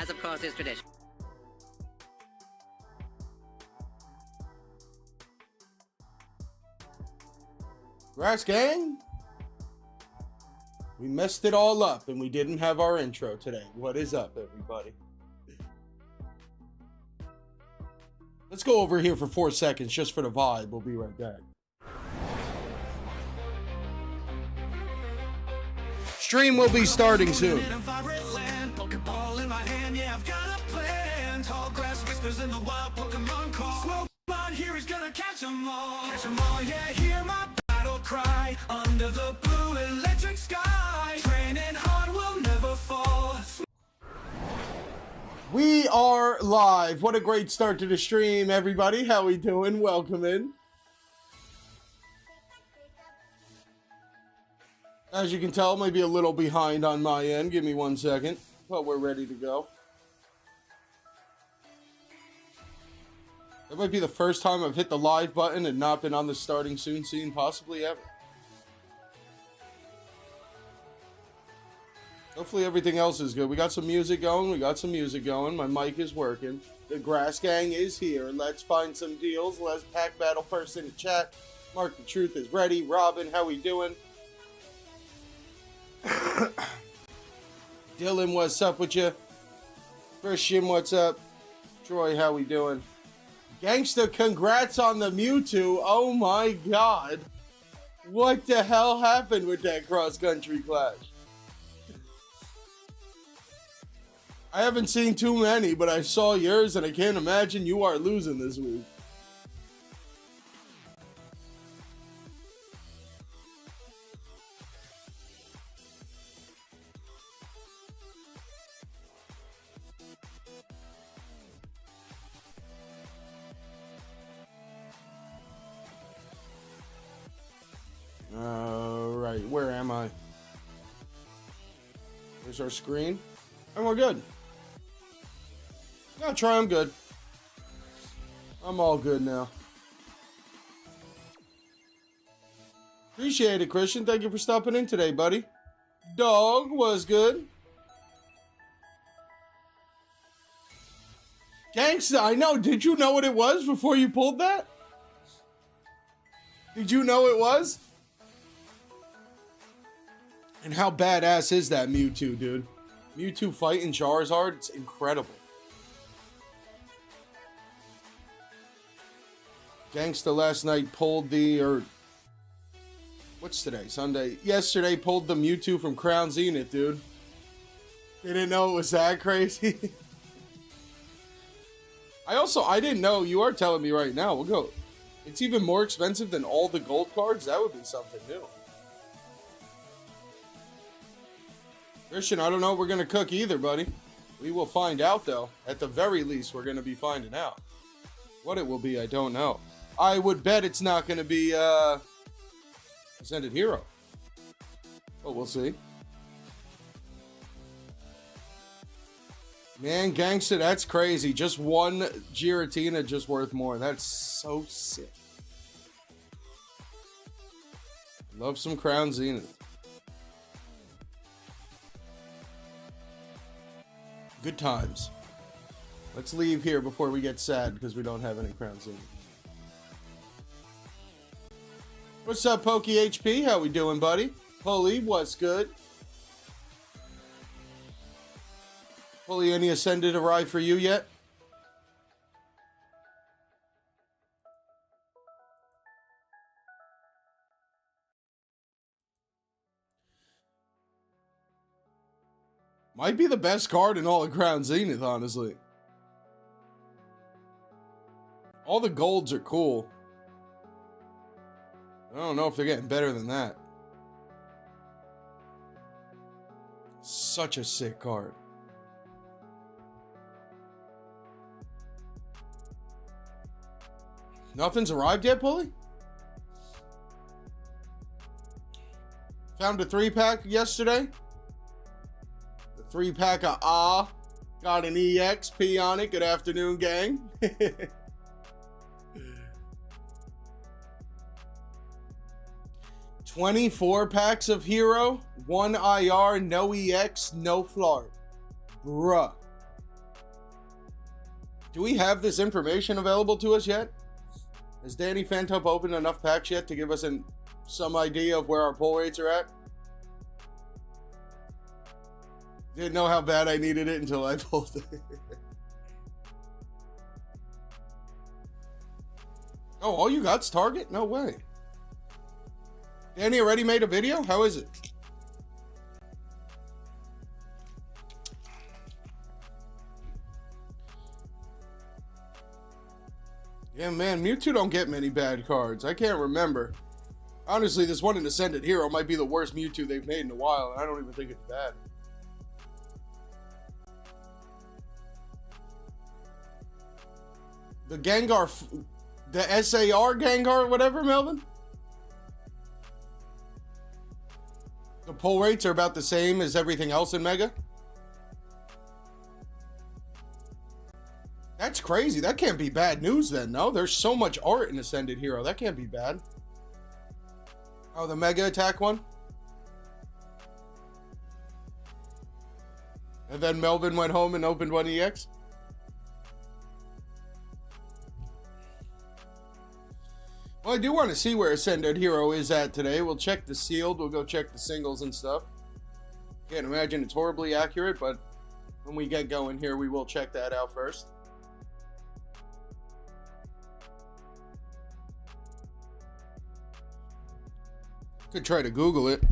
as of course is tradition. Grass gang, we messed it all up and we didn't have our intro today. What is up, everybody? Let's go over here for 4 seconds just for the vibe. We'll be right back. Stream will be starting soon. Pokeball in my hand, yeah, I've got a plan. Tall grass whispers in the wild Pokemon call. Smokemon here is gonna catch them all. Catch them all, yeah, hear my battle cry. Under the blue electric sky. Training hard will never fall. We are live. What a great start to the stream, everybody. How we doing? Welcome in. As you can tell, maybe a little behind on my end. Give me 1 second, but we're ready to go. That might be the first time I've hit the live button and not been on the starting soon scene, possibly ever. Hopefully everything else is good. We got some music going. My mic is working. The grass gang is here. Let's find some deals. Let's pack battle first in the chat. Mark the Truth is ready. Robin, how we doing? Dylan, what's up with you? Christian, what's up? Troy, how we doing? Gangsta, congrats on the Mewtwo. Oh my god. What the hell happened with that cross-country clash? I haven't seen too many, but I saw yours and I can't imagine you are losing this week. Alright, where am I? There's our screen. And we're good. No, try, I'm good. I'm all good now. Appreciate it, Christian. Thank you for stopping in today, buddy. Dog was good. Gangsta, I know. Did you know what it was before you pulled that? Did you know it was? And how badass is that Mewtwo, dude? Mewtwo fighting Charizard, it's incredible. Gangsta last night pulled what's today? Sunday. Yesterday pulled the Mewtwo from Crown Zenith, dude. Didn't know it was that crazy. I didn't know. You are telling me right now. We'll go. It's even more expensive than all the gold cards? That would be something new. Christian, I don't know what we're going to cook either, buddy. We will find out, though. At the very least, we're going to be finding out. What it will be, I don't know. I would bet it's not going to be Ascended Hero. But we'll see. Man, Gangsta, that's crazy. Just one Giratina just worth more. That's so sick. Love some Crown Zenith. Good times. Let's leave here before we get sad because we don't have any Crown Zenith. What's up, Poke HP? How we doing, buddy? Pulley, what's good? Pulley, any Ascended arrive for you yet? Might be the best card in all of Crown Zenith, honestly. All the golds are cool. I don't know if they're getting better than that. Such a sick card. Nothing's arrived yet, Pulley? Found a 3-pack yesterday. The 3-pack of got an EXP on it. Good afternoon, gang. 24 packs of Hero, 1 IR, no EX, no Flart. Bruh. Do we have this information available to us yet? Has Danny Fantop opened enough packs yet to give us some idea of where our pull rates are at? Didn't know how bad I needed it until I pulled it. Oh, all you got's Target? No way. Danny already made a video? How is it? Yeah, man, Mewtwo don't get many bad cards. I can't remember. Honestly, this one in Ascended Hero might be the worst Mewtwo they've made in a while, and I don't even think it's bad. The Gengar, the SAR Gengar, whatever, Melvin? The pull rates are about the same as everything else in Mega? That's crazy. That can't be bad news then, no? There's so much art in Ascended Hero. That can't be bad. Oh, the Mega Attack one? And then Melvin went home and opened one EX? Well, I do want to see where Ascended Hero is at today. We'll check the sealed. We'll go check the singles and stuff. Can't imagine it's horribly accurate, but when we get going here, we will check that out first. Could try to Google it.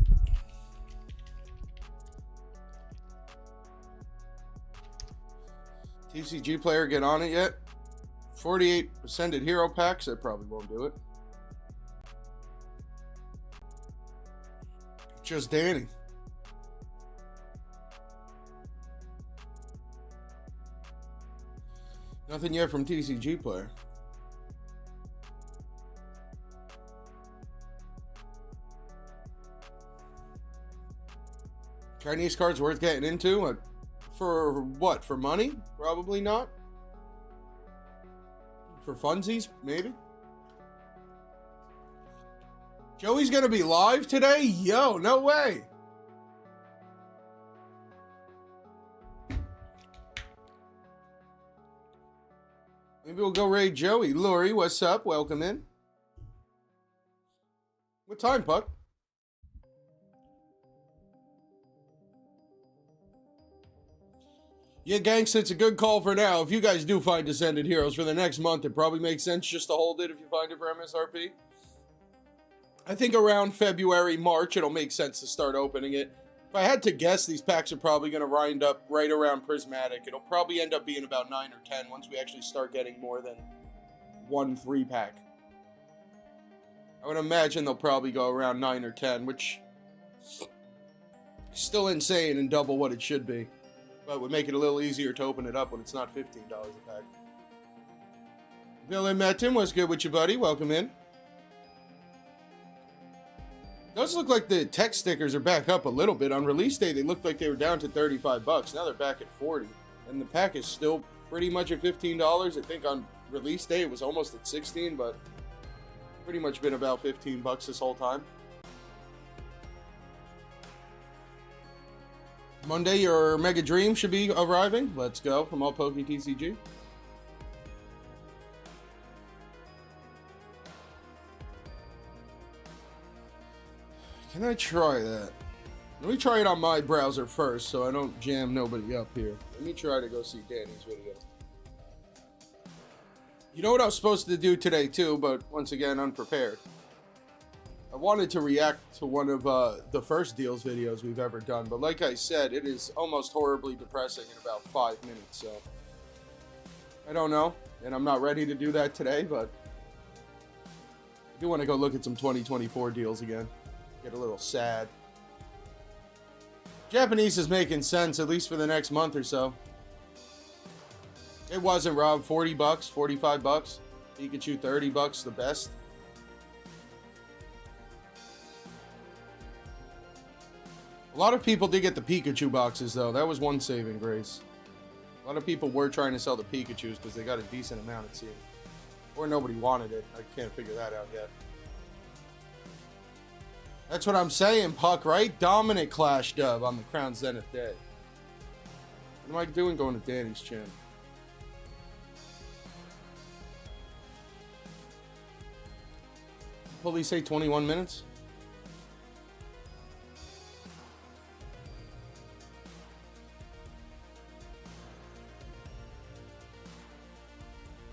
TCG player get on it yet? 48 Ascended Hero packs. I probably won't do it. Just Danny. Nothing yet from TCG player. Chinese cards worth getting into? For what? For money? Probably not. For funsies? Maybe. Joey's gonna be live today? Yo, no way. Maybe we'll go raid Joey. Lori, what's up? Welcome in. What time, Puck? Yeah, gangs, it's a good call for now. If you guys do find Ascended Heroes for the next month, it probably makes sense just to hold it if you find it for MSRP. I think around February, March, it'll make sense to start opening it. If I had to guess, these packs are probably going to wind up right around Prismatic. It'll probably end up being about 9 or 10 once we actually start getting more than one 3-pack. I would imagine they'll probably go around 9 or 10, which is still insane and double what it should be. But would make it a little easier to open it up when it's not $15 a pack. Villain Metin, what's good with you, buddy? Welcome in. Does look like the tech stickers are back up a little bit. On release day, they looked like they were down to 35 bucks. Now they're back at 40. And the pack is still pretty much at $15. I think on release day it was almost at 16, but pretty much been about 15 bucks this whole time. Monday, your Mega Dream should be arriving. Let's go from all PokeTCG. Can I try that? Let me try it on my browser first so I don't jam nobody up here. Let me try to go see Danny's video. You know what I was supposed to do today too, but once again, unprepared. I wanted to react to one of the first deals videos we've ever done, but like I said, it is almost horribly depressing in about 5 minutes, so I don't know, and I'm not ready to do that today, but I do want to go look at some 2024 deals again. Get a little sad. Japanese is making sense, at least for the next month or so. It wasn't, Rob. 40 bucks, 45 bucks. Pikachu, 30 bucks, the best. A lot of people did get the Pikachu boxes, though. That was one saving grace. A lot of people were trying to sell the Pikachus because they got a decent amount, it seemed. Or nobody wanted it. I can't figure that out yet. That's what I'm saying, Puck, right? Dominant Clash dub on the Crown Zenith Day. What am I doing going to Danny's channel? Police say 21 minutes.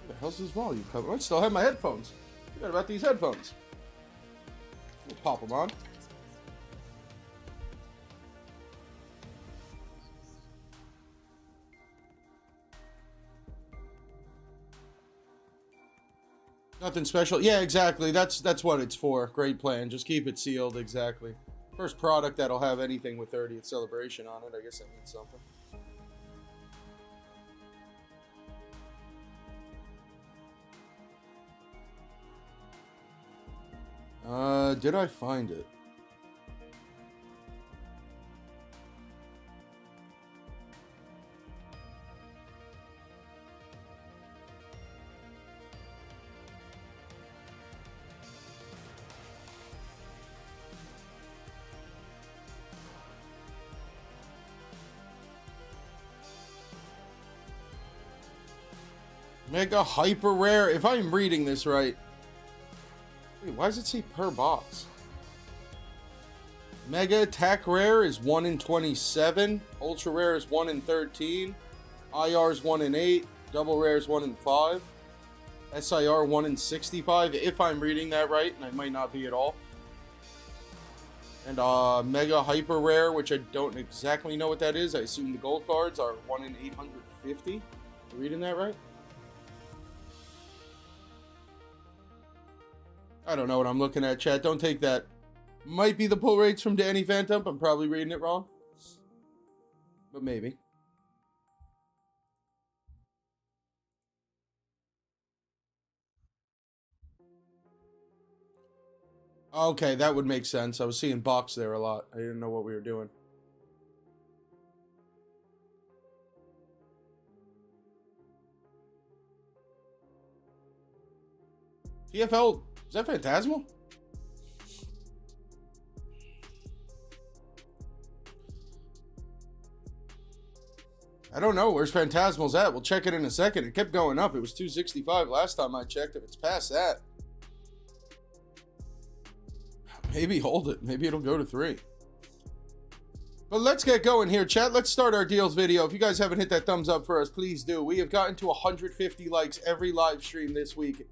Where the hell's this volume cover? I still have my headphones. Forgot about these headphones. We'll pop them on. Nothing special. Yeah, exactly. That's what it's for. Great plan. Just keep it sealed. Exactly. First product that'll have anything with 30th celebration on it. I guess that means something. Did I find it? Mega hyper rare. If I'm reading this right. Wait, why does it say per box? Mega attack rare is 1 in 27. Ultra rare is 1 in 13. IR is 1 in 8. Double rare is 1 in 5. SIR 1 in 65. If I'm reading that right, and I might not be at all. And mega hyper rare, which I don't exactly know what that is. I assume the gold cards are 1 in 850. Am I reading that right? I don't know what I'm looking at, chat. Don't take that. Might be the pull rates from Danny Phantom. I'm probably reading it wrong. But maybe. Okay, that would make sense. I was seeing box there a lot. I didn't know what we were doing. TFL, is that Phantasmal? I don't know. Where's Phantasmal's at? We'll check it in a second. It kept going up. It was 265 last time I checked. If it's past that, maybe hold it. Maybe it'll go to 3. But let's get going here, chat. Let's start our deals video. If you guys haven't hit that thumbs up for us, please do. We have gotten to 150 likes every live stream this week.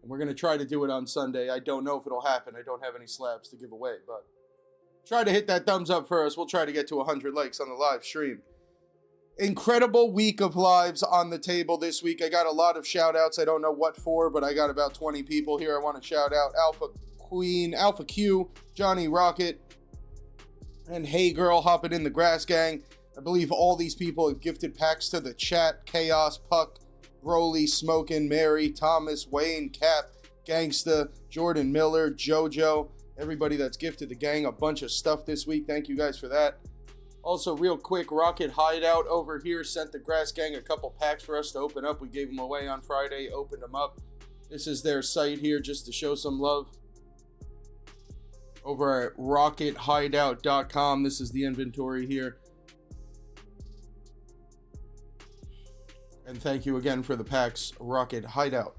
And we're going to try to do it on Sunday. I don't know if it'll happen. I don't have any slabs to give away, but try to hit that thumbs up for us. We'll try to get to 100 likes on the live stream. Incredible week of lives on the table this week. I got a lot of shout outs. I don't know what for, but I got about 20 people here. I want to shout out Alpha Queen, Alpha Q, Johnny Rocket, and Hey Girl hopping in the Grass Gang. I believe all these people have gifted packs to the chat. Chaos, Puck, Broly, Smokin', Mary, Thomas, Wayne, Cap, Gangsta, Jordan Miller, Jojo. Everybody that's gifted the gang a bunch of stuff this week. Thank you guys for that. Also, real quick, Rocket Hideout over here sent the Grass Gang a couple packs for us to open up. We gave them away on Friday, opened them up. This is their site here just to show some love. Over at rockethideout.com. This is the inventory here. And thank you again for the packs, Rocket Hideout.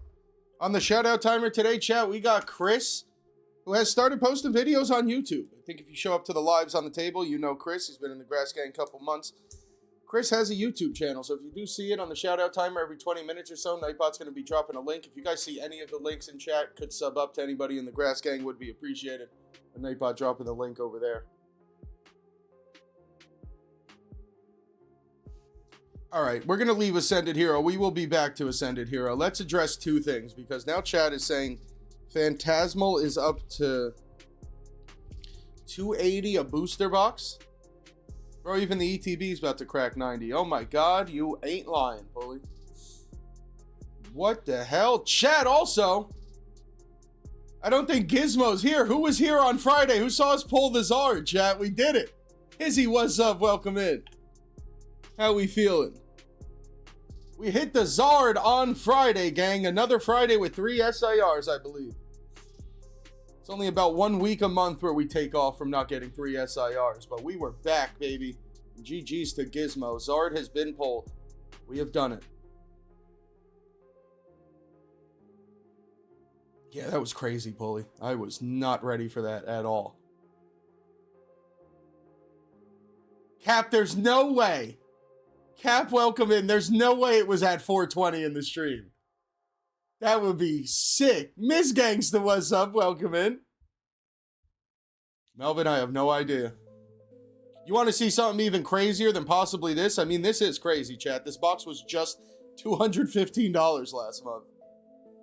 On the shout-out timer today, chat, we got Chris, who has started posting videos on YouTube. I think if you show up to the lives on the table, you know Chris. He's been in the Grass Gang a couple months. Chris has a YouTube channel, so if you do see it on the shout-out timer every 20 minutes or so, Nightbot's going to be dropping a link. If you guys see any of the links in chat, could sub up to anybody in the Grass Gang, would be appreciated. And Nightbot dropping the link over there. All right, we're going to leave Ascended Hero. We will be back to Ascended Hero. Let's address two things, because now chat is saying Phantasmal is up to 280 a booster box. Bro, even the ETB is about to crack 90. Oh my god, you ain't lying, bully. What the hell? Chat also, I don't think Gizmo's here. Who was here on Friday? Who saw us pull the Zard, chat? We did it. Izzy, what's up? Welcome in. How we feeling? We hit the Zard on Friday, gang. Another Friday with 3 SIRs, I believe. It's only about 1 week a month where we take off from not getting 3 SIRs, but we were back, baby. GG's to Gizmo. Zard has been pulled. We have done it. Yeah, that was crazy, Pulley. I was not ready for that at all. Cap, there's no way. Cap, welcome in. There's no way it was at 420 in the stream. That would be sick. Miss Gangsta, what's up? Welcome in. Melvin, I have no idea. You want to see something even crazier than possibly this? I mean, this is crazy, chat. This box was just $215 last month.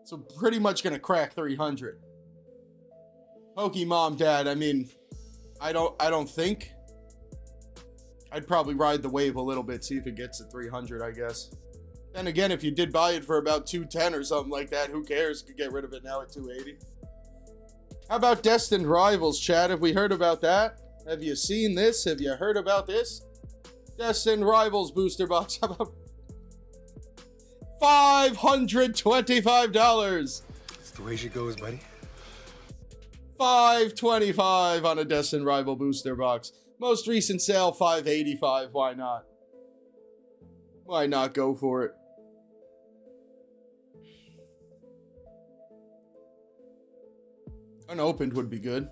So pretty much going to crack 300. Pokemon Dad, I mean, I don't think. I'd probably ride the wave a little bit, see if it gets to 300, I guess. Then again, if you did buy it for about 210 or something like that, who cares? Could get rid of it now at 280. How about Destined Rivals, chat? Have we heard about that? Have you seen this? Have you heard about this? Destined Rivals booster box. How about $525? That's the way she goes, buddy. $525 on a Destined Rival booster box. Most recent sale, $585. Why not? Why not go for it? Unopened would be good.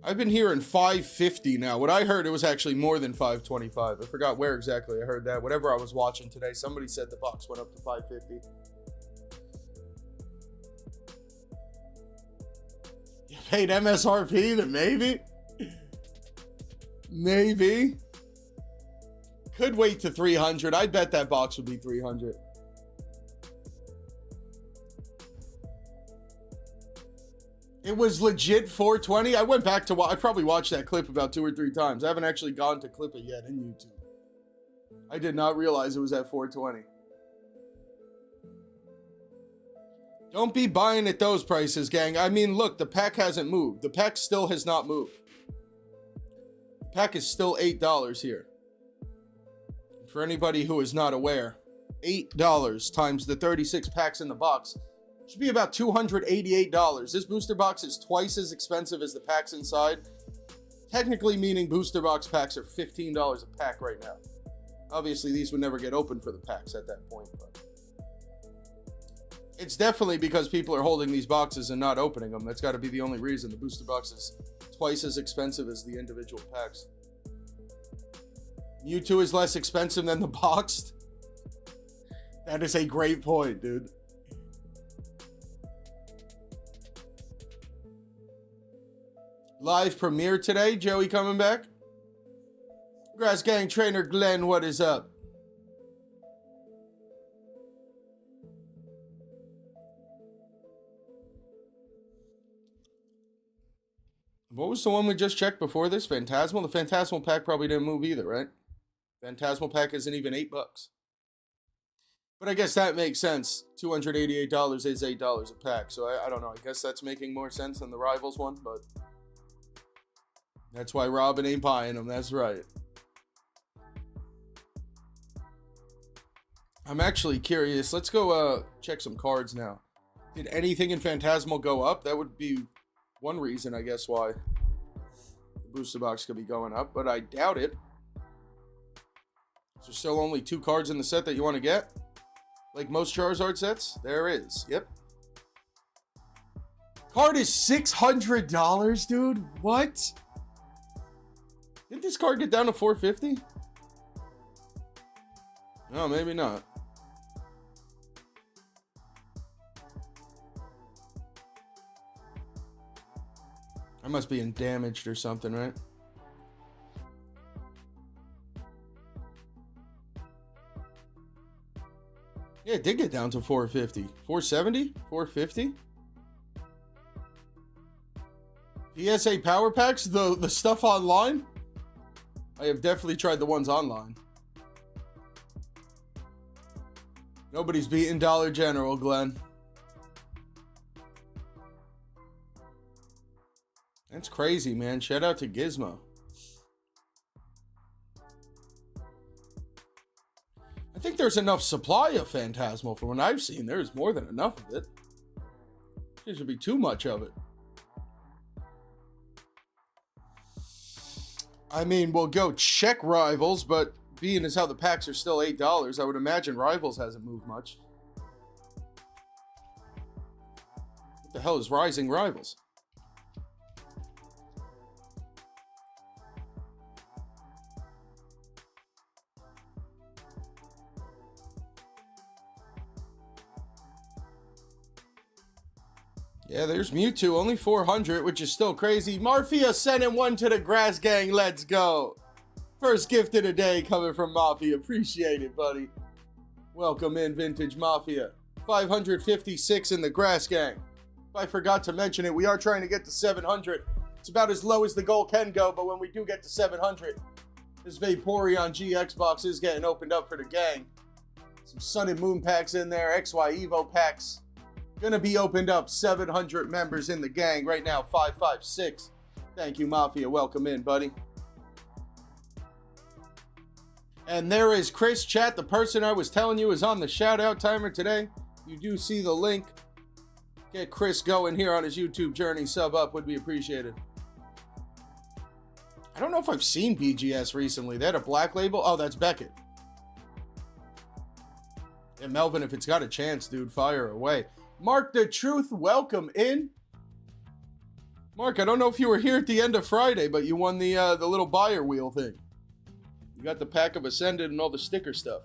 I've been hearing $550 now. What I heard, it was actually more than $525. I forgot where exactly I heard that. Whatever I was watching today, somebody said the box went up to $550. You paid MSRP? Then maybe? Maybe. Could wait to 300. I bet that box would be 300. It was legit 420. I went back to I probably watched that clip about 2 or 3 times. I haven't actually gone to clip it yet in YouTube. I did not realize it was at 420. Don't be buying at those prices, gang. I mean, look, the pack hasn't moved. The pack still has not moved. The pack is still $8 here. For anybody who is not aware, $8 times the 36 packs in the box should be about $288. This booster box is twice as expensive as the packs inside. Technically meaning booster box packs are $15 a pack right now. Obviously, these would never get opened for the packs at that point, but it's definitely because people are holding these boxes and not opening them. That's got to be the only reason. The booster box is twice as expensive as the individual packs. Mewtwo is less expensive than the boxed. That is a great point, dude. Live premiere today. Joey coming back. Grass Gang Trainer Glenn, what is up? What was the one we just checked before this? Phantasmal? The Phantasmal pack probably didn't move either, right? Phantasmal pack isn't even $8. But I guess that makes sense. $288 is $8 a pack. So I don't know. I guess that's making more sense than the Rivals one, but that's why Robin ain't buying them. That's right. I'm actually curious. Let's go check some cards now. Did anything in Phantasmal go up? That would be one reason, I guess, why the booster box could be going up, but I doubt it. Is there still only 2 cards in the set that you want to get? Like most Charizard sets? There is. Yep. Card is $600, dude. What? Didn't this card get down to $450? No, maybe not. I must be in damaged or something, right? Yeah, it did get down to 450. 470? 450? PSA Power Packs? The stuff online? I have definitely tried the ones online. Nobody's beating Dollar General, Glenn. That's crazy, man. Shout out to Gizmo. I think there's enough supply of Phantasmal from what I've seen. There's more than enough of it. There should be too much of it. I mean, we'll go check Rivals, but being as how the packs are still $8, I would imagine Rivals hasn't moved much. What the hell is Rising Rivals? Yeah, there's Mewtwo, only 400, which is still crazy. Mafia sending one to the Grass Gang, let's go. First gift of the day coming from Mafia, appreciate it, buddy. Welcome in, Vintage Mafia. 556 in the Grass Gang. If I forgot to mention it, we are trying to get to 700. It's about as low as the goal can go, but when we do get to 700, this Vaporeon GX box is getting opened up for the gang. Some Sun and Moon packs in there, XY Evo packs. Gonna be opened up. 700 members in the gang right now. 556. Thank you, Mafia. Welcome in, buddy. And there is Chris, chat. The person I was telling you is on the shout out timer today. You do see the link. Get Chris going here on his YouTube journey. Sub up would be appreciated. I don't know if I've seen BGS recently. They had a black label. Oh, that's Beckett. And Melvin, if it's got a chance, dude, fire away. Mark the Truth, welcome in. Mark, I don't know if you were here at the end of Friday, but you won the little buyer wheel thing. You got the pack of Ascended and all the sticker stuff.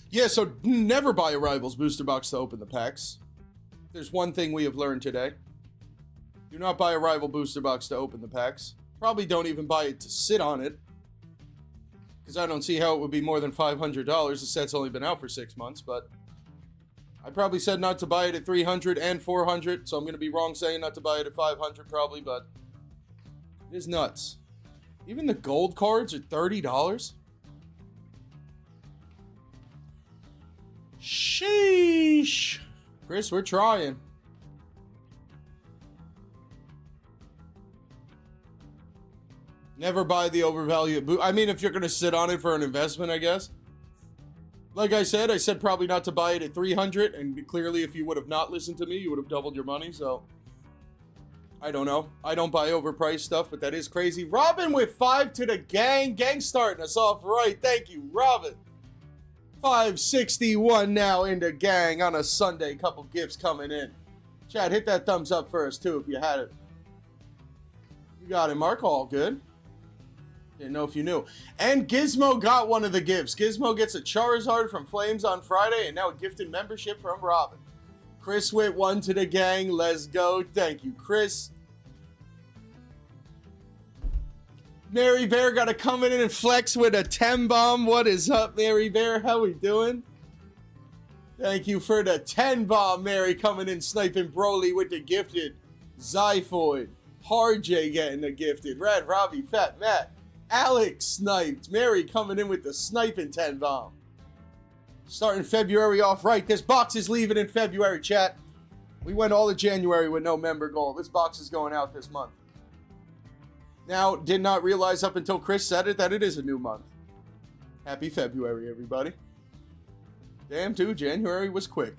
Yeah, so never buy a Rivals booster box to open the packs. There's one thing we have learned today. Do not buy a Rival booster box to open the packs. Probably don't even buy it to sit on it. Because I don't see how it would be more than $500. The set's only been out for 6 months, but I probably said not to buy it at 300 and 400, so I'm going to be wrong saying not to buy it at 500 probably, but it is nuts. Even the gold cards are $30? Sheesh. Chris, we're trying. Never buy the overvalued boot. I mean, if you're going to sit on it for an investment, I guess. Like I said probably not to buy it at 300, and clearly if you would have not listened to me, you would have doubled your money, so I don't know. I don't buy overpriced stuff, but that is crazy. Robin with 5 to the gang. Gang starting us off right. Thank you, Robin. 561 now in the gang on a Sunday. Couple gifts coming in. Chad, hit that thumbs up for us, too, if you had it. You got it, Mark. All good. Didn't know if you knew. And Gizmo got one of the gifts. Gizmo gets a Charizard from Flames on Friday, and now a gifted membership from Robin. Chris with 1 to the gang. Let's go. Thank you, Chris. Mary Bear got to come in and flex with a 10 bomb. What is up, Mary Bear? How we doing? Thank you for the 10 bomb, Mary, coming in sniping Broly with the gifted. Zyphoid. Hard J getting the gifted. Red Robbie, Fat Matt. Alex sniped. Mary coming in with the sniping 10 bomb. Starting February off right. This box is leaving in February, chat. We went all of January with no member goal. This box is going out this month. Now, did not realize up until Chris said it that it is a new month. Happy February, everybody. Damn, too, January was quick.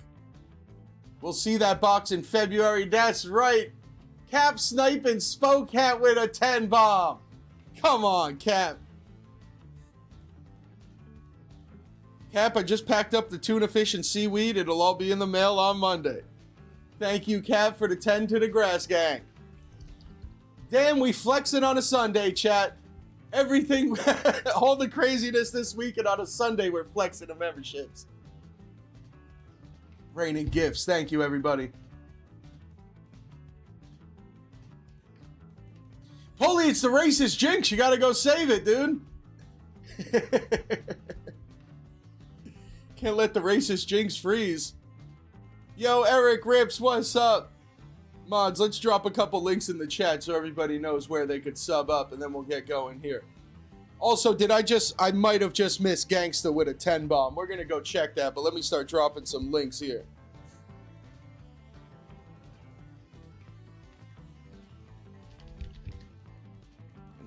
We'll see that box in February. That's right. Cap sniping Spokat with a 10 bomb. Come on, Cap. Cap, I just packed up the tuna fish and seaweed. It'll all be in the mail on Monday. Thank you, Cap, for the 10 to the Grass Gang. Damn, we flexing on a Sunday, chat. Everything, all the craziness this week, and on a Sunday, we're flexing the memberships. Raining gifts. Thank you, everybody. Holy, it's the racist jinx. You gotta go save it, dude. Can't let the racist jinx freeze. Yo, Eric Rips, what's up? Mods, let's drop a couple links in the chat so everybody knows where they could sub up, and then we'll get going here. Also, I might have just missed Gangsta with a 10 bomb. We're gonna go check that, but let me start dropping some links here.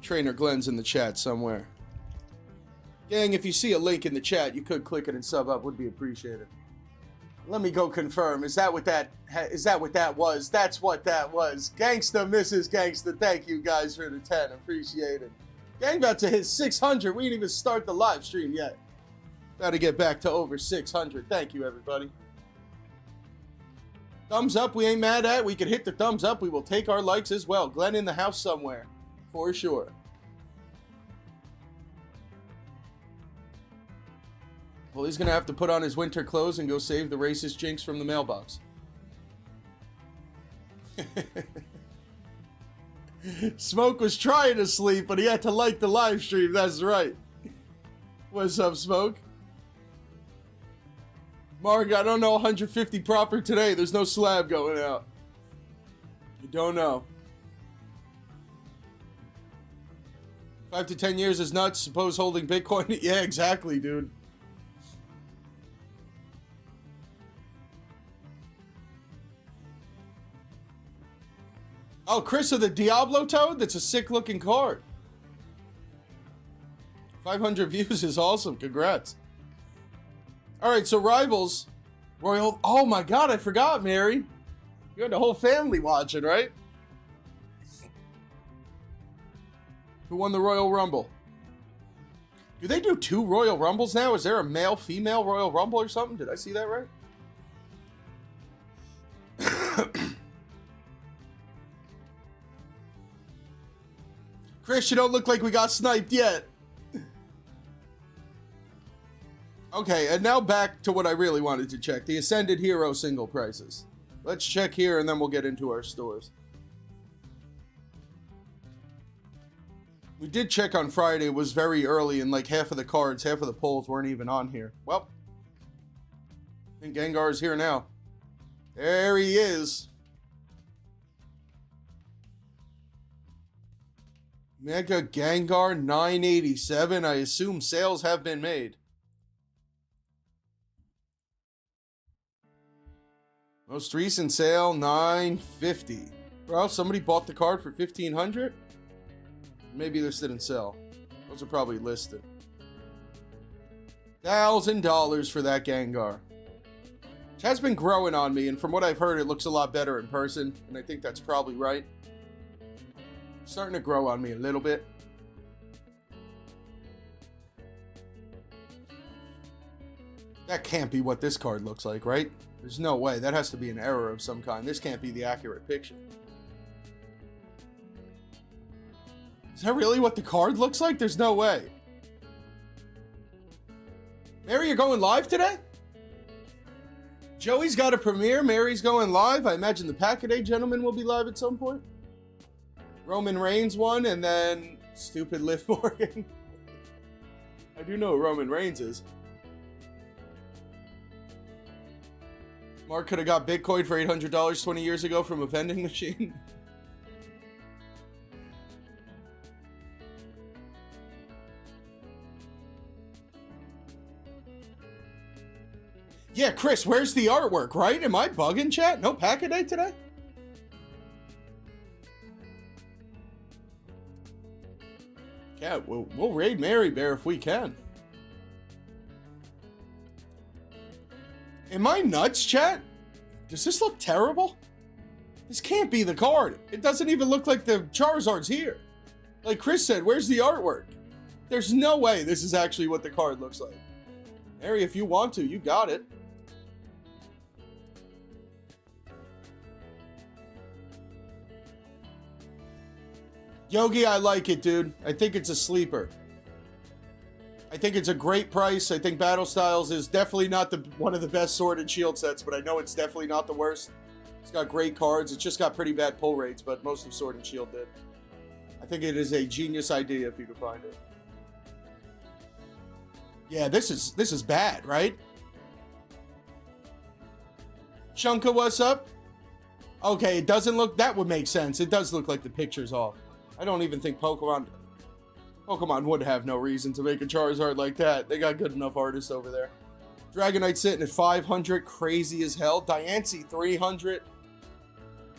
Trainer Glenn's in the chat somewhere. Gang, if you see a link in the chat, you could click it and sub up. Would be appreciated. Let me go confirm. Is that what that was? That's what that was. Gangsta, Mrs. Gangsta, thank you guys for the 10. Appreciate it. Gang about to hit 600. We didn't even start the live stream yet. Got to get back to over 600. Thank you, everybody. Thumbs up, we ain't mad at. We can hit the thumbs up. We will take our likes as well. Glenn in the house somewhere, for sure. Well, he's going to have to put on his winter clothes and go save the racist jinx from the mailbox. Smoke was trying to sleep, but he had to like the live stream. That's right. What's up, Smoke? Mark, I don't know 150 proper today. There's no slab going out. You don't know. 5 to 10 years is nuts. Suppose holding Bitcoin. Yeah, exactly, dude. Oh, Chris of the Diablo Toad? That's a sick looking card. 500 views is awesome. Congrats. Alright, so Rivals. Royal. Oh my god, I forgot, Mary. You had the whole family watching, right? Who won the Royal Rumble? Do they do 2 Royal Rumbles now? Is there a male-female Royal Rumble or something? Did I see that right? Chris, you don't look like we got sniped yet. Okay, and now back to what I really wanted to check. The Ascended Hero single prices. Let's check here and then we'll get into our stores. We did check on Friday. It was very early and like half of the cards, half of the polls weren't even on here. Well, I think Gengar is here now. There he is. Mega Gengar 987. I assume sales have been made. Most recent sale 950. Bro, somebody bought the card for 1500. Maybe this didn't sell. Those are probably listed. $1,000 for that Gengar. Which has been growing on me, and from what I've heard, it looks a lot better in person, and I think that's probably right. Starting to grow on me a little bit. That can't be what this card looks like, right? There's no way. That has to be an error of some kind. This can't be the accurate picture. Is that really what the card looks like? There's no way. Mary, you're going live today? Joey's got a premiere. Mary's going live. I imagine the Pokene gentleman will be live at some point. Roman Reigns won, and then stupid Liv Morgan. I do know who Roman Reigns is. Mark could have got Bitcoin for $800 20 years ago from a vending machine. Yeah, Chris, where's the artwork, right? Am I bugging, chat? No Pokene today? Yeah, we'll raid Mary Bear if we can. Am I nuts, chat? Does this look terrible? This can't be the card. It doesn't even look like the Charizard's here. Like Chris said, where's the artwork? There's no way this is actually what the card looks like. Mary, if you want to, you got it. Yogi, I like it, dude. I think it's a sleeper. I think it's a great price. I think Battle Styles is definitely not one of the best Sword and Shield sets, but I know it's definitely not the worst. It's got great cards. It's just got pretty bad pull rates, but most of Sword and Shield did. I think it is a genius idea if you can find it. Yeah, this is bad, right? Chunka, what's up? Okay, it doesn't look... That would make sense. It does look like the picture's off. I don't even think Pokemon would have no reason to make a Charizard like that. They got good enough artists over there. Dragonite sitting at 500, crazy as hell. Diancie 300.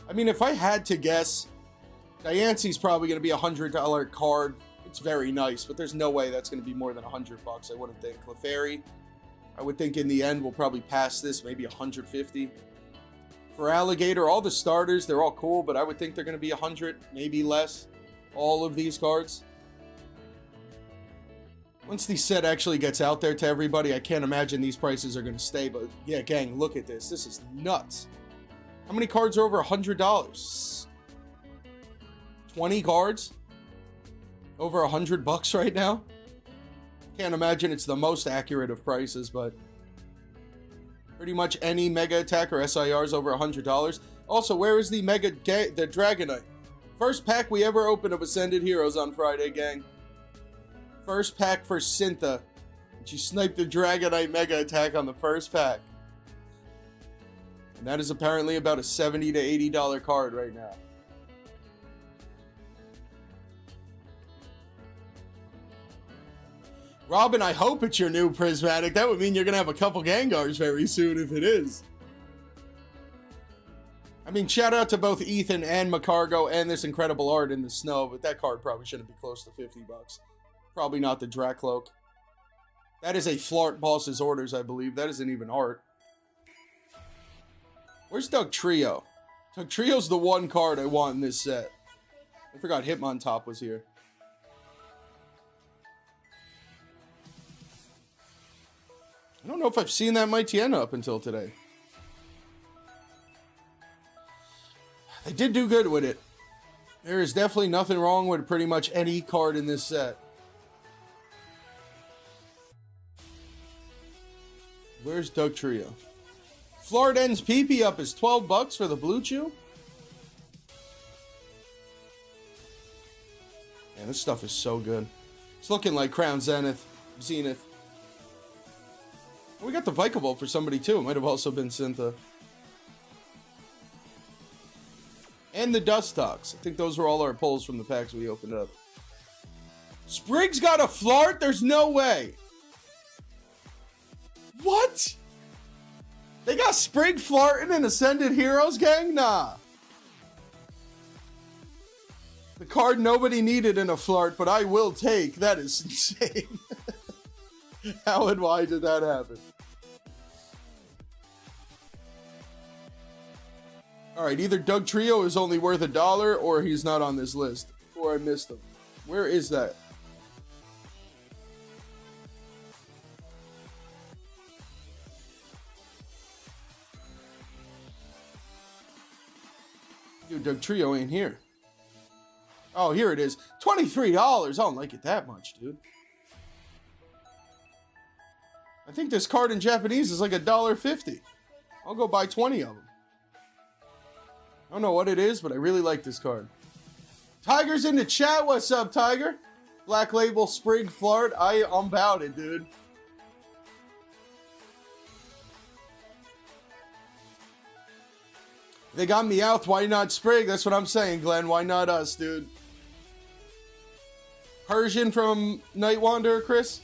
I mean, if I had to guess, Diancie's probably going to be a $100 card. It's very nice, but there's no way that's going to be more than $100 bucks, I wouldn't think. Clefairy, I would think in the end we'll probably pass this, maybe 150. For Alligator, all the starters, they're all cool, but I would think they're going to be 100, maybe less. All of these cards. Once the set actually gets out there to everybody, I can't imagine these prices are going to stay. But yeah, gang, look at this. This is nuts. How many cards are over $100? 20 cards? Over $100 right now? Can't imagine it's the most accurate of prices, but pretty much any Mega Attack or SIR is over $100. Also, where is the the Dragonite? First pack we ever opened of Ascended Heroes on Friday, gang. First pack for Syntha. She sniped the Dragonite Mega Attack on the first pack. And that is apparently about a $70 to $80 card right now. Robin, I hope it's your new Prismatic. That would mean you're going to have a couple Gengars very soon if it is. I mean, shout out to both Ethan and Macargo and this incredible art in the snow, but that card probably shouldn't be close to $50. Probably not the Dracloak. That is a Flart Boss's Orders, I believe. That isn't even art. Where's Dugtrio? Dugtrio's the one card I want in this set. I forgot Hitmontop was here. I don't know if I've seen that Mightyena up until today. They did do good with it. There is definitely nothing wrong with pretty much any card in this set. Where's Dugtrio? Floriden's PP up is $12 for the Blue Chew. Man, this stuff is so good. It's looking like Crown Zenith. We got the Vikavolt for somebody too. It might have also been Syntha. And the Dustox. I think those were all our pulls from the packs we opened up. Sprig's got a Flart? There's no way. What? They got Sprig Flartin' in Ascended Heroes, gang? Nah. The card nobody needed in a Flart, but I will take. That is insane. How and why did that happen? Alright, either Dugtrio is only worth $1 or he's not on this list. Or I missed him. Where is that? Dude, Dugtrio ain't here. Oh, here it is. $23. I don't like it that much, dude. I think this card in Japanese is like $1.50. I'll go buy 20 of them. I don't know what it is, but I really like this card. Tiger's in the chat. What's up, Tiger? Black Label Sprig Flart. I'm about it, dude. They got Meowth. Why not Sprig? That's what I'm saying, Glenn. Why not us, dude? Persian from Night Wanderer, Chris?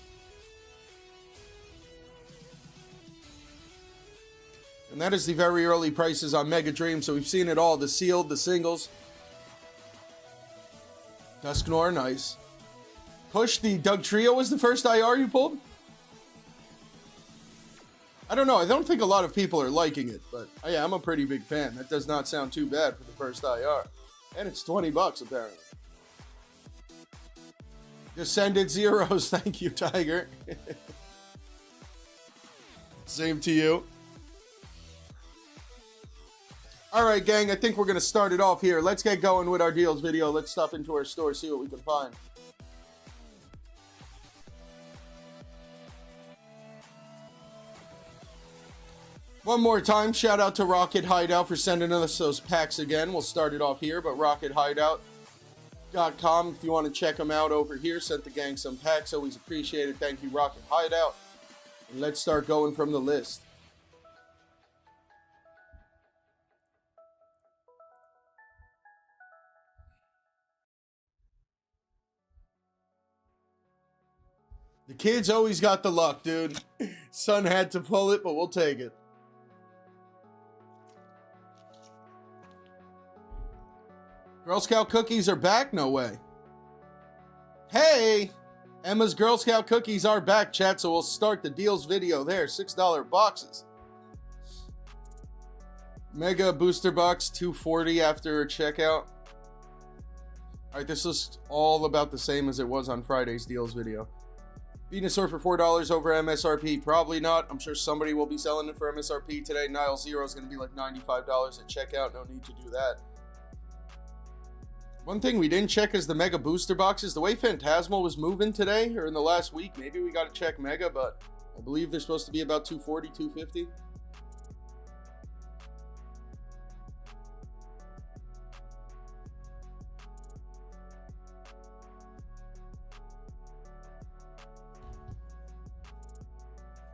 And that is the very early prices on Mega Dream, so we've seen it all. The sealed, the singles. Dusknoir, nice. Push, the Dugtrio was the first IR you pulled? I don't know. I don't think a lot of people are liking it, but yeah, I'm a pretty big fan. That does not sound too bad for the first IR. And it's $20 apparently. Descended Zeros. Thank you, Tiger. Same to you. All right, gang, I think we're going to start it off here. Let's get going with our deals video. Let's stuff into our store, see what we can find. One more time, shout out to Rocket Hideout for sending us those packs again. We'll start it off here, but RocketHideout.com if you want to check them out over here. Sent the gang some packs. Always appreciate it. Thank you, Rocket Hideout. And let's start going from the list. The kid's always got the luck, dude. Son had to pull it, but we'll take it. Girl Scout cookies are back? No way. Hey! Emma's Girl Scout cookies are back, chat, so we'll start the deals video there. $6 boxes. Mega booster box, $240 after checkout. All right, this is all about the same as it was on Friday's deals video. Venusaur for $4 over MSRP. Probably not. I'm sure somebody will be selling it for MSRP today. Nile Zero is going to be like $95 at checkout. No need to do that. One thing we didn't check is the Mega booster boxes. The way Phantasmal was moving today, or in the last week, maybe we got to check Mega, but I believe they're supposed to be about $240, $250.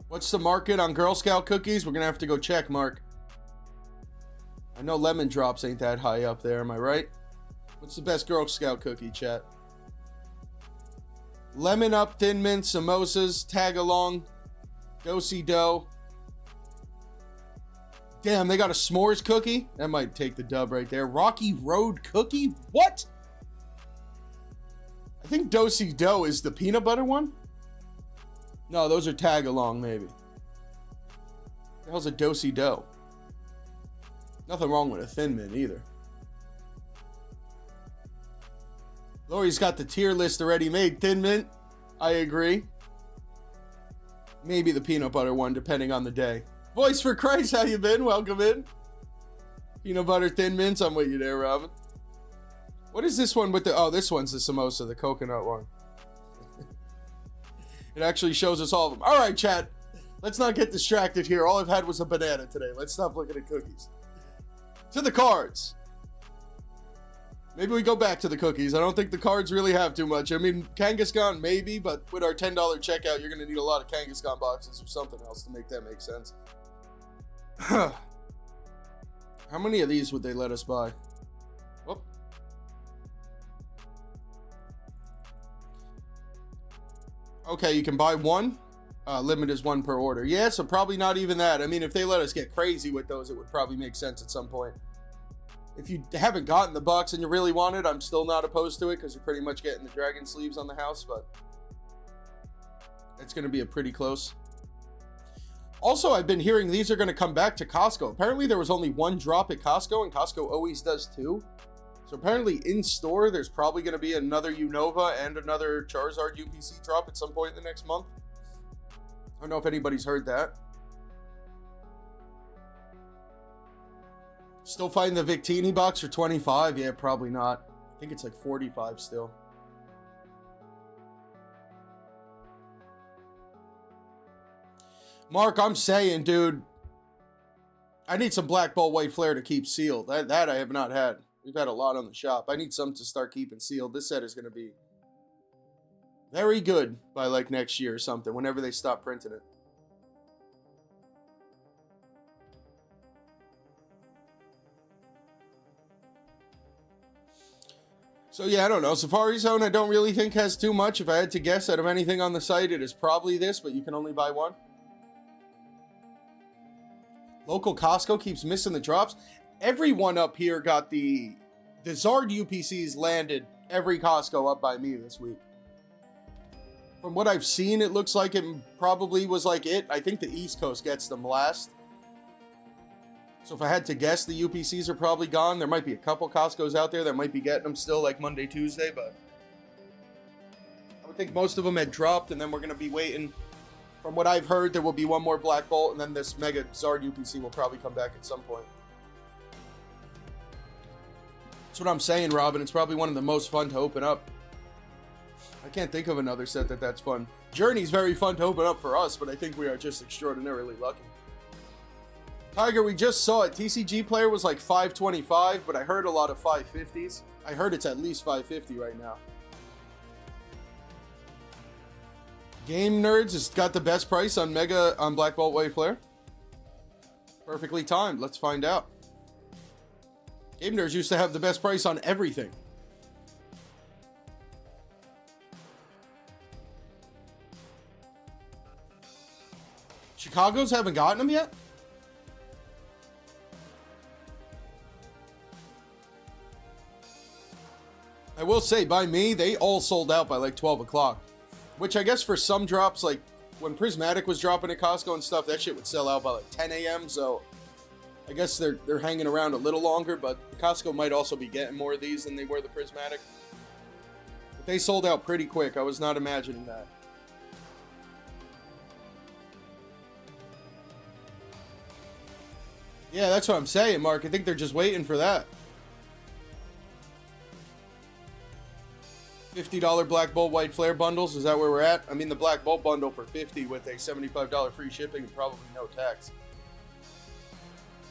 What's the market on Girl Scout cookies? We're going to have to go check, Mark. I know Lemon Drops ain't that high up there, am I right? What's the best Girl Scout cookie, chat? Lemon Up, Thin Mint, Samosas, Tag Along, Do-Si Do. Damn, they got a s'mores cookie? That might take the dub right there. Rocky Road cookie? What? I think Do-Si Do is the peanut butter one? No, those are Tag Along, maybe. The hell's a Do-Si Do? Nothing wrong with a Thin Mint either. Lori's got the tier list already made. Thin Mint, I agree. Maybe the peanut butter one, depending on the day. Voice for Christ, how you been? Welcome in. Peanut butter Thin Mints, I'm with you there, Robin. What is this one with the... Oh, this one's the samosa, the coconut one. It actually shows us all of them. All right, chat. Let's not get distracted here. All I've had was a banana today. Let's stop looking at cookies. To the cards. Maybe we go back to the cookies. I don't think the cards really have too much. I mean, Kangaskhan maybe, but with our $10 checkout, you're going to need a lot of Kangaskhan boxes or something else to make that make sense. How many of these would they let us buy? Whoop. Okay, you can buy one. Limit is one per order. Yeah, so probably not even that. I mean, if they let us get crazy with those, it would probably make sense at some point. If you haven't gotten the box and you really want it, I'm still not opposed to it because you're pretty much getting the dragon sleeves on the house, but it's going to be a pretty close. Also, I've been hearing these are going to come back to Costco. Apparently, there was only one drop at Costco, and Costco always does too. So apparently in store, there's probably going to be another Unova and another Charizard UPC drop at some point in the next month. I don't know if anybody's heard that. Still finding the Victini box for 25? Yeah, probably not. I think it's like 45 still. Mark, I'm saying, dude, I need some Black Ball White Flare to keep sealed. That I have not had. We've had a lot on the shop. I need some to start keeping sealed. This set is going to be very good by like next year or something, whenever they stop printing it. So yeah, I don't know. Safari Zone I don't really think has too much. If I had to guess out of anything on the site, it is probably this, but you can only buy one. Local Costco keeps missing the drops. Everyone up here got the Zard UPCs landed every Costco up by me this week. From what I've seen, it looks like it probably was like it. I think the East Coast gets them last. So if I had to guess, the UPCs are probably gone. There might be a couple Costcos out there that might be getting them still like Monday, Tuesday, but I would think most of them had dropped, and then we're going to be waiting. From what I've heard, there will be one more Black Bolt, and then this Mega Zard UPC will probably come back at some point. That's what I'm saying, Robin. It's probably one of the most fun to open up. I can't think of another set that's fun. Journey's very fun to open up for us, but I think we are just extraordinarily lucky. Tiger, we just saw it. TCG player was like 525, but I heard a lot of 550s. I heard it's at least 550 right now. GameNerdz has got the best price on Mega on Black Bolt White Flare. Perfectly timed. Let's find out. GameNerdz used to have the best price on everything. Chicago's haven't gotten them yet? I will say, by me, they all sold out by like 12 o'clock. Which I guess for some drops, like when Prismatic was dropping at Costco and stuff, that shit would sell out by like 10 a.m. So I guess they're hanging around a little longer, but Costco might also be getting more of these than they were the Prismatic. But they sold out pretty quick. I was not imagining that. Yeah, that's what I'm saying, Mark. I think they're just waiting for that. $50 Black Bolt White Flare bundles. Is that where we're at? I mean, the Black Bolt bundle for $50 with a $75 free shipping and probably no tax.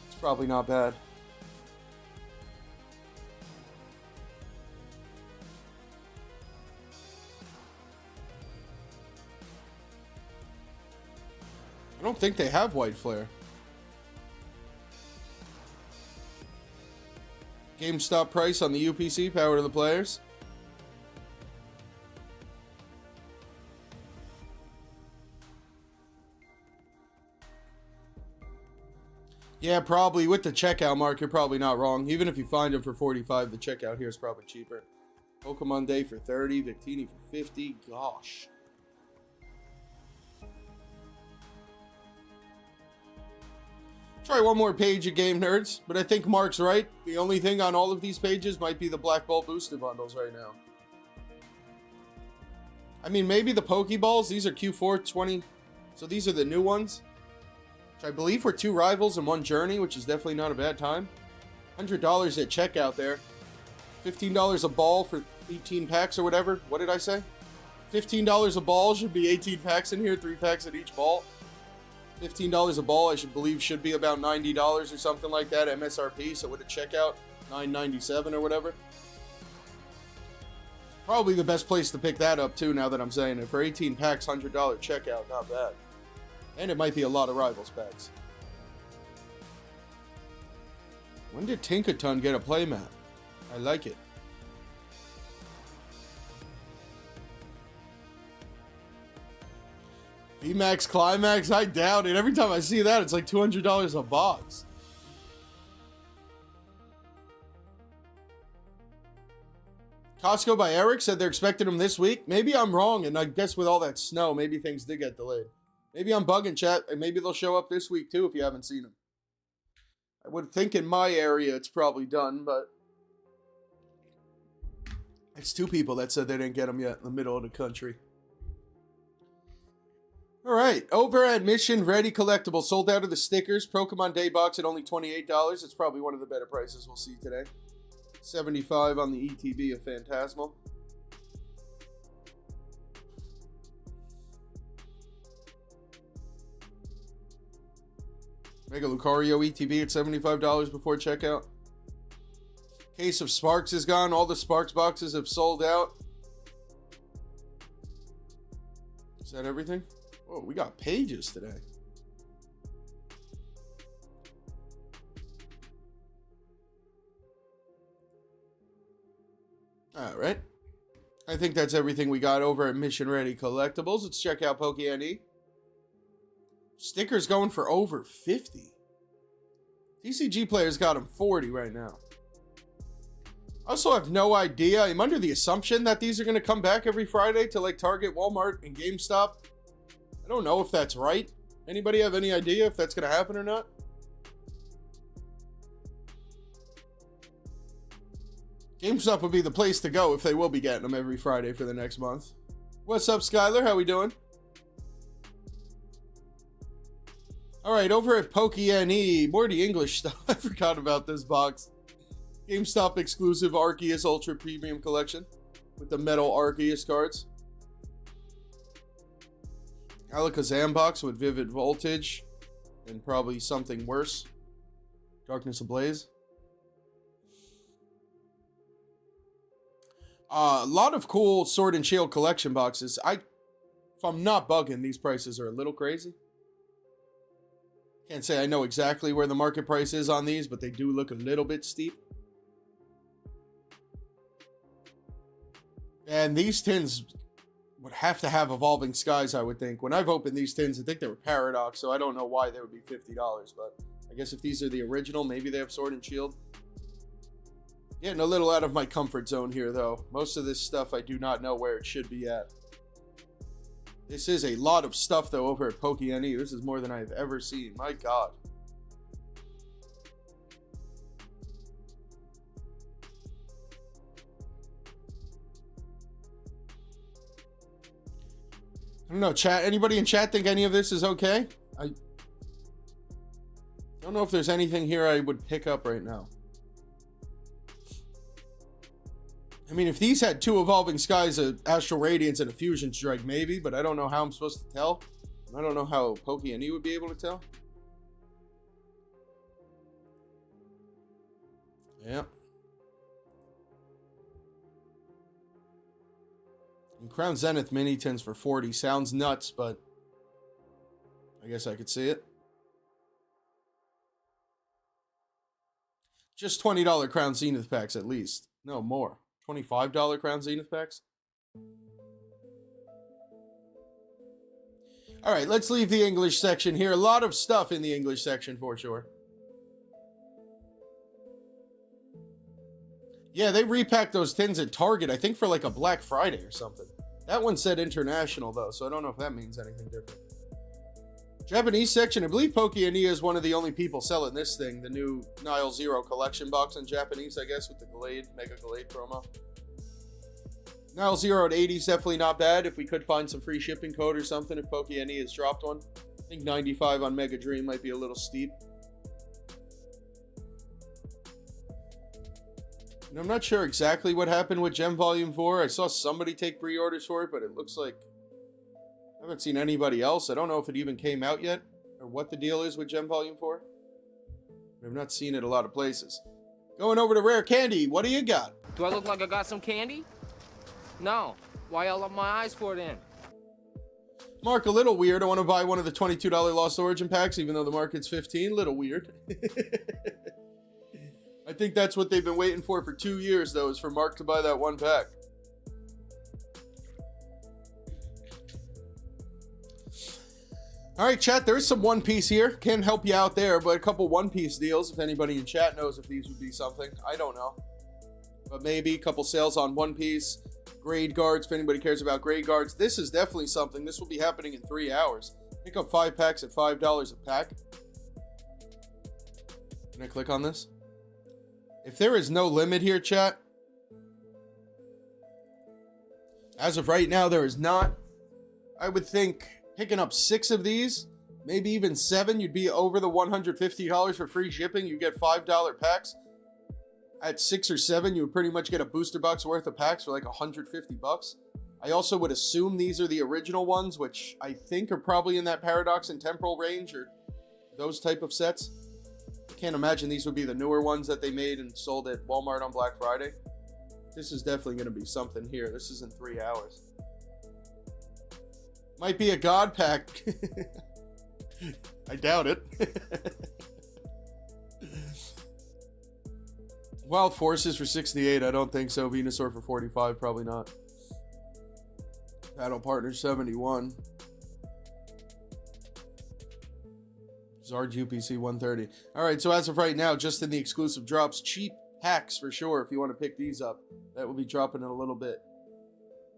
It's probably not bad. I don't think they have White Flare. GameStop price on the UPC, power to the players. Yeah, probably with the checkout, Mark, you're probably not wrong. Even if you find them for $45, the checkout here is probably cheaper. Pokemon Day for $30, Victini for $50. Gosh. Try one more page of GameNerdz, but I think Mark's right. The only thing on all of these pages might be the Black Bolt booster bundles right now. I mean, maybe the Pokeballs. These are Q4 20. So these are the new ones. Which I believe were 2 rivals and 1 journey, which is definitely not a bad time. $100 at checkout there. $15 a ball for 18 packs or whatever. What did I say? $15 a ball should be 18 packs in here, 3 packs at each ball. $15 a ball, I should believe, should be about $90 or something like that, MSRP, so with a checkout, $9.97 or whatever. Probably the best place to pick that up, too, now that I'm saying it. For 18 packs, $100 checkout, not bad. And it might be a lot of Rivals packs. When did Tinkaton get a playmat? I like it. VMAX Climax? I doubt it. Every time I see that, it's like $200 a box. Costco by Eric said they're expecting them this week. Maybe I'm wrong, and I guess with all that snow, maybe things did get delayed. Maybe I'm bugging, chat, and maybe they'll show up this week, too, if you haven't seen them. I would think in my area it's probably done, but it's 2 people that said they didn't get them yet in the middle of the country. All right, over at Mission Ready Collectibles, sold out of the stickers. Pokemon Day box at only $28. It's probably one of the better prices we'll see today. $75 on the ETB of Phantasmal. Mega Lucario ETB at $75 before checkout. Case of Sparks is gone. All the Sparks boxes have sold out. Is that everything? Oh, we got pages today. All right. I think that's everything we got over at Mission Ready Collectibles. Let's check out Pokene. Stickers going for over 50. TCG players got them 40 right now. I also have no idea. I'm under the assumption that these are going to come back every Friday to like Target, Walmart, and GameStop. I don't know if that's right. Anybody have any idea if that's going to happen or not? GameStop would be the place to go if they will be getting them every Friday for the next month. What's up, Skylar? How we doing? All right, over at Pokene, more of the English stuff. I forgot about this box. GameStop exclusive Arceus Ultra Premium Collection with the metal Arceus cards. Alakazam box with Vivid Voltage and probably something worse. Darkness Ablaze. A lot of cool Sword and Shield collection boxes. If I'm not bugging, these prices are a little crazy. Can't say I know exactly where the market price is on these, but they do look a little bit steep. And these tins would have to have Evolving Skies, I would think. When I've opened these tins, I think they were Paradox, so I don't know why they would be $50, but I guess if these are the original, maybe they have Sword and Shield. Getting a little out of my comfort zone here, though. Most of this stuff I do not know where it should be at. This is a lot of stuff, though, over at Pokene. This is more than I've ever seen. My God. I don't know, chat. Anybody in chat think any of this is okay? I don't know if there's anything here I would pick up right now. I mean, if these had 2 Evolving Skies, a Astral Radiance, and a Fusion Strike, maybe, but I don't know how I'm supposed to tell. I don't know how Pokene would be able to tell. Yeah. And Crown Zenith Mini Tins for 40. Sounds nuts, but I guess I could see it. Just $20 Crown Zenith packs at least. No, more. $25 Crown Zenith packs. All right, let's leave the English section here. A lot of stuff in the English section for sure. Yeah, they repacked those tins at Target, I think for like a Black Friday or something. That one said international though, so I don't know if that means anything different. Japanese section, I believe Pokene is one of the only people selling this thing, the new Nile Zero collection box in Japanese, I guess, with the Glade, Mega Glade promo. Nile Zero at 80 is definitely not bad. If we could find some free shipping code or something, if Pokene has dropped one. I think 95 on Mega Dream might be a little steep. And I'm not sure exactly what happened with Gem Volume 4. I saw somebody take pre-orders for it, but it looks like I haven't seen anybody else. I don't know if it even came out yet or what the deal is with Gem Volume 4. I've not seen it a lot of places. Going over to Rare Candy, what do you got? Do I look like I got some candy? No. Why y'all up my eyes for then? Mark, a little weird. I want to buy one of the $22 Lost Origin packs, even though the market's 15. Little weird. I think that's what they've been waiting for 2 years, though, is for Mark to buy that one pack. All right, chat, there's some One Piece here. Can't help you out there, but a couple One Piece deals, if anybody in chat knows if these would be something. I don't know. But maybe a couple sales on One Piece. Grade guards, if anybody cares about grade guards. This is definitely something. This will be happening in 3 hours. Pick up 5 packs at $5 a pack. Can I click on this? If there is no limit here, chat. As of right now, there is not. I would think picking up 6 of these, maybe even 7, you'd be over the $150 for free shipping. You get $5 packs. At 6 or 7, you would pretty much get a booster box worth of packs for like $150. I also would assume these are the original ones, which I think are probably in that Paradox and Temporal range or those type of sets. I can't imagine these would be the newer ones that they made and sold at Walmart on Black Friday. This is definitely going to be something here. This is in 3 hours. Might be a God pack. I doubt it. Wild Forces for 68. I don't think so. Venusaur for 45. Probably not. Battle Partner 71. Zard UPC 130. Alright, so as of right now, just in the exclusive drops, cheap packs for sure if you want to pick these up. That will be dropping in a little bit.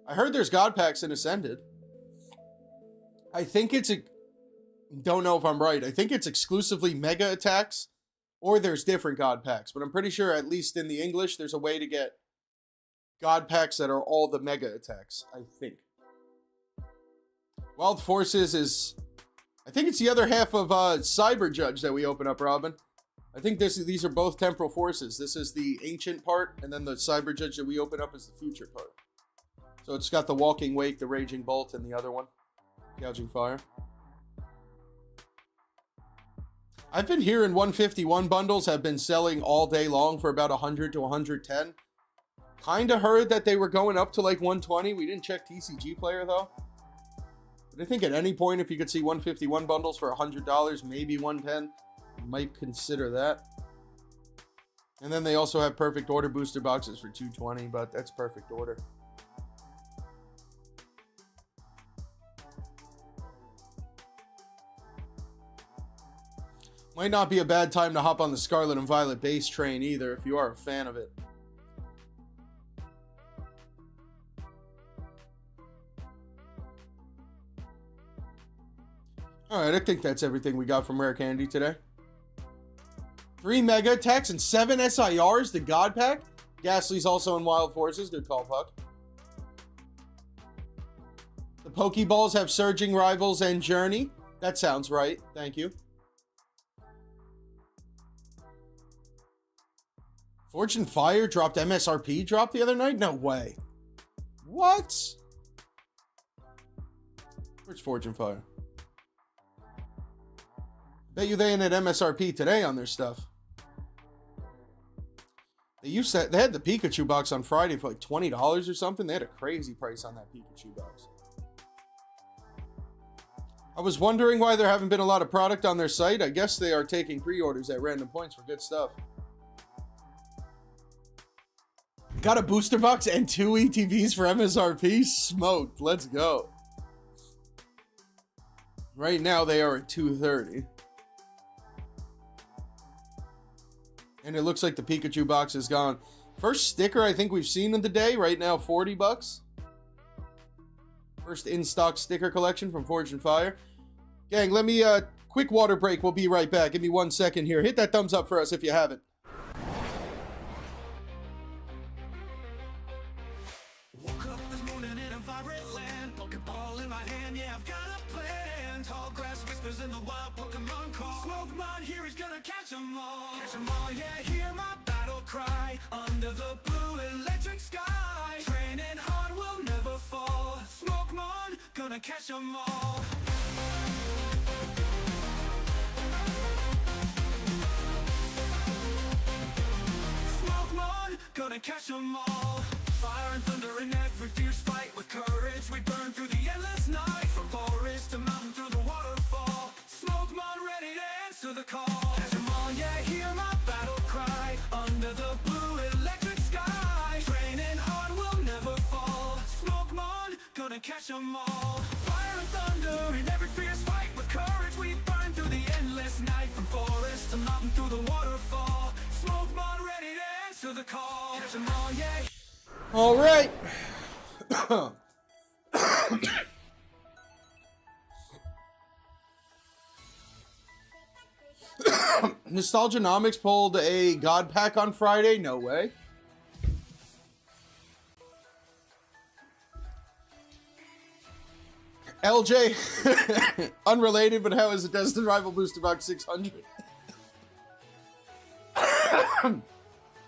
I heard there's God packs in Ascended. I think it's don't know if I'm right. I think it's exclusively Mega Attacks, or there's different God packs. But I'm pretty sure, at least in the English, there's a way to get God packs that are all the Mega Attacks, I think. Wild Forces is... I think it's the other half of Cyber Judge that we open up, Robin. I think these are both Temporal Forces. This is the Ancient part, and then the Cyber Judge that we open up is the Future part. So it's got the Walking Wake, the Raging Bolt, and the other one. Gouging Fire. I've been hearing 151 bundles have been selling all day long for about 100 to 110. Kinda heard that they were going up to like 120. We didn't check TCG Player though. But I think at any point, if you could see 151 bundles for $100, maybe 110, you might consider that. And then they also have Perfect Order booster boxes for 220, but that's Perfect Order. Might not be a bad time to hop on the Scarlet and Violet base train either, if you are a fan of it. Alright, I think that's everything we got from Rare Candy today. 3 Mega Attacks and 7 SIRs, the God Pack. Ghastly's also in Wild Forces. Good call, Puck. The Pokeballs have Surging Rivals and Journey. That sounds right. Thank you. Fortune Fire dropped MSRP drop the other night? No way. What? Where's Fortune Fire? Bet you they ended MSRP today on their stuff. They had the Pikachu box on Friday for like $20 or something. They had a crazy price on that Pikachu box. I was wondering why there haven't been a lot of product on their site. I guess they are taking pre-orders at random points for good stuff. Got a booster box and 2 ETBs for MSRP? Smoked. Let's go. Right now they are at $230. And it looks like the Pikachu box is gone. First sticker I think we've seen in the day. Right now, $40. First in-stock sticker collection from Fortune Fire. Gang, let me, quick water break. We'll be right back. Give me 1 second here. Hit that thumbs up for us if you haven't. Woke up this morning in a vibrant land. Pokeball in my hand, yeah, I've got a plan. Tall grass whispers in the wild, Pokemon call. Smokemon, here he's gonna catch 'em all. Catch 'em all, yeah, hear my battle cry. Under the blue electric sky. Training hard will never fall. Smokemon, gonna catch 'em all. Smokemon, gonna catch 'em all. Fire and thunder in every fierce fight. With courage we burn through the endless night. From forest to mountain through the waterfall. Smokemon ready to answer the call. Catch 'em all, yeah, hear my battle cry. Under the blue electric sky. Training hard will never fall. Smokemon, gonna catch 'em all. Fire and thunder in every fierce fight. With courage we burn through the endless night. From forest to mountain through the waterfall. Smokemon ready to answer the call. Catch 'em all, yeah. All right. Nostalgianomics pulled a God Pack on Friday. No way. LJ, unrelated, but how is a Destined Rival Booster Box 600?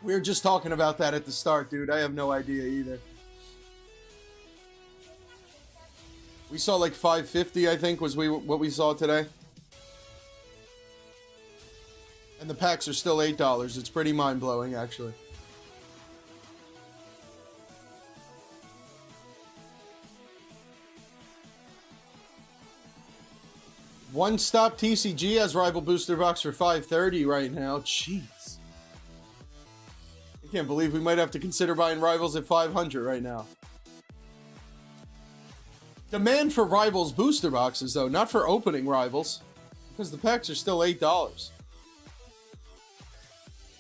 We were just talking about that at the start, dude. I have no idea either. We saw like 550, I think, was what we saw today. And the packs are still $8. It's pretty mind-blowing, actually. One Stop TCG has Rival Booster Box for $530 right now. Jeez. I can't believe we might have to consider buying Rivals at $500 right now. Demand for Rivals booster boxes, though, not for opening Rivals, because the packs are still $8.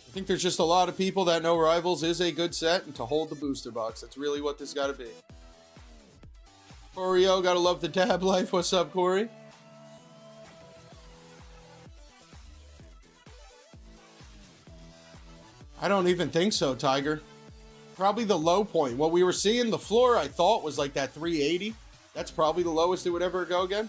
I think there's just a lot of people that know Rivals is a good set and to hold the booster box. That's really what this got to be. Korosseo, gotta love the dab life. What's up, Corey? I don't even think so, Tiger. Probably the low point. What we were seeing, the floor, I thought, was like that 380. That's probably the lowest it would ever go again.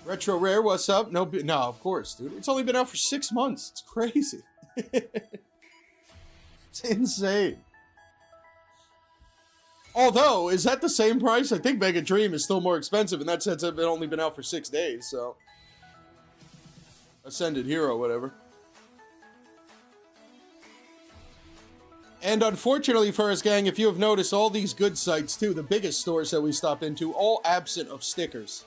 Retro Rare, what's up? No, of course, dude. It's only been out for 6 months. It's crazy. It's insane. Although, is that the same price? I think Mega Dream is still more expensive, and that set's only been out for 6 days, so. Ascended Hero, whatever. And unfortunately for us, gang, if you have noticed, all these good sites, too, the biggest stores that we stop into, all absent of stickers.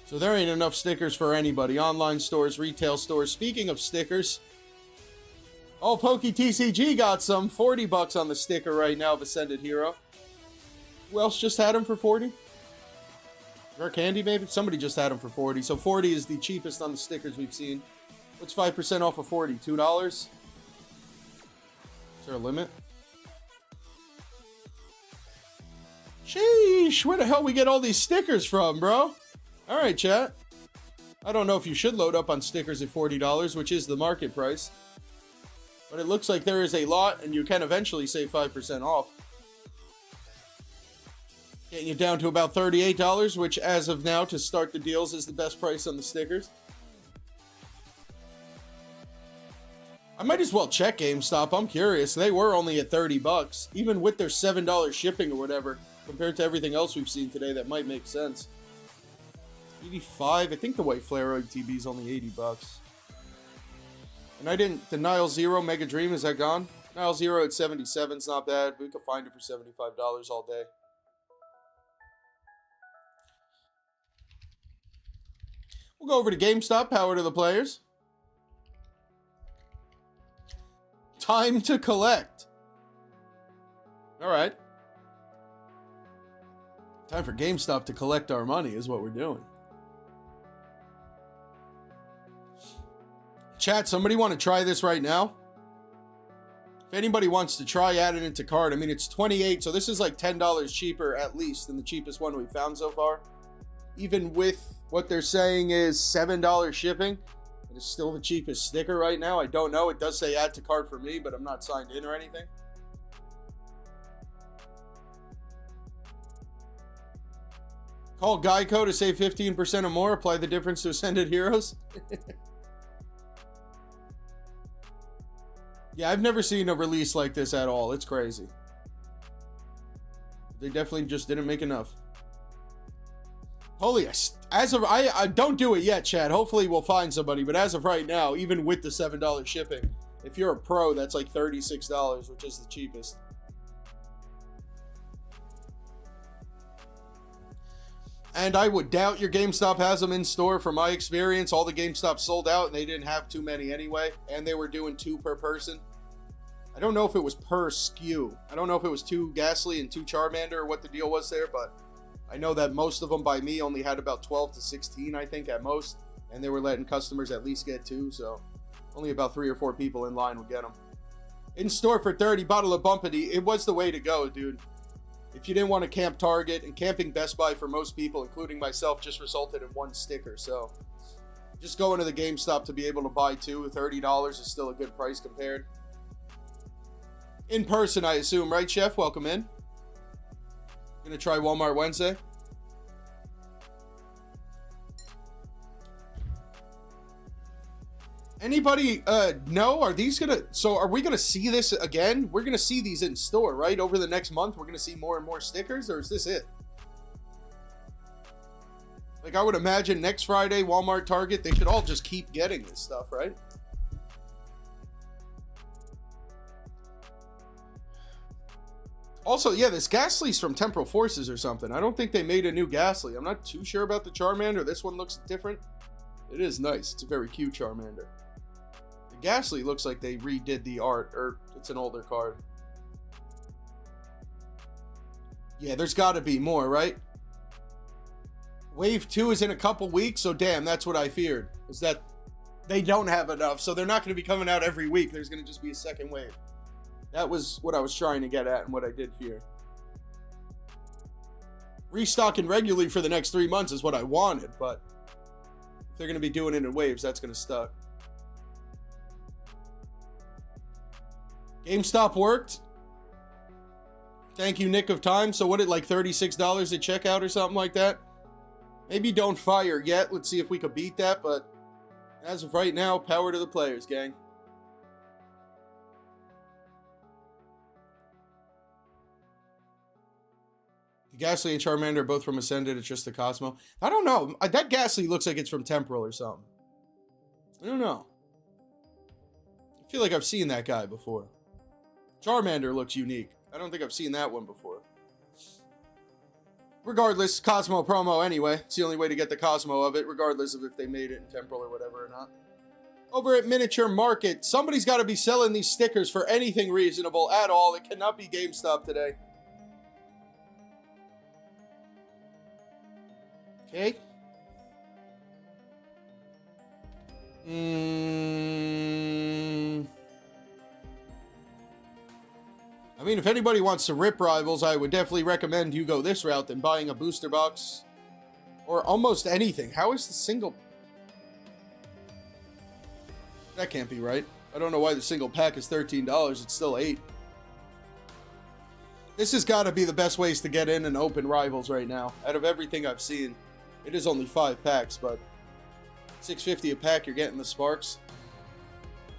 So there ain't enough stickers for anybody. Online stores, retail stores. Speaking of stickers, oh, TCG got some. $40 on the sticker right now of Ascended Hero. Who else just had him for 40? Rare Candy, maybe? Somebody just had him for 40. So 40 is the cheapest on the stickers we've seen. What's 5% off of 40? $2? Is there a limit? Sheesh, where the hell we get all these stickers from, bro? All right, chat. I don't know if you should load up on stickers at $40, which is the market price. But it looks like there is a lot, and you can eventually save 5% off. Getting you down to about $38, which as of now, to start the deals, is the best price on the stickers. I might as well check GameStop. I'm curious. They were only at 30 bucks, even with their $7 shipping or whatever, compared to everything else we've seen today. That might make sense. 85. I think the white Flareoid TB is only 80 bucks. And I didn't. The Nile Zero Mega Dream, is that gone? Nile Zero at 77 is not bad. We could find it for $75 all day. We'll go over to GameStop. Power to the players. Time to collect. All right. Time for GameStop to collect our money is what we're doing. Chat, somebody want to try this right now? If anybody wants to try, add it into cart. I mean, it's 28, so this is like $10 cheaper at least than the cheapest one we've found so far. Even with what they're saying is $7 shipping. It is still the cheapest sticker right now. I don't know. It does say add to cart for me, but I'm not signed in or anything. Call Geico to save 15% or more. Apply the difference to Ascended Heroes. Yeah, I've never seen a release like this at all. It's crazy. They definitely just didn't make enough. Holy, as of I don't do it yet, Chad. Hopefully we'll find somebody, but as of right now, even with the $7 shipping, if you're a pro, that's like $36, which is the cheapest. And I would doubt your GameStop has them in store. From my experience, all the GameStop sold out, and they didn't have too many anyway, and they were doing 2 per person. I don't know if it was per SKU. I don't know if it was 2 Ghastly and 2 Charmander or what the deal was there, but I know that most of them by me only had about 12 to 16, I think, at most. And they were letting customers at least get 2, so only about 3 or 4 people in line would get them. In store for 30, bottle of Bumpity. It was the way to go, dude. If you didn't want to camp Target, and camping Best Buy for most people, including myself, just resulted in 1 sticker. So just going to the GameStop to be able to buy 2, $30 is still a good price compared. In person, I assume, right, Chef? Welcome in. Gonna try Walmart Wednesday. Anybody know? Are these gonna, so are we gonna see this again? We're gonna see these in store, right? Over the next month, we're gonna see more and more stickers, or is this it? Like, I would imagine next Friday, Walmart, Target, they should all just keep getting this stuff, right? Also, yeah, this Ghastly's from Temporal Forces or something. I don't think they made a new Ghastly. I'm not too sure about the Charmander. This one looks different. It is nice. It's a very cute Charmander. The Ghastly looks like they redid the art, or it's an older card. Yeah, there's got to be more, right? Wave 2 is in a couple weeks, so damn, that's what I feared. Is that they don't have enough, so they're not going to be coming out every week. There's going to just be a second wave. That was what I was trying to get at and what I did fear. Restocking regularly for the next 3 months is what I wanted, but if they're going to be doing it in waves, that's going to suck. GameStop worked. Thank you, Nick of Time. So what, like $36 at checkout or something like that? Maybe don't fire yet. Let's see if we could beat that, but as of right now, power to the players, gang. Ghastly and Charmander are both from Ascended. It's just the Cosmo. I don't know. That Ghastly looks like it's from Temporal or something. I don't know. I feel like I've seen that guy before. Charmander looks unique. I don't think I've seen that one before. Regardless, Cosmo promo anyway. It's the only way to get the Cosmo of it, regardless of if they made it in Temporal or whatever or not. Over at Miniature Market, somebody's got to be selling these stickers for anything reasonable at all. It cannot be GameStop today. Okay. I I mean, if anybody wants to rip rivals, I would definitely recommend you go this route than buying a booster box. Or almost anything. How is the single... That can't be right. I don't know why the single pack is $13. It's still $8. This has got to be the best ways to get in and open rivals right now. Out of everything I've seen, it is only 5 packs, but $6.50 a pack, you're getting the sparks.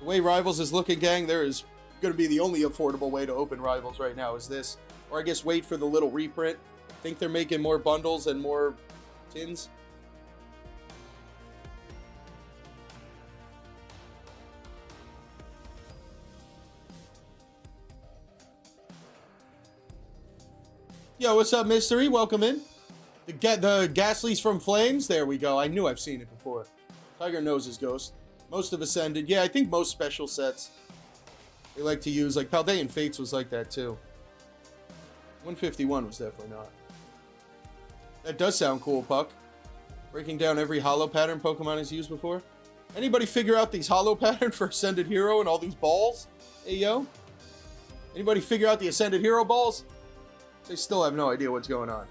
The way Rivals is looking, gang, there is going to be the only affordable way to open Rivals right now is this. Or I guess wait for the little reprint. I think they're making more bundles and more tins. Yo, what's up, Mystery? Welcome in. The Ghastlies from Flames. There we go. I knew I've seen it before. Tiger knows his ghost. Most of Ascended. Yeah, I think most special sets they like to use. Like Paldean Fates was like that too. 151 was definitely not. That does sound cool, Puck. Breaking down every holo pattern Pokemon has used before. Anybody figure out these holo pattern for Ascended Hero and all these balls? Hey, yo. Anybody figure out the Ascended Hero balls? They still have no idea what's going on.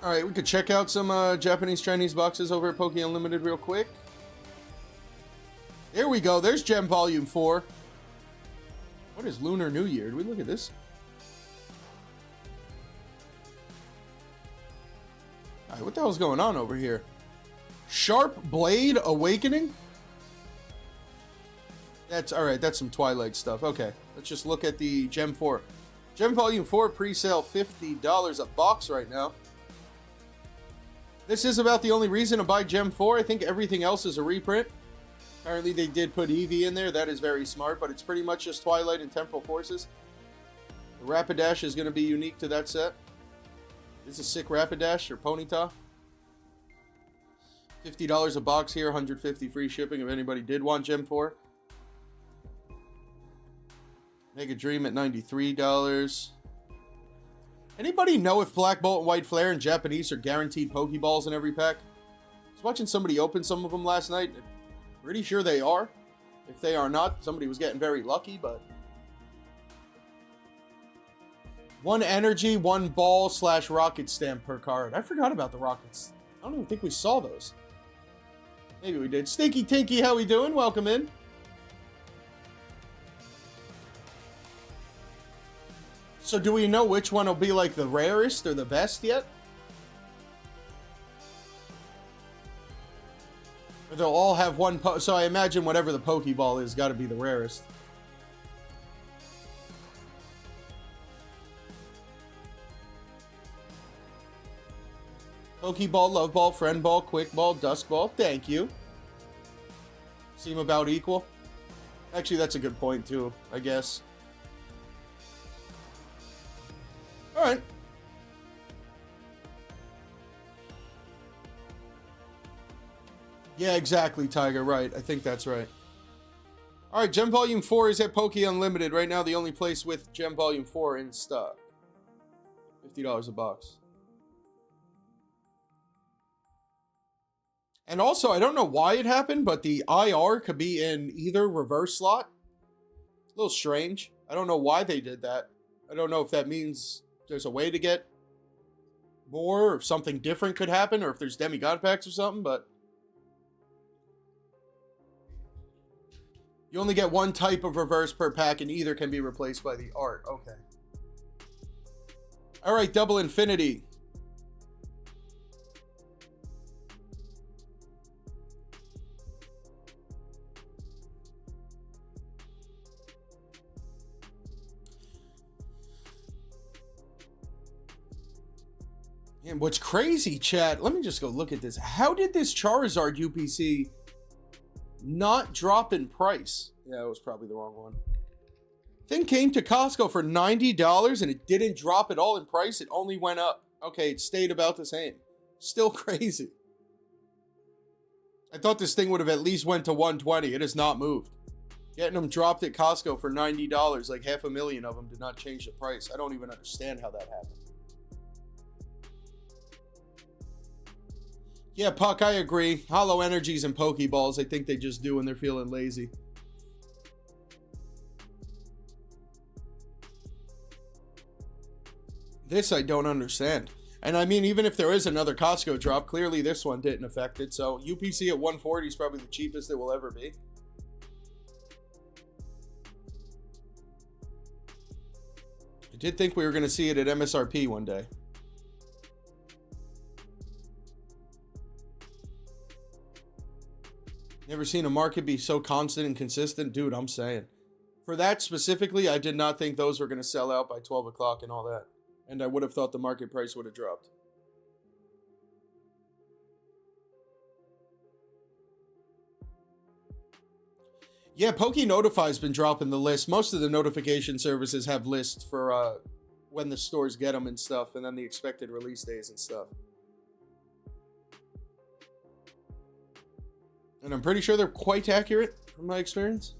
Alright, we could check out some Japanese Chinese boxes over at Poke Unlimited real quick. There we go. There's Gem Volume 4. What is Lunar New Year? Did we look at this? Alright, what the hell's going on over here? Sharp Blade Awakening? That's alright, that's some Twilight stuff. Okay, let's just look at the Gem 4. Gem Volume 4 pre-sale $50 a box right now. This is about the only reason to buy Gem 4. I think everything else is a reprint. Apparently they did put Eevee in there. That is very smart, but it's pretty much just Twilight and Temporal Forces. The Rapidash is going to be unique to that set. This is a sick Rapidash or Ponyta. $50 a box here, $150 free shipping if anybody did want Gem 4. Mega Dream at $93. Anybody know if Black Bolt and White Flare in Japanese are guaranteed Pokeballs in every pack? I was watching somebody open some of them last night. Pretty sure they are. If they are not, somebody was getting very lucky, but... 1 energy, 1 ball / rocket stamp per card. I forgot about the rockets. I don't even think we saw those. Maybe we did. Stinky Tinky, how we doing? Welcome in. So do we know which one will be like the rarest or the best yet? Or they'll all have one so I imagine whatever the Pokeball is got to be the rarest. Pokeball, Love Ball, Friend Ball, Quick Ball, Dusk Ball. Thank you. Seem about equal. Actually, that's a good point too, I guess. Alright. Yeah, exactly, Tiger. Right. I think that's right. Alright, Gem Volume 4 is at Poke Unlimited. Right now, the only place with Gem Volume 4 in stock. $50 a box. And also, I don't know why it happened, but the IR could be in either reverse slot. A little strange. I don't know why they did that. I don't know if that means there's a way to get more, or if something different could happen, or if there's demigod packs or something, but you only get one type of reverse per pack, and either can be replaced by the art. Okay. Alright, Double Infinity. And what's crazy, chat, let me just go look at this. How did this Charizard UPC not drop in price? Yeah, it was probably the wrong one. Thing came to Costco for $90 and it didn't drop at all in price. It only went up. Okay, it stayed about the same. Still crazy. I thought this thing would have at least went to $120. It has not moved. Getting them dropped at Costco for $90, like 500,000 of them, did not change the price. I don't even understand how that happened. Yeah, Puck, I agree. Hollow Energies and Pokeballs, I think they just do when they're feeling lazy. This I don't understand. And I mean, even if there is another Costco drop, clearly this one didn't affect it. So UPC at 140 is probably the cheapest it will ever be. I did think we were going to see it at MSRP one day. Never seen a market be so constant and consistent. Dude, I'm saying. For that specifically, I did not think those were going to sell out by 12 o'clock and all that. And I would have thought the market price would have dropped. Yeah, PokeNotify's been dropping the list. Most of the notification services have lists for when the stores get them and stuff, and then the expected release days and stuff. And I'm pretty sure they're quite accurate from my experience.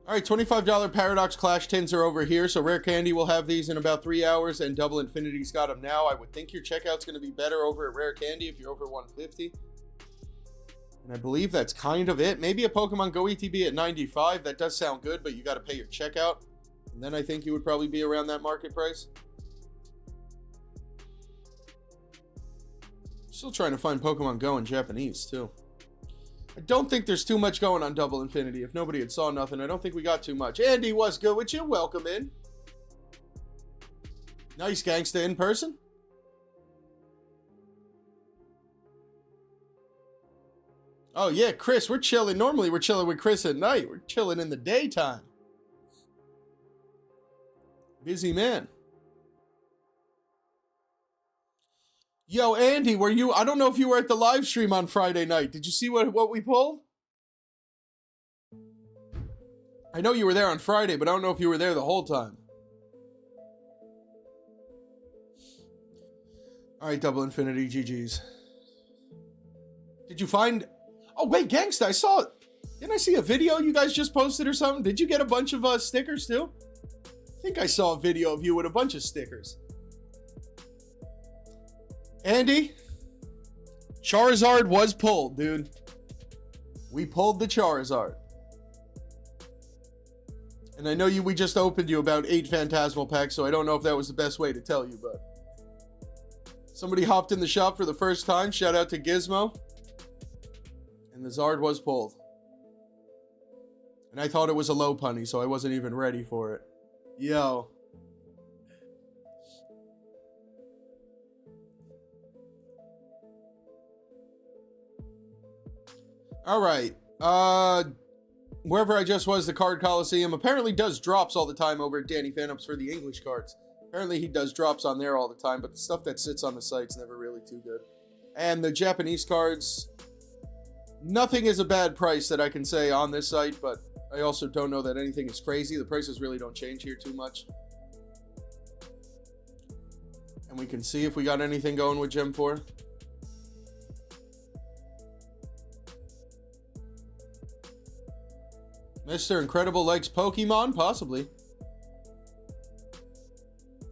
All right, $25 Paradox Clash tins are over here. So Rare Candy will have these in about 3 hours, and Double Infinity's got them now. I would think your checkout's going to be better over at Rare Candy if you're over 150. And I believe that's kind of it. Maybe a Pokemon Go ETB at 95. That does sound good, but you got to pay your checkout. And then I think you would probably be around that market price. Still trying to find Pokemon Go in Japanese, too. I don't think there's too much going on Double Infinity. If nobody had saw nothing, I don't think we got too much. Andy, what's good with you? Welcome in. Nice gangsta in person. Oh, yeah, Chris, we're chilling. Normally, we're chilling with Chris at night. We're chilling in the daytime. Busy man. Yo, Andy, were you... I don't know if you were at the live stream on Friday night. Did you see what we pulled? I know you were there on Friday, but I don't know if you were there the whole time. All right, Double Infinity, GG's. Did you find... Oh, wait, Gangsta, I saw it. Didn't I see a video you guys just posted or something? Did you get a bunch of stickers, too? I think I saw a video of you with a bunch of stickers. Andy, Charizard was pulled, dude. We pulled the Charizard. And I know we just opened you about 8 Phantasmal packs, so I don't know if that was the best way to tell you, but... Somebody hopped in the shop for the first time. Shout out to Gizmo. And the Zard was pulled. And I thought it was a low punny, so I wasn't even ready for it. Yo. All right. Wherever I just was, the card Coliseum apparently does drops all the time over at Danny Phantoms for the English cards. Apparently he does drops on there all the time, but the stuff that sits on the site's never really too good. And the Japanese cards, nothing is a bad price that I can say on this site, but I also don't know that anything is crazy. The prices really don't change here too much. And we can see if we got anything going with Gem 4. Mr. Incredible likes Pokemon? Possibly.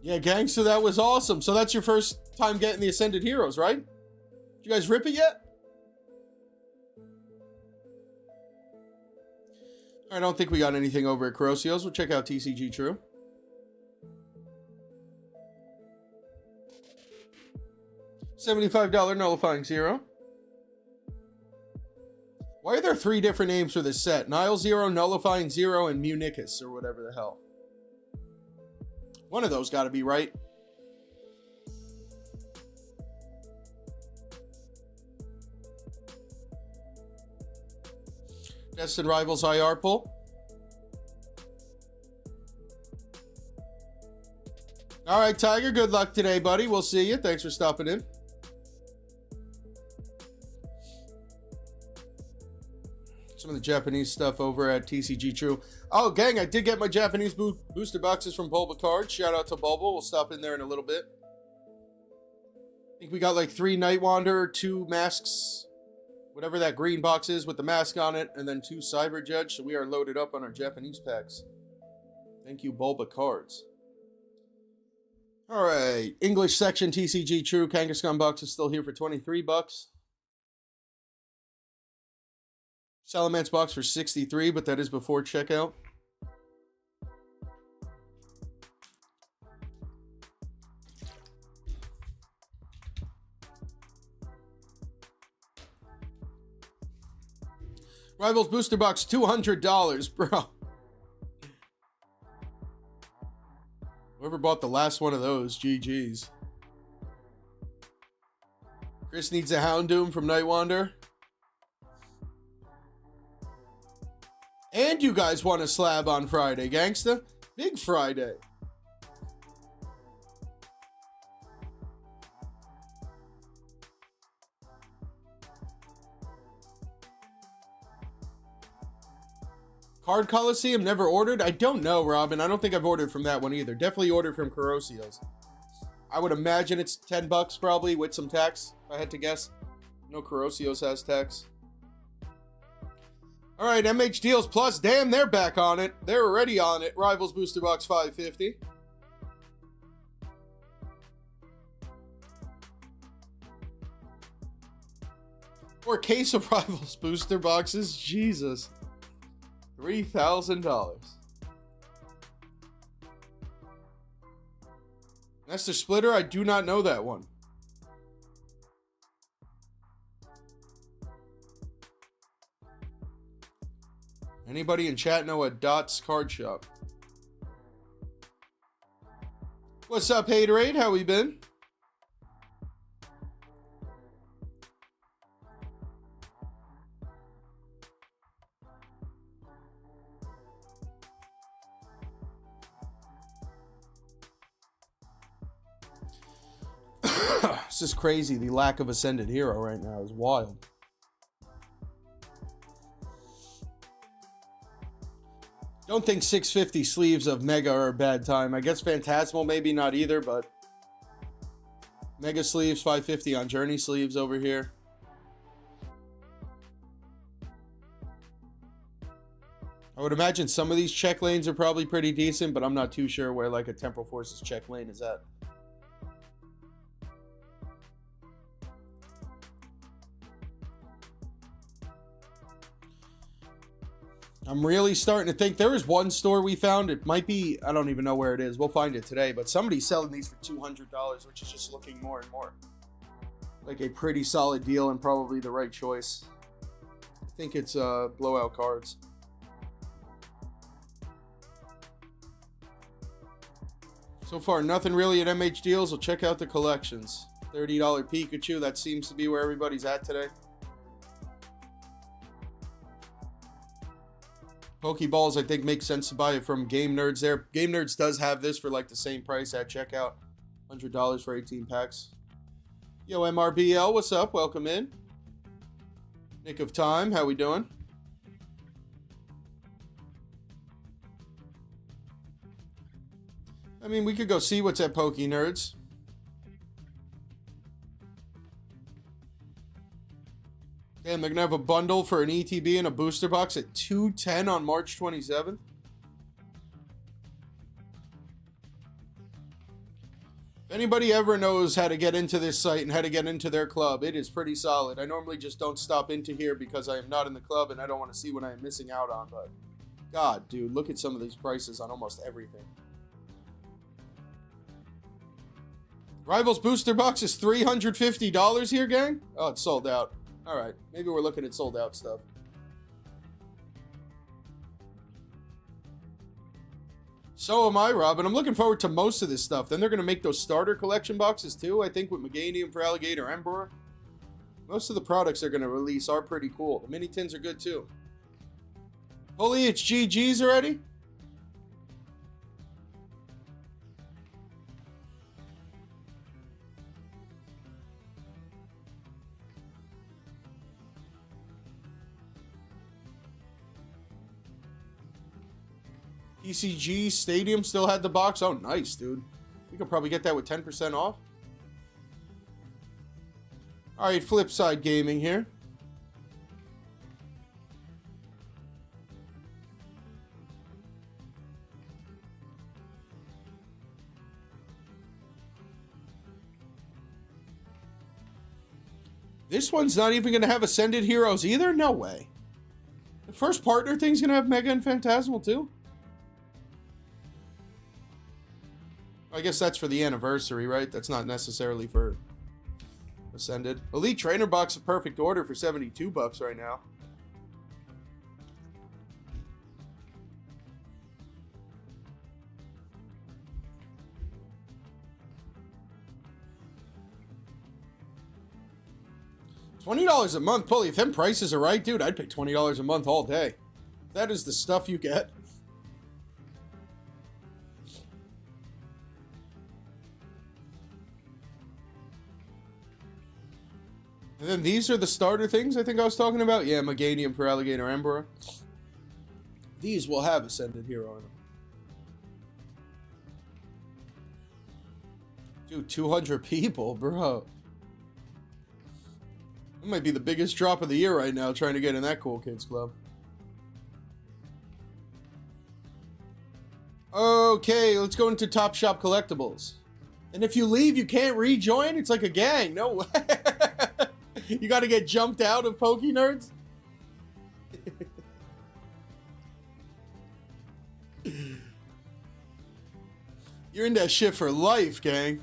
Yeah, gangster, that was awesome. So that's your first time getting the Ascended Heroes, right? Did you guys rip it yet? I don't think we got anything over at Korosseo's. We'll check out TCGTrue. $75 nullifying zero. Why are there 3 different names for this set? Nile Zero, Nullifying Zero, and Municus, or whatever the hell. One of those gotta be right. Destin Rivals IR pull. All right, Tiger, good luck today, buddy. We'll see you. Thanks for stopping in. Some of the Japanese stuff over at TCGTrue. Oh, gang, I did get my Japanese booster boxes from Bulba Cards. Shout out to Bulba. We'll stop in there in a little bit. I think we got like 3 Night Wanderer, 2 masks, whatever that green box is with the mask on it, and then 2 Cyber Judge. So we are loaded up on our Japanese packs. Thank you, Bulba Cards. All right, English section TCGTrue Kangaskhan box is still here for $23. Salamence box for $63, but that is before checkout. Rivals booster box $200, bro. Whoever bought the last one of those, GG's. Chris needs a Houndoom from Nightwander. And you guys want a slab on Friday, gangsta? Big Friday. Card Coliseum, never ordered? I don't know, Robin. I don't think I've ordered from that one either. Definitely ordered from Korosseo's. I would imagine it's $10 probably with some tax, if I had to guess. No, Korosseo's has tax. All right, MHDealsPlus. Damn, they're back on it. They're already on it. Rivals Booster Box $5.50. Or case of Rivals Booster Boxes. Jesus. $3,000. Master Splitter, I do not know that one. Anybody in chat know a Dots card shop? What's up, Haterade? How we been? This is crazy. The lack of Ascended Hero right now is wild. Don't think 650 sleeves of Mega are a bad time. I guess Phantasmal maybe not either, but Mega sleeves, 550 on Journey sleeves over here. I would imagine some of these check lanes are probably pretty decent, but I'm not too sure where like a Temporal Forces check lane is at. I'm really starting to think there is one store we found. It might be, I don't even know where it is. We'll find it today. But somebody's selling these for $200, which is just looking more and more like a pretty solid deal and probably the right choice. I think it's Blowout Cards. So far, nothing really at MH Deals. We'll check out the collections. $30 Pikachu. That seems to be where everybody's at today. Pokeballs, I think, makes sense to buy it from GameNerdz there. GameNerdz does have this for like the same price at checkout. $100 for 18 packs. Yo, MRBL, what's up? Welcome in. Nick of Time, how we doing? I mean, we could go see what's at Pokenerds. Damn, they're going to have a bundle for an ETB and a booster box at $210 on March 27th. If anybody ever knows how to get into this site and how to get into their club, it is pretty solid. I normally just don't stop into here because I am not in the club and I don't want to see what I am missing out on. But, God, dude, look at some of these prices on almost everything. Rivals booster box is $350 here, gang? Oh, it's sold out. All right, maybe we're looking at sold out stuff. So am I, Robin. I'm looking forward to most of this stuff. Then they're going to make those starter collection boxes too, I think, with Meganium for Alligator Emperor. Most of the products they're going to release are pretty cool. The mini tins are good too. Holy, it's GG's already? TCG Stadium still had the box. Oh, nice, dude. You could probably get that with 10% off. All right, Flipside Gaming here. This one's not even going to have Ascended Heroes either? No way. The first partner thing's going to have Mega and Phantasmal too? I guess that's for the anniversary, right? That's not necessarily for Ascended. Elite Trainer Box of Perfect Order for $72 right now. $20 a month, Pulley. If them prices are right, dude, I'd pay $20 a month all day. That is the stuff you get. And then these are the starter things I think I was talking about. Yeah, Meganium for Alligator Emperor. These will have Ascended Hero in them. Dude, 200 people, bro. That might be the biggest drop of the year right now, trying to get in that Cool Kids Club. Okay, let's go into Top Shop Collectibles. And if you leave, you can't rejoin? It's like a gang. No way. You got to get jumped out of Pokenerds? You're in that shit for life, gang.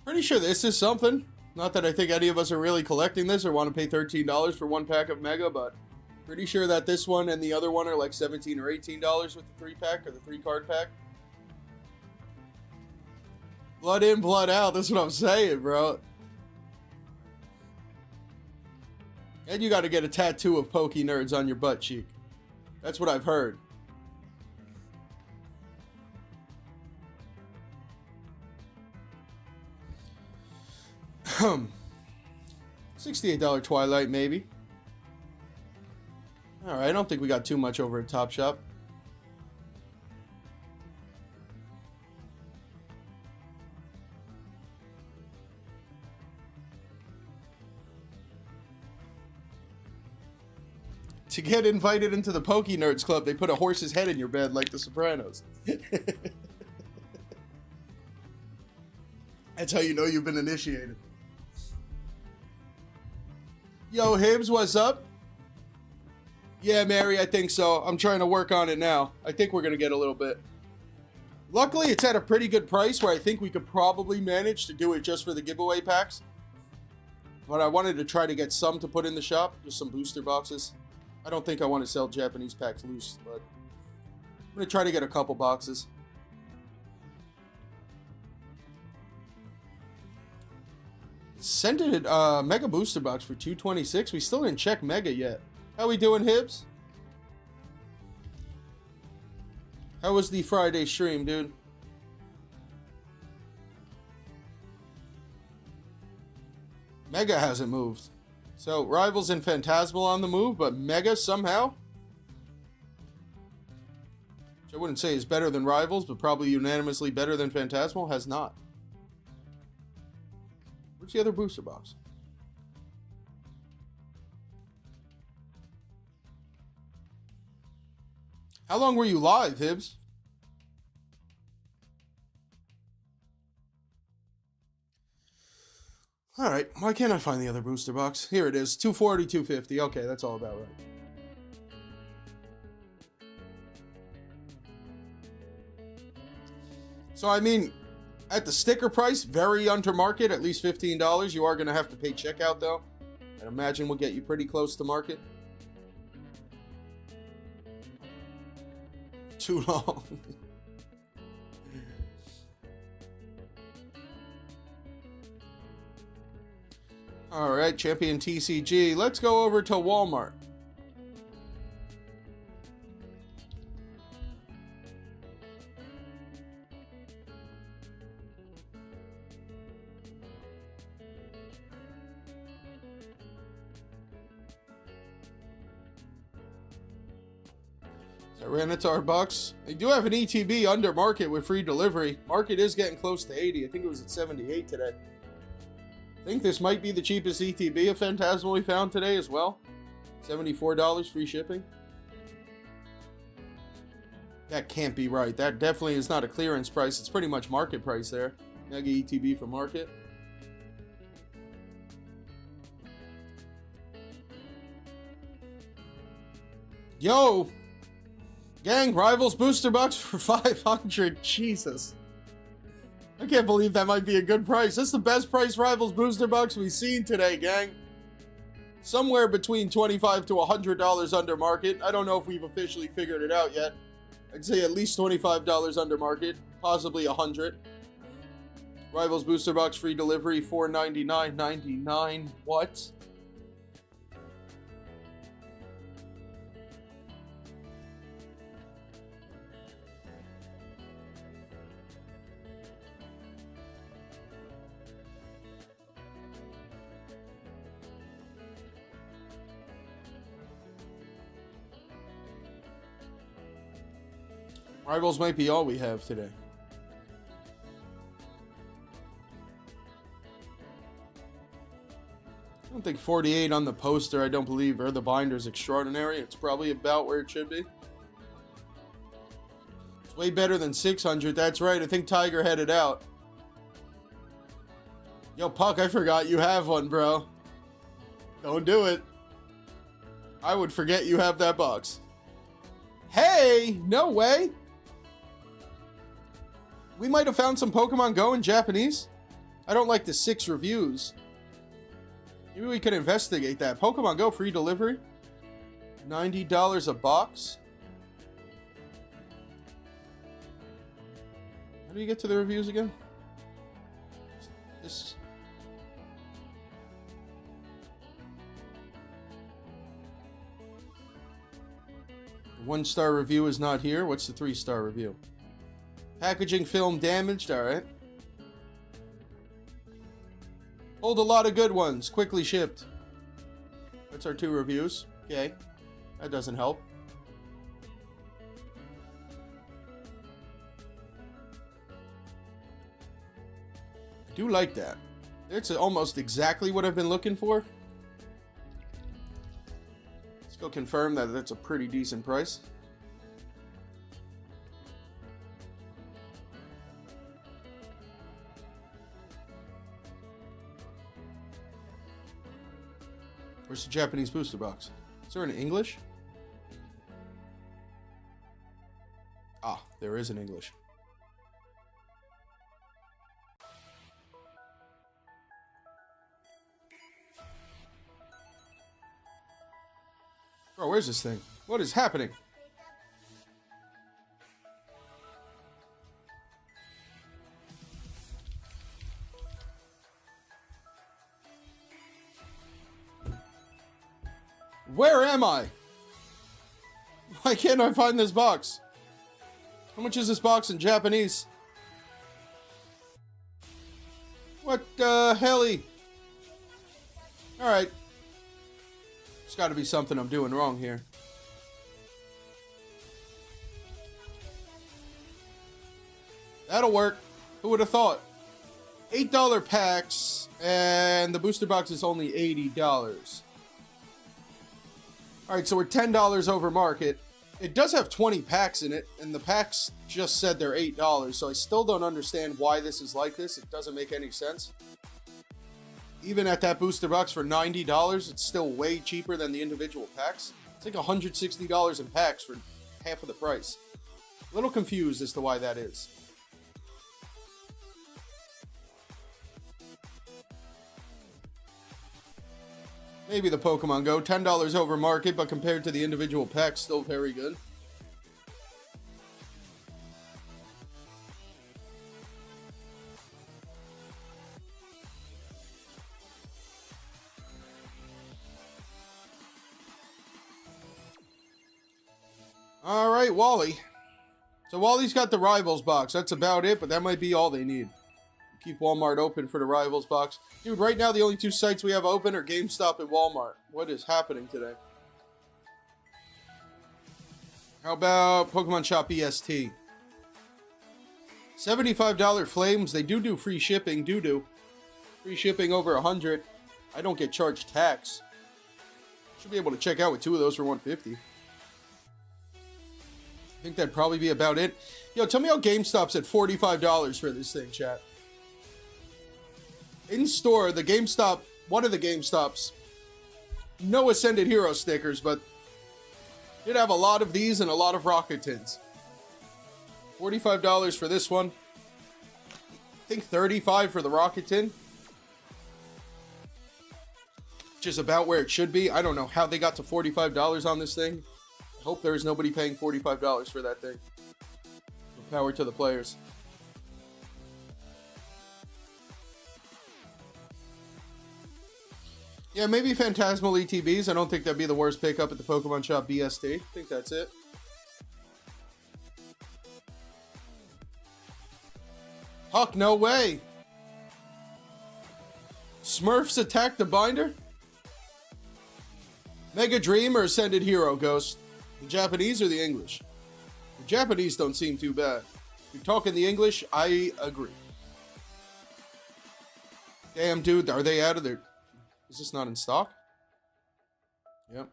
Pretty sure this is something. Not that I think any of us are really collecting this or want to pay $13 for one pack of Mega, but pretty sure that this one and the other one are like $17 or $18 with the 3-pack or the 3-card pack. Blood in, blood out. That's what I'm saying, bro. And you got to get a tattoo of Pokenerds on your butt cheek. That's what I've heard. $68 Twilight, maybe. Alright, I don't think we got too much over at Top Shop. To get invited into the Pokenerds Club, they put a horse's head in your bed like the Sopranos. That's how you know you've been initiated. Yo, Hibbs, what's up? Yeah, Mary, I think so. I'm trying to work on it now. I think we're going to get a little bit. Luckily, it's at a pretty good price where I think we could probably manage to do it just for the giveaway packs. But I wanted to try to get some to put in the shop. Just some booster boxes. I don't think I want to sell Japanese packs loose, but I'm going to try to get a couple boxes. Sent it Mega Booster Box for $226. We still didn't check Mega yet. How we doing, Hibbs? How was the Friday stream, dude? Mega hasn't moved. So, Rivals and Phantasmal on the move, but Mega somehow, which I wouldn't say is better than Rivals, but probably unanimously better than Phantasmal, has not. Where's the other booster box? How long were you live, Hibbs? All right, why can't I find the other booster box? Here it is, 240, 250. Okay, that's all about right. So, I mean, at the sticker price, very under market, at least $15. You are going to have to pay checkout, though. I imagine we'll get you pretty close to market. Too long. All right, ChampionTCG. Let's go over to Walmart. Tyranitar bucks. They do have an ETB under market with free delivery. Market is getting close to 80. I think it was at 78 today. I think this might be the cheapest ETB of Phantasmal we found today as well. $74 free shipping. That can't be right. That definitely is not a clearance price. It's pretty much market price there. Mega ETB for market. Yo! Gang, Rivals booster box for 500. Jesus. I can't believe that might be a good price. That's the best price Rivals booster box we've seen today, gang. Somewhere between $25 to $100 under market. I don't know if we've officially figured it out yet. I'd say at least $25 under market, possibly $100. Rivals booster box free delivery, $499.99. What? Rivals might be all we have today. I don't think 48 on the poster, I don't believe, or the binder's extraordinary. It's probably about where it should be. It's way better than 600. That's right. I think Tiger headed out. Yo, Puck, I forgot you have one, bro. Don't do it. I would forget you have that box. Hey, no way. We might have found some Pokemon Go in Japanese. I don't like the 6 reviews. Maybe we could investigate that. Pokemon Go free delivery. $90 a box. How do you get to the reviews again? This. The 1-star review is not here. What's the 3-star review? Packaging film damaged, alright. Hold a lot of good ones, quickly shipped. That's our 2 reviews. Okay, that doesn't help. I do like that. It's almost exactly what I've been looking for. Let's go confirm that that's a pretty decent price. Where's the Japanese booster box? Is there an English? Ah, there is an English. Bro, where's this thing? What is happening? Where am I? Why can't I find this box? How much is this box in Japanese? What the helly? Alright. There's got to be something I'm doing wrong here. That'll work. Who would have thought? $8 packs, and the booster box is only $80. Alright, so we're $10 over market. It does have 20 packs in it, and the packs just said they're $8, so I still don't understand why this is like this. It doesn't make any sense. Even at that booster box for $90, it's still way cheaper than the individual packs. It's like $160 in packs for half of the price. A little confused as to why that is. Maybe the Pokemon Go. $10 over market, but compared to the individual packs, still very good. Alright, Wally. So Wally's got the Rivals box. That's about it, but that might be all they need. Keep Walmart open for the Rivals box. Dude, right now the only 2 sites we have open are GameStop and Walmart. What is happening today? How about PokemonChopBST? $75 Flames. They do free shipping. Free shipping over 100. I don't get charged tax. Should be able to check out with 2 of those for $150. I think that'd probably be about it. Yo, tell me how GameStop's at $45 for this thing, chat. In store, the GameStop, one of the GameStops, no Ascended Hero stickers, but did have a lot of these and a lot of rocket tins. $45 for this one. I think $35 for the rocket tin. Which is about where it should be. I don't know how they got to $45 on this thing. I hope there is nobody paying $45 for that thing. Power to the players. Yeah, maybe Phantasmal ETBs. I don't think that'd be the worst pickup at the Pokemon Shop BST. I think that's it. Huck, no way. Smurfs attack the binder? Mega Dream or Ascended Hero, Ghost? The Japanese or the English? The Japanese don't seem too bad. If you're talking the English, I agree. Damn, dude, are they out of their... Is this not in stock? Yep.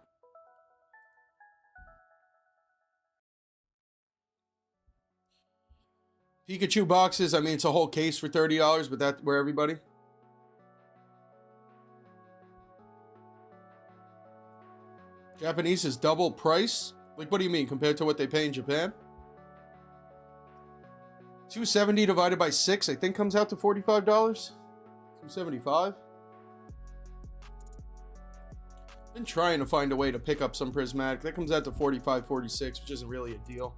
Pikachu boxes, I mean, it's a whole case for $30, but that's where everybody... Japanese is double price? Like, what do you mean, compared to what they pay in Japan? 270 divided by 6, I think comes out to $45. 275. Been trying to find a way to pick up some prismatic. That comes out to 45, 46, which isn't really a deal.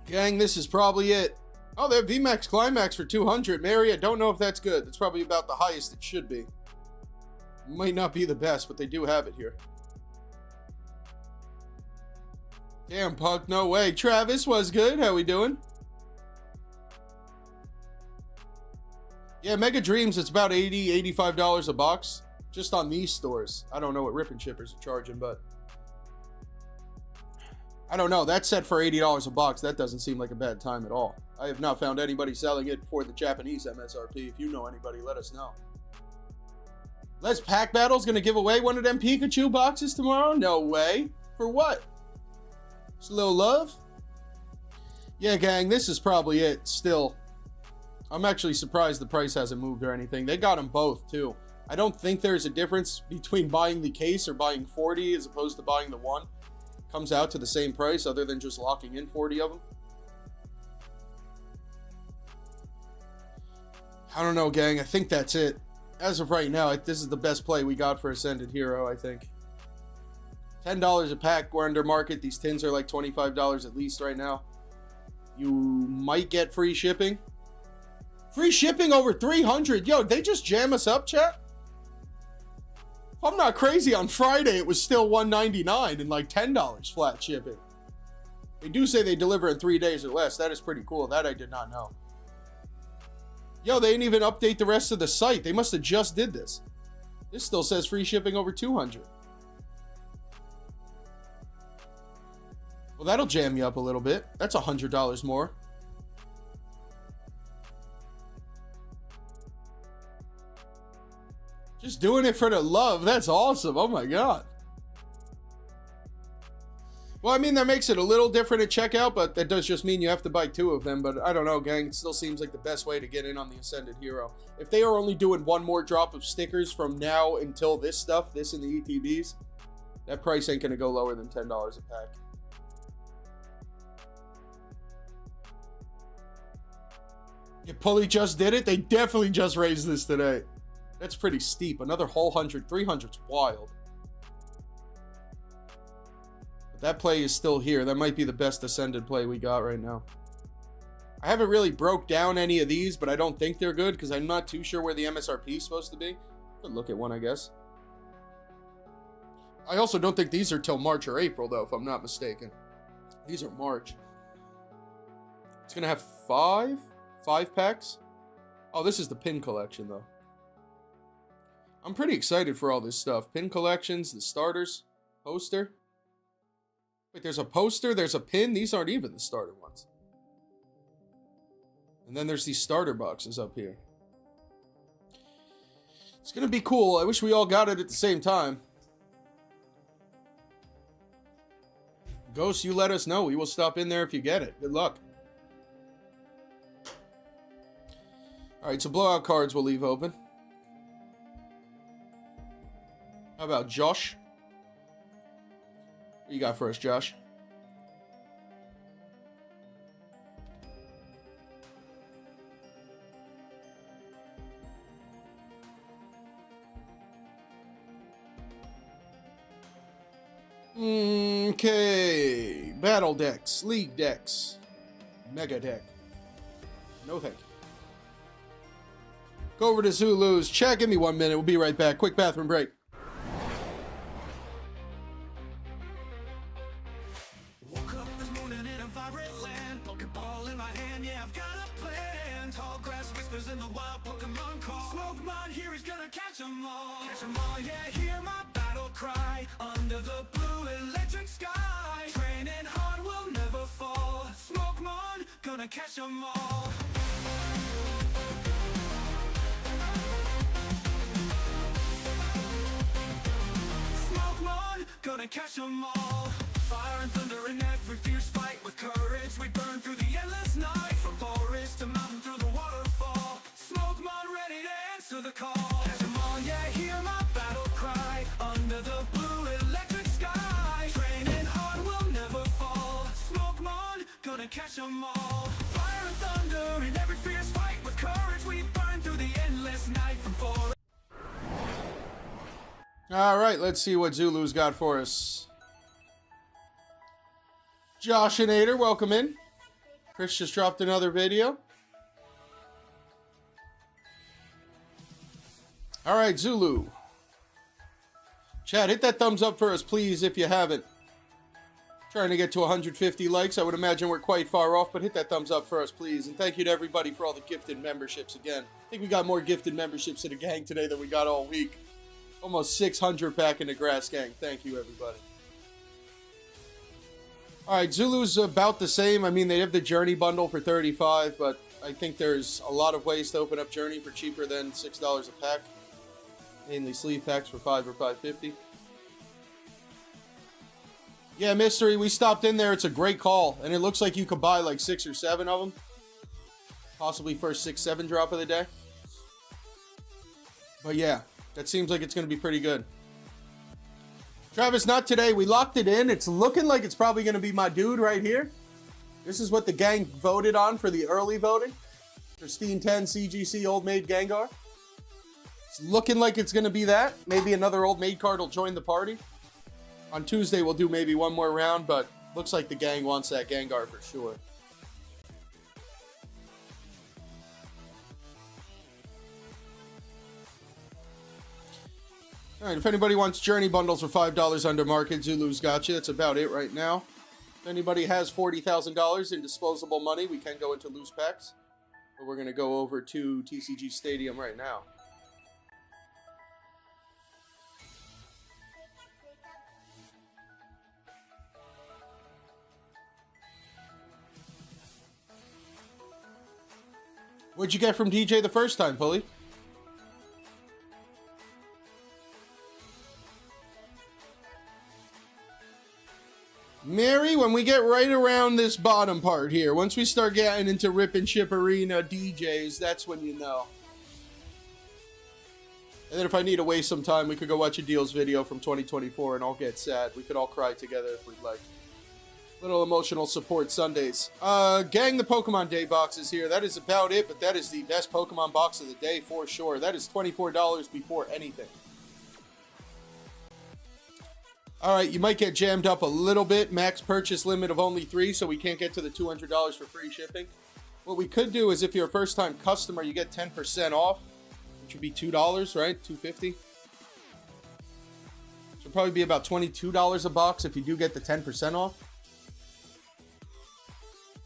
Gang, this is probably it. Oh, they have VMAX Climax for 200. Mary, I don't know if that's good. That's probably about the highest it should be. Might not be the best, but they do have it here. Damn, Puck, no way. Travis was good. How we doing? Yeah, Mega Dreams, it's about $80, $85 a box. Just on these stores. I don't know what Rip and Shippers are charging, but... I don't know. That's set for $80 a box. That doesn't seem like a bad time at all. I have not found anybody selling it for the Japanese MSRP. If you know anybody, let us know. Les Pack Battle's gonna give away one of them Pikachu boxes tomorrow? No way. For what? Just a little love? Yeah, gang, this is probably it still. I'm actually surprised the price hasn't moved or anything. They got them both, too. I don't think there's a difference between buying the case or buying 40 as opposed to buying the one. Comes out to the same price other than just locking in 40 of them. I don't know, gang. I think that's it. As of right now, this is the best play we got for Ascended Hero, I think. $10 a pack. We're under market. These tins are like $25 at least right now. You might get free shipping. Free shipping over 300. Yo, they just jam us up, chat? If I'm not crazy, on Friday it was still $1.99 and like $10 flat shipping. They do say they deliver in 3 days or less. That is pretty cool. That I did not know. Yo, they didn't even update the rest of the site. They must have just did this. This still says free shipping over 200. Well, that'll jam you up a little bit. That's $100 more. Just doing it for the love. That's awesome. Oh my God. Well, I mean, that makes it a little different at checkout, but that does just mean you have to buy 2 of them. But I don't know, gang. It still seems like the best way to get in on the Ascended Hero. If they are only doing one more drop of stickers from now until this stuff, this and the ETBs, that price ain't going to go lower than $10 a pack. If Pulley just did it, they definitely just raised this today. That's pretty steep. Another whole 100. 300's wild. But that play is still here. That might be the best Ascended play we got right now. I haven't really broke down any of these, but I don't think they're good because I'm not too sure where the MSRP is supposed to be. Could look at one, I guess. I also don't think these are till March or April, though, if I'm not mistaken. These are March. It's going to have 5 packs. Oh, this is the pin collection, though. I'm pretty excited for all this stuff. Pin collections, the starters, poster. Wait, there's a poster, there's a pin. These aren't even the starter ones. And then there's these starter boxes up here. It's gonna be cool. I wish we all got it at the same time. Ghost, you let us know. We will stop in there if you get it. Good luck. Alright, so blowout cards we'll leave open. How about Josh? What you got for us, Josh? Okay. Battle decks, league decks, mega deck. No thank you. Go over to Zulu's. Chat, give me 1 minute. We'll be right back. Quick bathroom break. Woke up this morning in a vibrant land. Pokeball in my hand, yeah, I've got a plan. Tall grass whispers in the wild, Pokemon call. Smokemon, here he's gonna catch 'em all. Catch 'em all, yeah, hear my battle cry. Under the blue electric sky. Training hard will never fall. Smokemon, gonna catch 'em all. Smokemon, gonna catch 'em all. Fire and thunder in every fierce fight. With courage we burn through the endless night. From forest to mountain through the waterfall. Smokemon ready to answer the call. Catch 'em all, yeah, hear my battle cry. Under the blue electric sky. Training hard will never fall. Smokemon, gonna catch 'em all. Fire and thunder in every fierce fight. With courage we burn through the endless night. From forest. All right, let's see what Zulu's got for us. Josh and Ader, welcome in. Chris just dropped another video. All right, Zulu. Chat, hit that thumbs up for us, please, if you haven't. Trying to get to 150 likes. I would imagine we're quite far off, but hit that thumbs up for us, please. And thank you to everybody for all the gifted memberships again. I think we got more gifted memberships in the gang today than we got all week. Almost 600 back in the grass gang. Thank you, everybody. All right, Zulu's about the same. I mean, they have the Journey bundle for $35, but I think there's a lot of ways to open up Journey for cheaper than $6 a pack. Mainly sleeve packs for $5 or $5.50. Yeah, Mystery, we stopped in there. It's a great call, and it looks like you could buy like 6 or 7 of them. Possibly first 6, 7 drop of the day. But yeah. That seems like it's going to be pretty good. Travis, not today. We locked it in. It's looking like it's probably going to be my dude right here. This is what the gang voted on for the early voting. Pristine 10 CGC Old Maid Gengar. It's looking like it's going to be that. Maybe another Old Maid card will join the party. On Tuesday, we'll do maybe one more round, but looks like the gang wants that Gengar for sure. All right, if anybody wants Journey bundles for $5 under market, Zulu's got you. That's about it right now. If anybody has $40,000 in disposable money, we can go into loose packs. But we're going to go over to TCG Stadium right now. What'd you get from DJ the first time, Pulley? Mary, when we get right around this bottom part here, once we start getting into Rip and Ship Arena DJs, that's when you know. And then if I need to waste some time, we could go watch a Deals video from 2024 and all get sad. We could all cry together if we'd like. Little emotional support Sundays. Gang, the Pokemon Day box is here. That is about it, but that is the best Pokemon box of the day for sure. That is $24 before anything. Alright, you might get jammed up a little bit. Max purchase limit of only 3, so we can't get to the $200 for free shipping. What we could do is if you're a first-time customer, you get 10% off, which would be $2, right? $2.50. Should probably be about $22 a box if you do get the 10% off.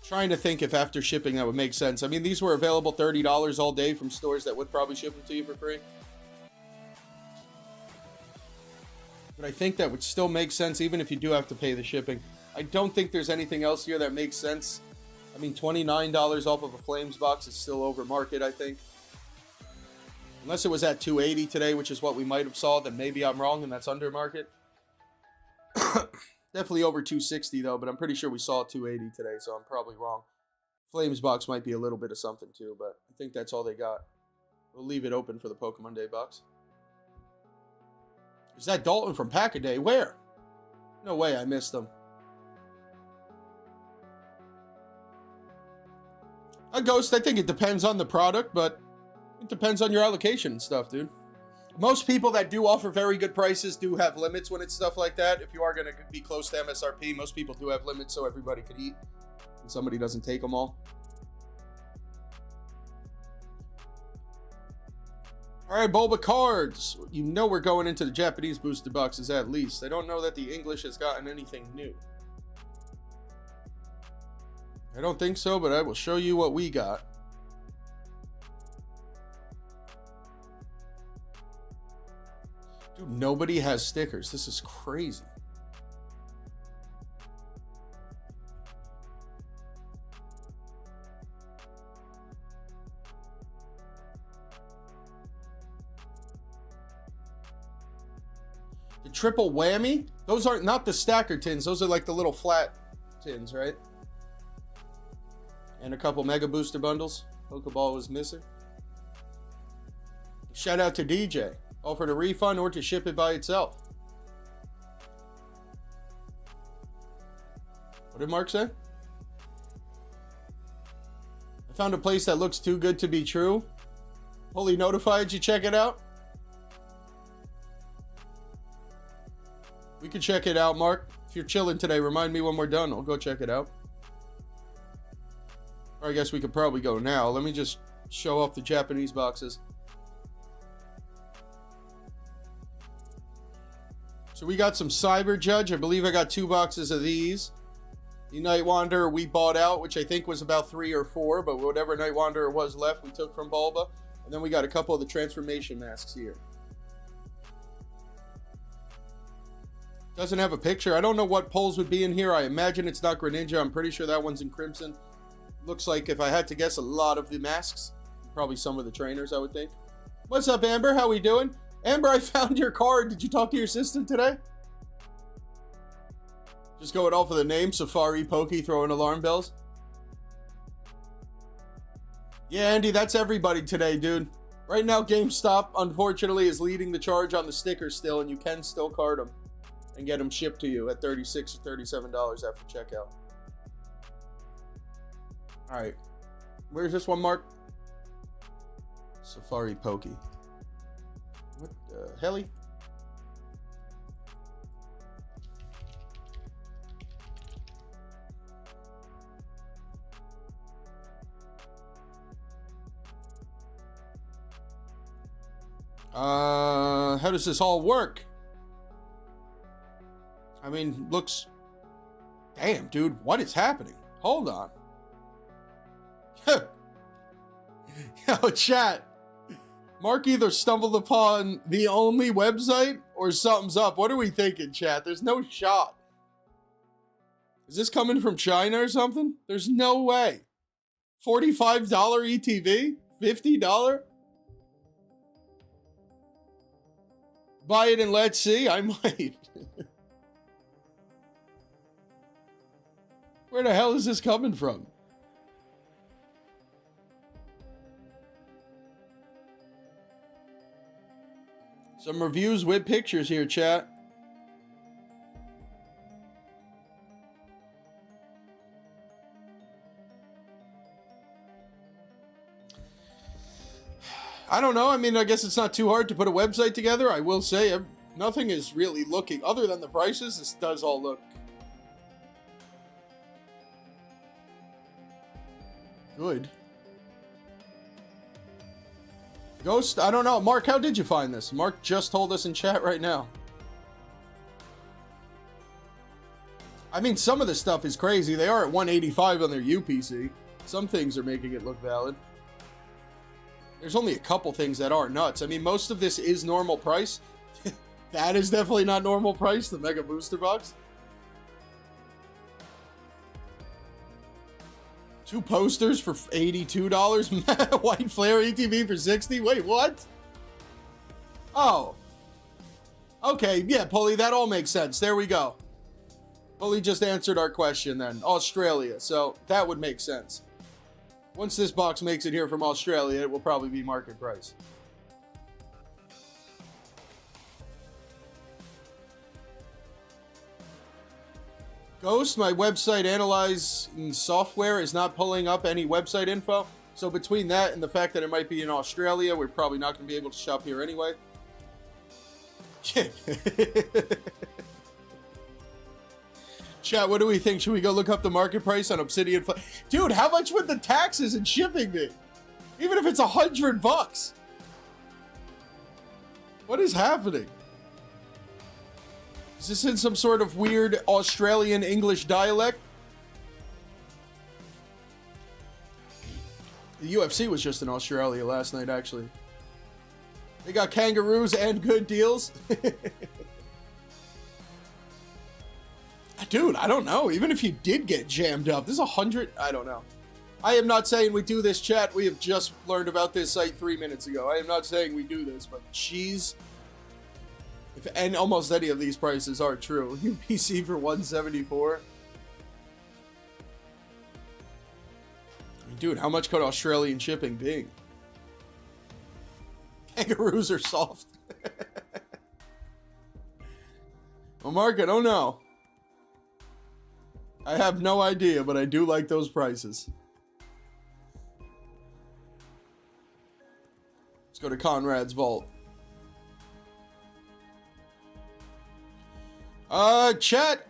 Trying to think if after shipping that would make sense. I mean, these were available $30 all day from stores that would probably ship them to you for free. But I think that would still make sense even if you do have to pay the shipping. I don't think there's anything else here that makes sense. I mean, $29 off of a Flames box is still over market, I think. Unless it was at $280 today, which is what we might have saw, then maybe I'm wrong and that's under market. Definitely over 260 though, but I'm pretty sure we saw 280 today, so I'm probably wrong. Flames box might be a little bit of something too, but I think that's all they got. We'll leave it open for the Pokemon Day box. Is that Dalton from Pack-A-Day? Where? No way, I missed him. A Ghost, I think it depends on the product, but it depends on your allocation and stuff, dude. Most people that do offer very good prices do have limits when it's stuff like that. If you are going to be close to MSRP, most people do have limits so everybody could eat and somebody doesn't take them all. All right, Bulba cards. You know we're going into the Japanese booster boxes at least. I don't know that the English has gotten anything new. I don't think so, but I will show you what we got. Dude, nobody has stickers. This is crazy. The triple whammy? Those aren't not the stacker tins. Those are like the little flat tins, right? And a couple mega booster bundles. Pokeball was missing. Shout out to DJ. Offered a refund or to ship it by itself. What did Mark say? I found a place that looks too good to be true. Holy Notified, you check it out? We could check it out, Mark. If you're chilling today, remind me when we're done. I'll go check it out. Or I guess we could probably go now. Let me just show off the Japanese boxes. So we got some Cyber Judge. I believe I got 2 boxes of these. The Night Wanderer we bought out, which I think was about 3 or 4, but whatever Night Wanderer was left, we took from Bulba. And then we got a couple of the transformation masks here. Doesn't have a picture. I don't know what polls would be in here. I imagine it's not Greninja. I'm pretty sure that one's in Crimson. Looks like, if I had to guess, a lot of the masks. Probably some of the trainers, I would think. What's up, Amber? How we doing? Amber, I found your card. Did you talk to your assistant today? Just going off of the name, Safari Pokey throwing alarm bells. Yeah, Andy, that's everybody today, dude. Right now, GameStop, unfortunately, is leading the charge on the stickers still, and you can still card them and get them shipped to you at $36 or $37 after checkout. All right. Where's this one, Mark? Safari Pokey. What the helly? How does this all work? I mean, looks... Damn, dude, what is happening? Hold on. Yo, chat. Mark either stumbled upon the only website or something's up. What are we thinking, chat? There's no shot. Is this coming from China or something? There's no way. $45 ETV? $50? Buy it and let's see. I might. Where the hell is this coming from? Some reviews with pictures here, chat. I don't know. I mean, I guess it's not too hard to put a website together. I will say nothing is really looking, other than the prices, this does all look good. Ghost, I don't know. Mark, how did you find this? Mark just told us in chat right now. I mean, some of the stuff is crazy. They are at 185 on their UPC. Some things are making it look valid. There's only a couple things that are nuts. I mean, most of this is normal price. That is definitely not normal price, the Mega Booster Box. 2 posters for $82. White Flare ETV for $60. Wait, what? Oh. Okay, yeah, Polly, that all makes sense. There we go. Well, he just answered our question then. Australia. So that would make sense. Once this box makes it here from Australia, it will probably be market price. Ghost, my website analyzing software is not pulling up any website info. So between that and the fact that it might be in Australia, we're probably not going to be able to shop here anyway. Chat, what do we think? Should we go look up the market price on Obsidian? Dude, how much would the taxes and shipping be? Even if it's $100. What is happening? Is this in some sort of weird Australian English dialect? The UFC was just in Australia last night, actually. They got kangaroos and good deals. Dude, I don't know. Even if you did get jammed up, this is 100. I don't know. I am not saying we do this, chat. We have just learned about this site 3 minutes ago. I am not saying we do this, but jeez. And almost any of these prices are true. UPC for 174. Dude, how much could Australian shipping be? Kangaroos are soft. Well, Mark, I don't know. I have no idea, but I do like those prices. Let's go to Conrad's Vault. Chat.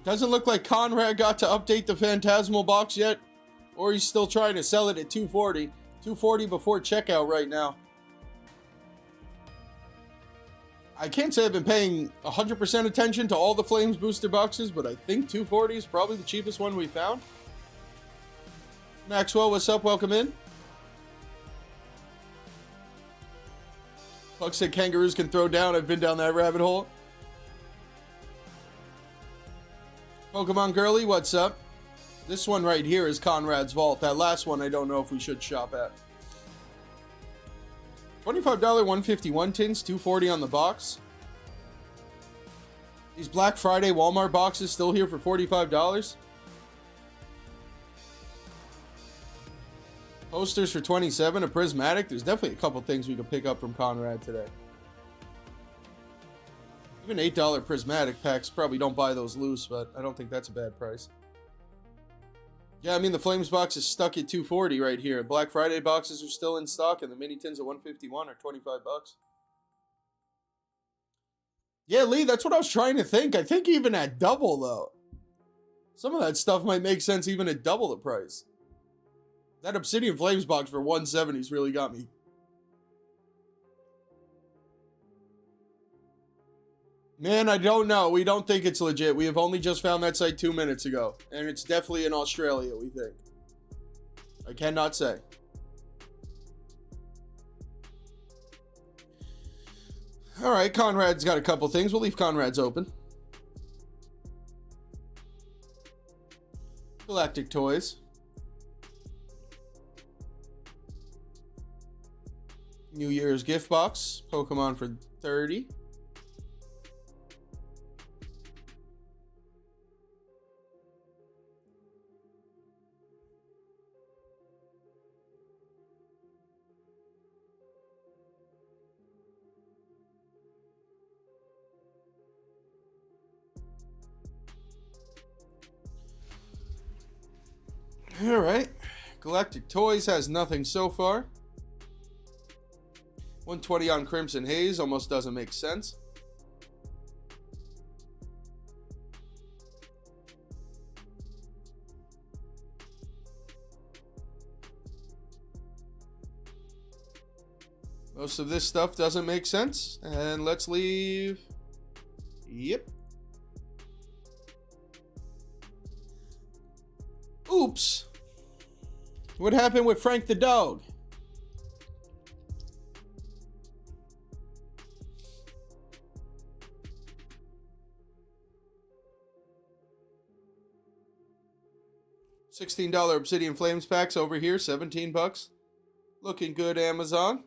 Doesn't look like Conrad got to update the Phantasmal box yet. Or he's still trying to sell it at $240. $240 before checkout right now. I can't say I've been paying 100% attention to all the Flames booster boxes, but I think $240 is probably the cheapest one we found. Maxwell, what's up? Welcome in. Puck said kangaroos can throw down. I've been down that rabbit hole. Pokemon Girly, what's up? This one right here is Conrad's Vault. That last one I don't know if we should shop at. $25 151 tins, $240 on the box. These Black Friday Walmart boxes still here for $45. Posters for $27, a prismatic. There's definitely a couple things we could pick up from Conrad today. Even $8 prismatic packs, probably don't buy those loose, but I don't think that's a bad price. Yeah, I mean, the Flames box is stuck at $240 right here. Black Friday boxes are still in stock, and the mini tins at $151 are $25. Yeah, Lee, that's what I was trying to think. I think even at double, though. Some of that stuff might make sense even at double the price. That Obsidian Flames box for $170's really got me. Man, I don't know. We don't think it's legit. We have only just found that site 2 minutes ago. And it's definitely in Australia, we think. I cannot say. Alright, Conrad's got a couple things. We'll leave Conrad's open. Galactic Toys. New Year's gift box. Pokemon for $30. Alright. Galactic Toys has nothing so far. 120 on Crimson Haze almost doesn't make sense. Most of this stuff doesn't make sense. And let's leave. Yep. Oops. What happened with Frank the dog? $16 Obsidian Flames packs over here, $17. Looking good, Amazon.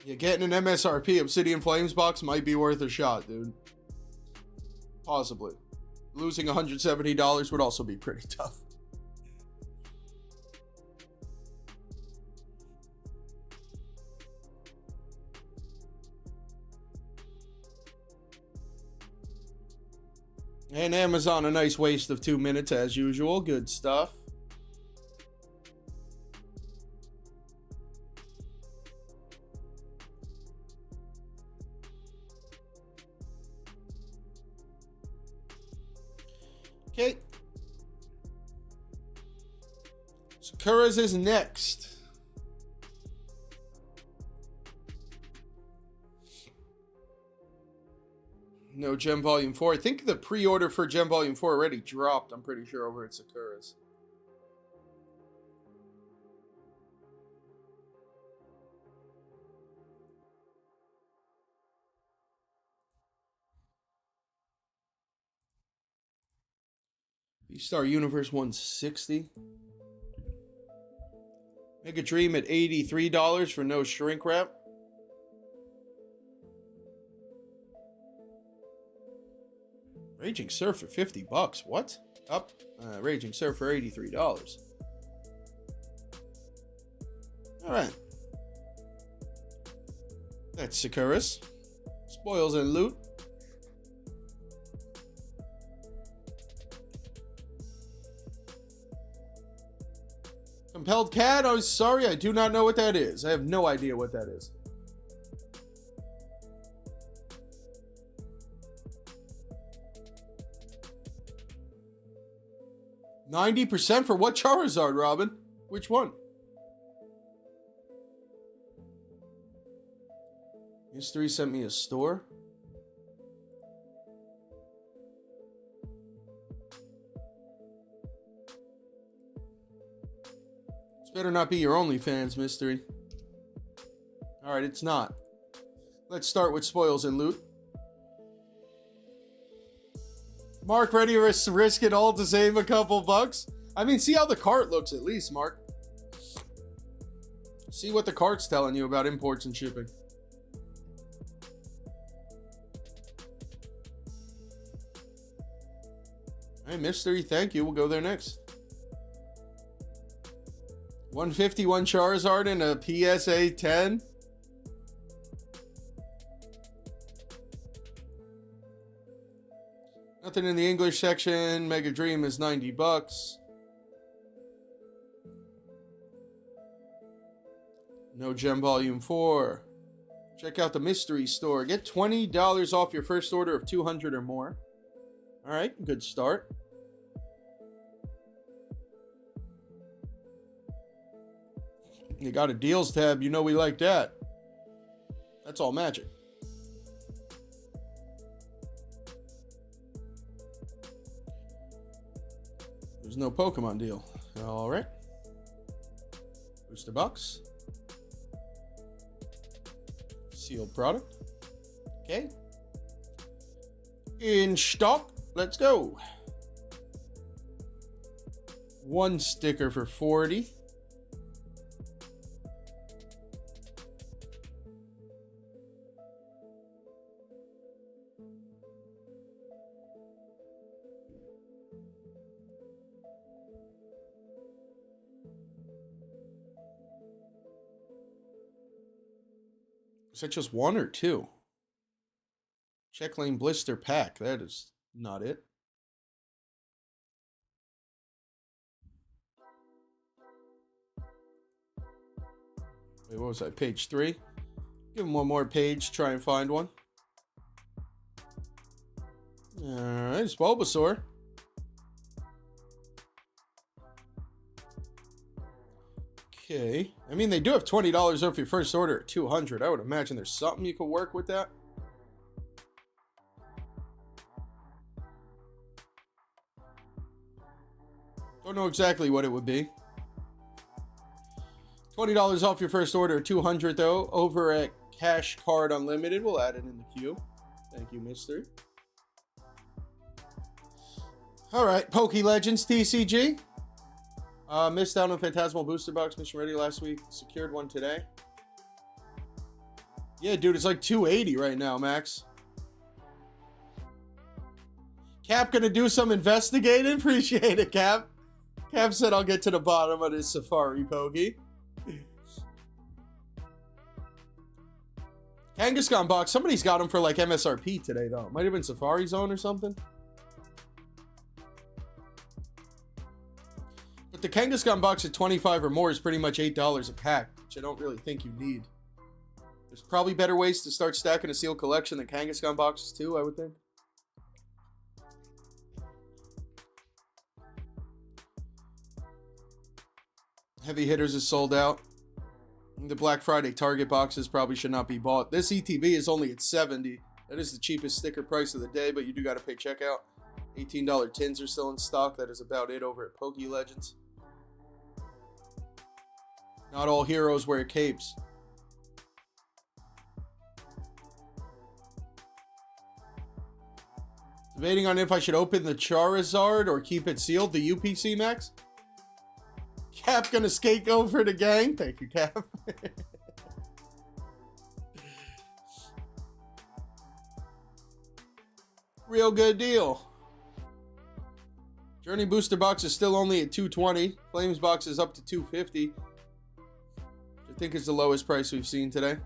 Yeah, getting an MSRP Obsidian Flames box might be worth a shot, dude. Possibly. Losing $170 would also be pretty tough. And Amazon, a nice waste of 2 minutes as usual. Good stuff. Okay. Sakura's is next. No Gem Volume 4. I think the pre-order for Gem Volume 4 already dropped, I'm pretty sure, over at Sakura's. Star Universe 160. Mega Dream at $83 for no shrink wrap. Raging Surf for $50. What? Up. Raging Surf for $83. Alright. That's Sakura's. Spoils and loot. Compelled Cat, I'm sorry, I do not know what that is. I have no idea what that is. $90% for what Charizard, Robin? Which one? History sent me a store. Better not be your OnlyFans, mystery. Alright, it's not. Let's start with spoils and loot. Mark, ready to risk it all to save a couple bucks? I mean, see how the cart looks at least, Mark. See what the cart's telling you about imports and shipping. Alright, mystery, thank you. We'll go there next. 151 Charizard and a PSA 10. Nothing in the English section. Mega Dream is $90. No Gem Volume 4. Check out the mystery store. Get $20 off your first order of 200 or more. All right, good start. You got a deals tab, you know we like that. That's all magic. There's no Pokemon deal. All right. Booster box. Sealed product. Okay. In stock. Let's go. One sticker for 40. Is that just one or two? Check lane blister pack. That is not it. Wait, what was that? Page 3? Give him one more page. Try and find one. Alright, it's Bulbasaur. Okay. I mean, they do have $20 off your first order at 200. I would imagine there's something you could work with that. Don't know exactly what it would be. $20 off your first order at 200 though. Over at Cash Card Unlimited. We'll add it in the queue. Thank you, mister. Alright, Poke Legends TCG. Missed out on Phantasmal Booster Box mission ready last week. Secured one today. Yeah, dude, it's like 280 right now, Max. Cap gonna do some investigating? Appreciate it, Cap. Cap said I'll get to the bottom of this Safari Pokey. Kangaskhan box. Somebody's got them for like MSRP today, though. Might have been Safari Zone or something. But the Kangaskhan box at 25 or more is pretty much $8 a pack, which I don't really think you need. There's probably better ways to start stacking a sealed collection than Kangaskhan boxes too, I would think. Heavy Hitters is sold out. The Black Friday Target boxes probably should not be bought. This ETB is only at 70. That is the cheapest sticker price of the day, but you do got to pay checkout. $18 tins are still in stock. That is about it over at Poke Legends. Not all heroes wear capes. Debating on if I should open the Charizard or keep it sealed. The UPC Max? Cap gonna skate over the gang. Thank you, Cap. Real good deal. Journey booster box is still only at $220. Flames box is up to $250. Which I think is the lowest price we've seen today.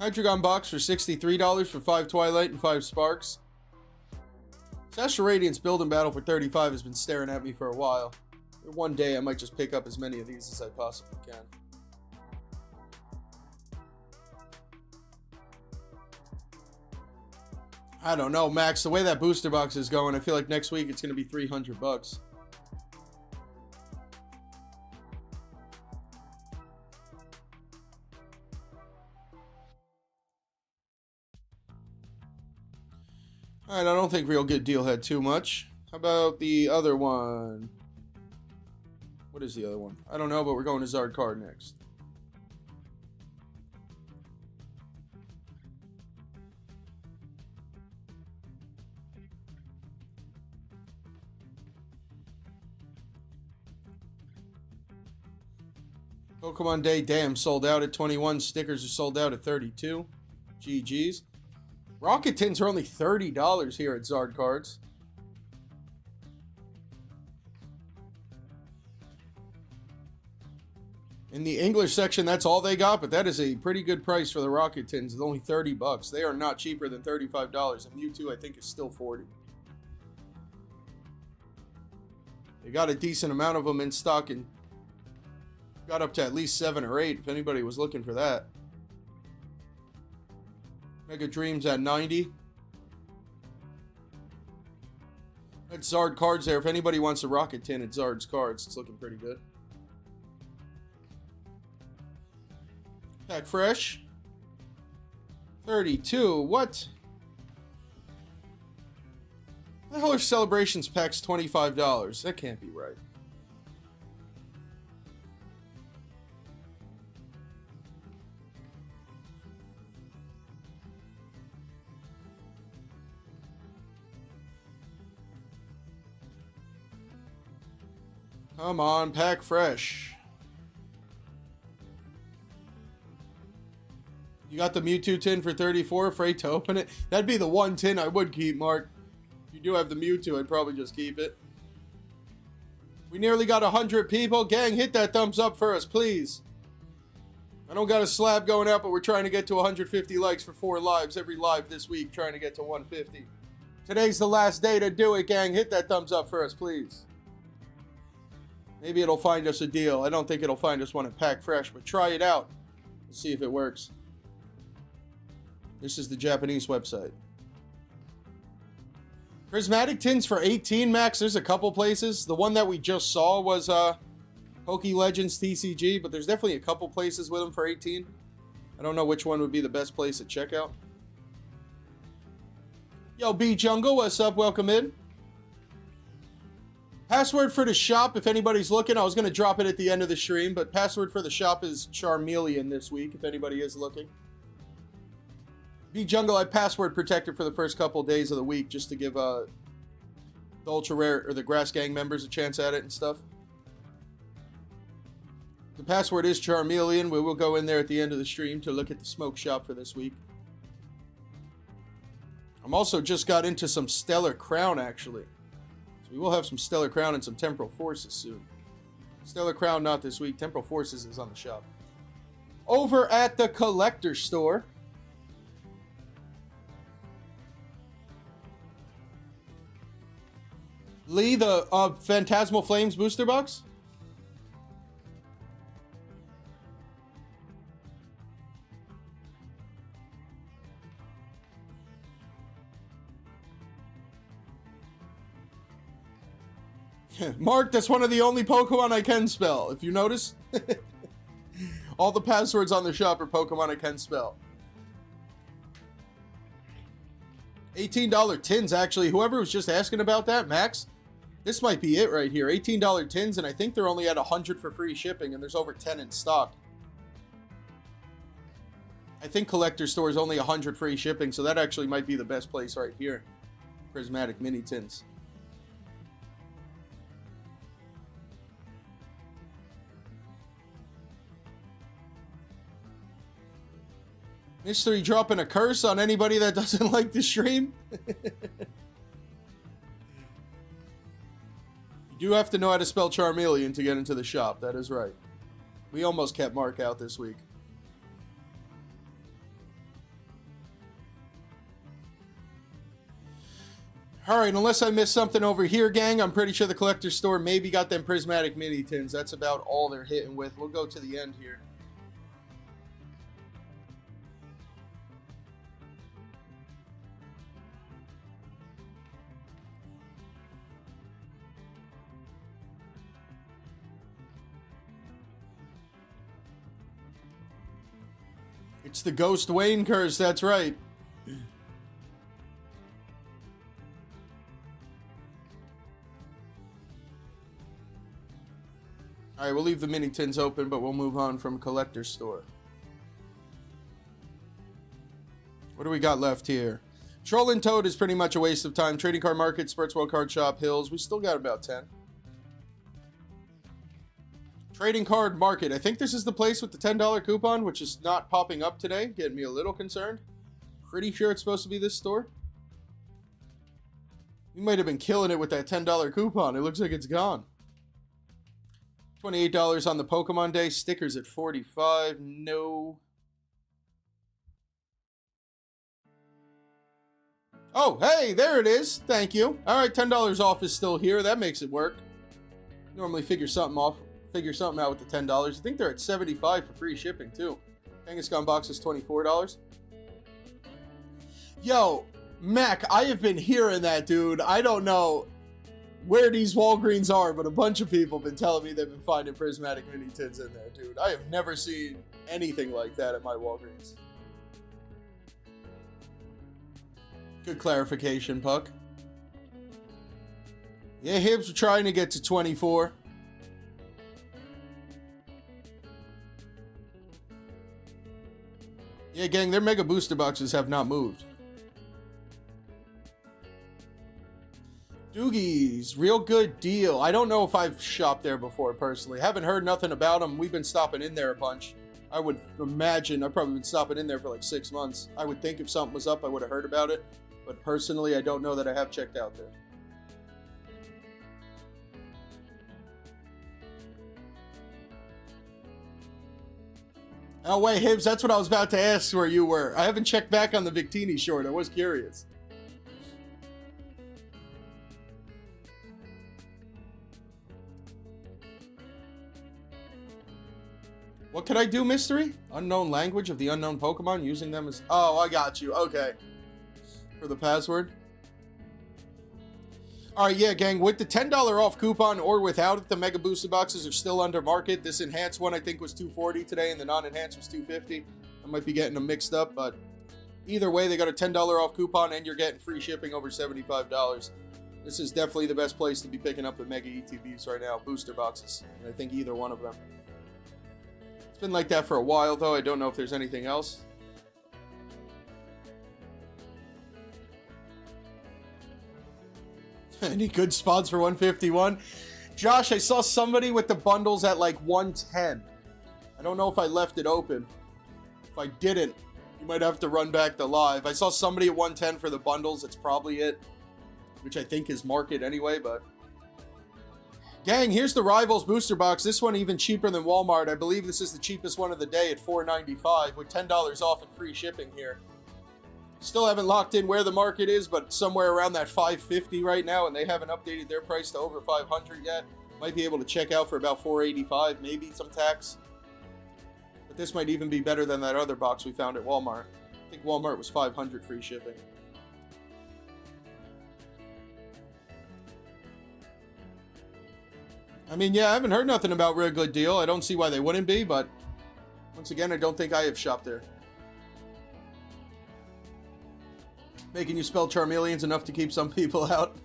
Hydreigon box for $63 for 5 Twilight and 5 Sparks. Sasha Radiance Building Battle for $35 has been staring at me for a while. One day I might just pick up as many of these as I possibly can. I don't know, Max. The way that booster box is going, I feel like next week it's going to be $300. Alright, I don't think Real Good Deal had too much. How about the other one? What is the other one? I don't know, but we're going to Zard card next. Pokemon Day, damn, sold out at 21. Stickers are sold out at 32. GG's. Rocket tins are only $30 here at Zard Cards. In the English section, that's all they got, but that is a pretty good price for the Rocket tins. It's only $30. They are not cheaper than $35. And Mewtwo, I think, is still $40. They got a decent amount of them in stock and got up to at least 7 or 8 if anybody was looking for that. Mega Dreams at 90. That's Zard Cards there. If anybody wants a Rocket tin at Zard's Cards, it's looking pretty good. Pack Fresh. 32. What? The hell are Celebrations packs $25? That can't be right. Come on, Pack Fresh. You got the Mewtwo tin for 34, afraid to open it? That'd be the one tin I would keep, Mark. If you do have the Mewtwo, I'd probably just keep it. We nearly got 100 people. Gang, hit that thumbs up for us, please. I don't got a slab going out, but we're trying to get to 150 likes for 4 lives every live this week, trying to get to 150. Today's the last day to do it, gang. Hit that thumbs up for us, please. Maybe it'll find us a deal. I don't think it'll find us one at Pack Fresh, but try it out. Let's see if it works. This is the Japanese website. Prismatic tins for 18, Max. There's a couple places. The one that we just saw was Poke Legends TCG, but there's definitely a couple places with them for 18. I don't know which one would be the best place at checkout. Yo, B Jungle, what's up? Welcome in. Password for the shop, if anybody's looking. I was going to drop it at the end of the stream, but password for the shop is Charmeleon this week, if anybody is looking. Be Jungle, I password protected for the first couple days of the week just to give the Ultra Rare or the Grass Gang members a chance at it and stuff. The password is Charmeleon. We will go in there at the end of the stream to look at the smoke shop for this week. I'm also just got into some Stellar Crown, actually. So we will have some Stellar Crown and some Temporal Forces soon. Stellar Crown not this week. Temporal Forces is on the shop. Over at the Collector Store. Lee, the Phantasmal Flames booster box? Mark, that's one of the only Pokemon I can spell, if you notice. All the passwords on the shop are Pokemon I can spell. $18 tins, actually. Whoever was just asking about that, Max, this might be it right here. $18 tins, and I think they're only at 100 for free shipping, and there's over 10 in stock. I think Collector Store is only 100 free shipping, so that actually might be the best place right here. Prismatic mini tins. Mystery dropping a curse on anybody that doesn't like the stream. You do have to know how to spell Charmeleon to get into the shop. That is right. We almost kept Mark out this week. Alright, unless I missed something over here, gang, I'm pretty sure the Collector Store maybe got them Prismatic mini tins. That's about all they're hitting with. We'll go to the end here. It's the Ghost Wayne curse, that's right. Alright, we'll leave the mini tins open, but we'll move on from Collector Store. What do we got left here? Troll and Toad is pretty much a waste of time. Trading Card Market, Sports World Card Shop, Hills. We still got about 10. Trading Card Market. I think this is the place with the $10 coupon, which is not popping up today. Getting me a little concerned. Pretty sure it's supposed to be this store. We might have been killing it with that $10 coupon. It looks like it's gone. $28 on the Pokemon Day. Stickers at $45. No. Oh, hey, there it is. Thank you. All right, $10 off is still here. That makes it work. Normally figure something out with the $10. I think they're at $75 for free shipping too. Kangaskhan box is $24. Yo, Mac, I have been hearing that, dude. I don't know where these Walgreens are, but a bunch of people have been telling me they've been finding prismatic mini tins in there, dude. I have never seen anything like that at my Walgreens. Good clarification, Puck. Yeah, Hibbs, we're trying to get to 24. Yeah, gang, their mega booster boxes have not moved. Doogie's, real good deal. I don't know if I've shopped there before, personally. Haven't heard nothing about them. We've been stopping in there a bunch. I would imagine I've probably been stopping in there for like 6 months. I would think if something was up, I would have heard about it. But personally, I don't know that I have checked out there. Oh, wait, Hibbs, that's what I was about to ask where you were. I haven't checked back on the Victini short. I was curious. What could I do, Mystery? Unknown language of the unknown Pokemon, using them as... Oh, I got you. Okay. For the password. Alright, yeah, gang. With the $10 off coupon or without it, the Mega Booster boxes are still under market. This enhanced one, I think, was $240 today, and the non-enhanced was $250. I might be getting them mixed up, but either way, they got a $10 off coupon, and you're getting free shipping over $75. This is definitely the best place to be picking up the Mega ETBs right now, booster boxes. And I think either one of them. It's been like that for a while, though. I don't know if there's anything else. Any good spots for 151? Josh, I saw somebody with the bundles at like 110. I don't know if I left it open. If I didn't, you might have to run back the live. I saw somebody at 110 for the bundles. It's probably it, which I think is market anyway, but... Gang, here's the Rivals booster box. This one even cheaper than Walmart. I believe this is the cheapest one of the day at $4.95 with $10 off and free shipping here. Still haven't locked in where the market is, but somewhere around that $5.50 right now, and they haven't updated their price to over $500 yet. Might be able to check out for about $4.85, maybe some tax. But this might even be better than that other box we found at Walmart. I think Walmart was $500 free shipping. I mean, yeah, I haven't heard nothing about Real Good Deal. I don't see why they wouldn't be, but once again, I don't think I have shopped there. Making you spell Charmeleon's enough to keep some people out.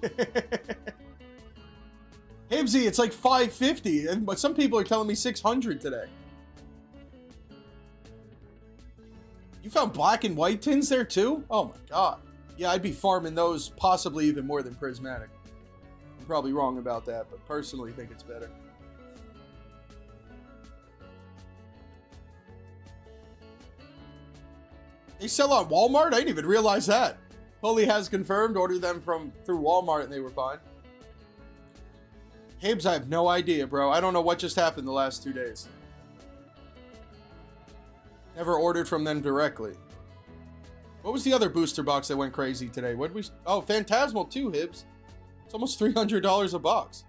Hibsy, it's like $5.50, but some people are telling me $600 today. You found black and white tins there too? Oh my god. Yeah, I'd be farming those possibly even more than prismatic. I'm probably wrong about that, but personally think it's better. They sell on Walmart? I didn't even realize that. Fully has confirmed, ordered them through Walmart and they were fine. Hibs, I have no idea, bro. I don't know what just happened the last 2 days. Never ordered from them directly. What was the other booster box that went crazy today? What did we... Oh, Phantasmal too, Hibs. It's almost $300 a box.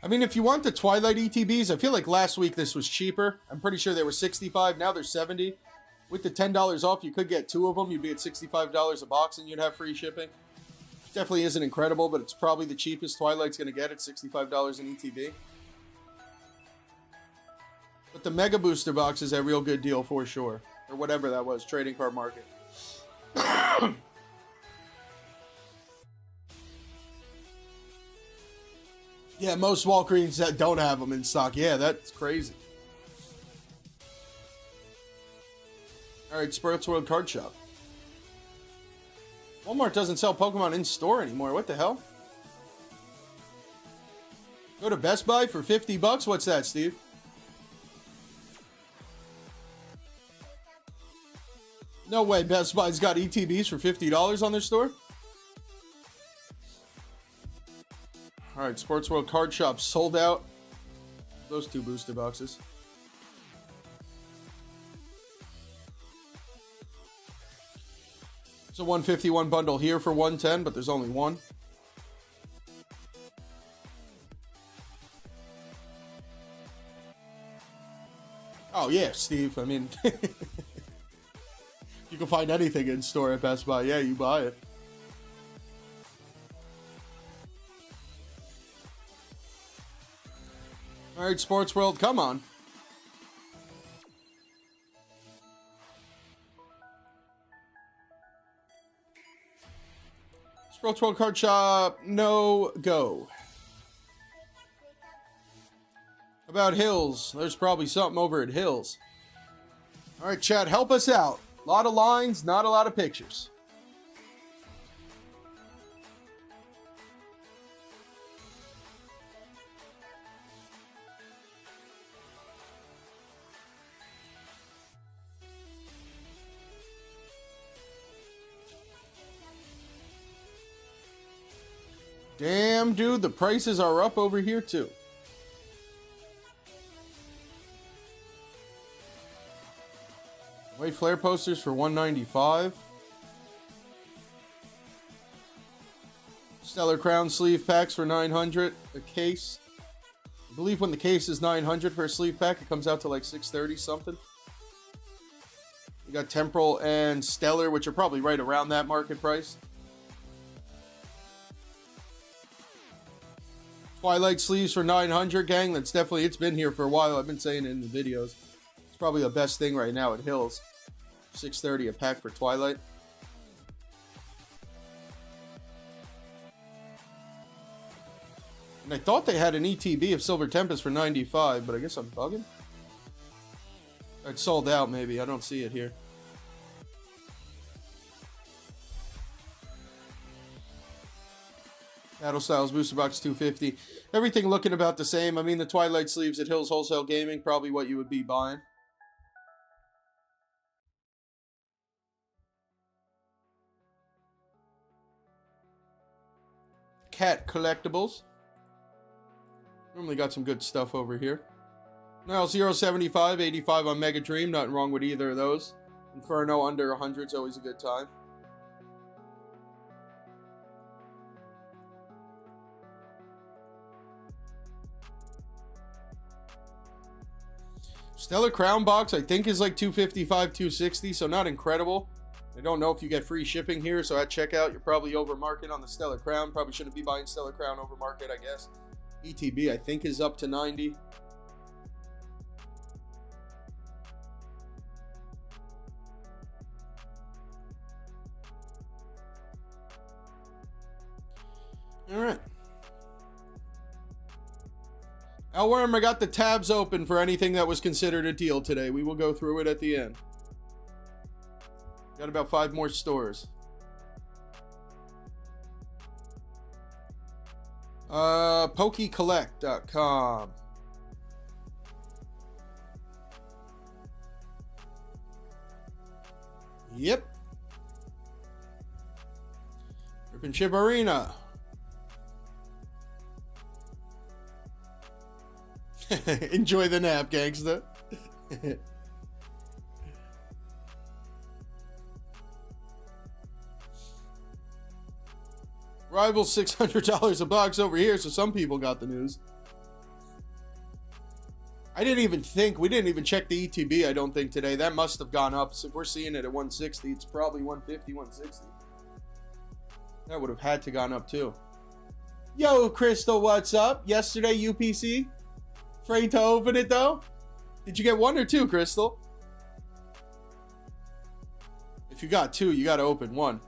I mean, if you want the Twilight ETBs, I feel like last week this was cheaper. I'm pretty sure they were $65. Now they're $70. With the $10 off, you could get 2 of them. You'd be at $65 a box and you'd have free shipping. Definitely isn't incredible, but it's probably the cheapest Twilight's going to get at $65 in ETB. But the Mega Booster box is a real good deal for sure. Or whatever that was, trading card market. Yeah, most Walgreens that don't have them in stock. Yeah, that's crazy. Alright, Sports World Card Shop. Walmart doesn't sell Pokemon in store anymore. What the hell? Go to Best Buy for $50. What's that, Steve? No way Best Buy's got ETBs for $50 on their store? Alright, Sports World Card Shop sold out. Those 2 booster boxes. It's a 151 bundle here for 110, but there's only one. Oh yeah, Steve. I mean, you can find anything in store at Best Buy. Yeah, you buy it. All right, Sports World, come on. Sports World Card Shop, no go. About Hills, there's probably something over at Hills. All right, chat, help us out. A lot of lines, not a lot of pictures. Damn, dude, the prices are up over here, too. White flare posters for $195. Stellar Crown sleeve packs for $900 a case. I believe when the case is $900 for a sleeve pack, it comes out to like $630 something. You got Temporal and Stellar, which are probably right around that market price. Twilight sleeves for $900, gang. That's definitely, it's been here for a while. I've been saying it in the videos. It's probably the best thing right now at Hills. $630 a pack for Twilight. And I thought they had an ETB of Silver Tempest for $95, but I guess I'm bugging. It's sold out, maybe. I don't see it here. Battle Styles Booster Box 250. Everything looking about the same. I mean, the Twilight sleeves at Hills Wholesale Gaming, probably what you would be buying. Cat Collectibles. Normally got some good stuff over here. Now 075, 85 on Mega Dream. Nothing wrong with either of those. Inferno under 100 is always a good time. Stellar Crown box, I think, is like 255, 260, so not incredible. I don't know if you get free shipping here, so at checkout, you're probably over market on the Stellar Crown. Probably shouldn't be buying Stellar Crown over market, I guess. ETB, I think, is up to 90. All right. Elworm, I got the tabs open for anything that was considered a deal today. We will go through it at the end. Got about 5 more stores. PokeCollect.com. Yep. Rip and Chip Arena. Enjoy the nap, gangsta. Rival $600 a box over here, so some people got the news. I didn't even think, we didn't even check the ETB, I don't think, today. That must have gone up. So if we're seeing it at 160, it's probably 150, 160. That would have had to gone up too. Yo, Crystal, what's up? Yesterday, UPC? Afraid to open it though? Did you get 1 or 2, Crystal? If you got 2, you got to open 1.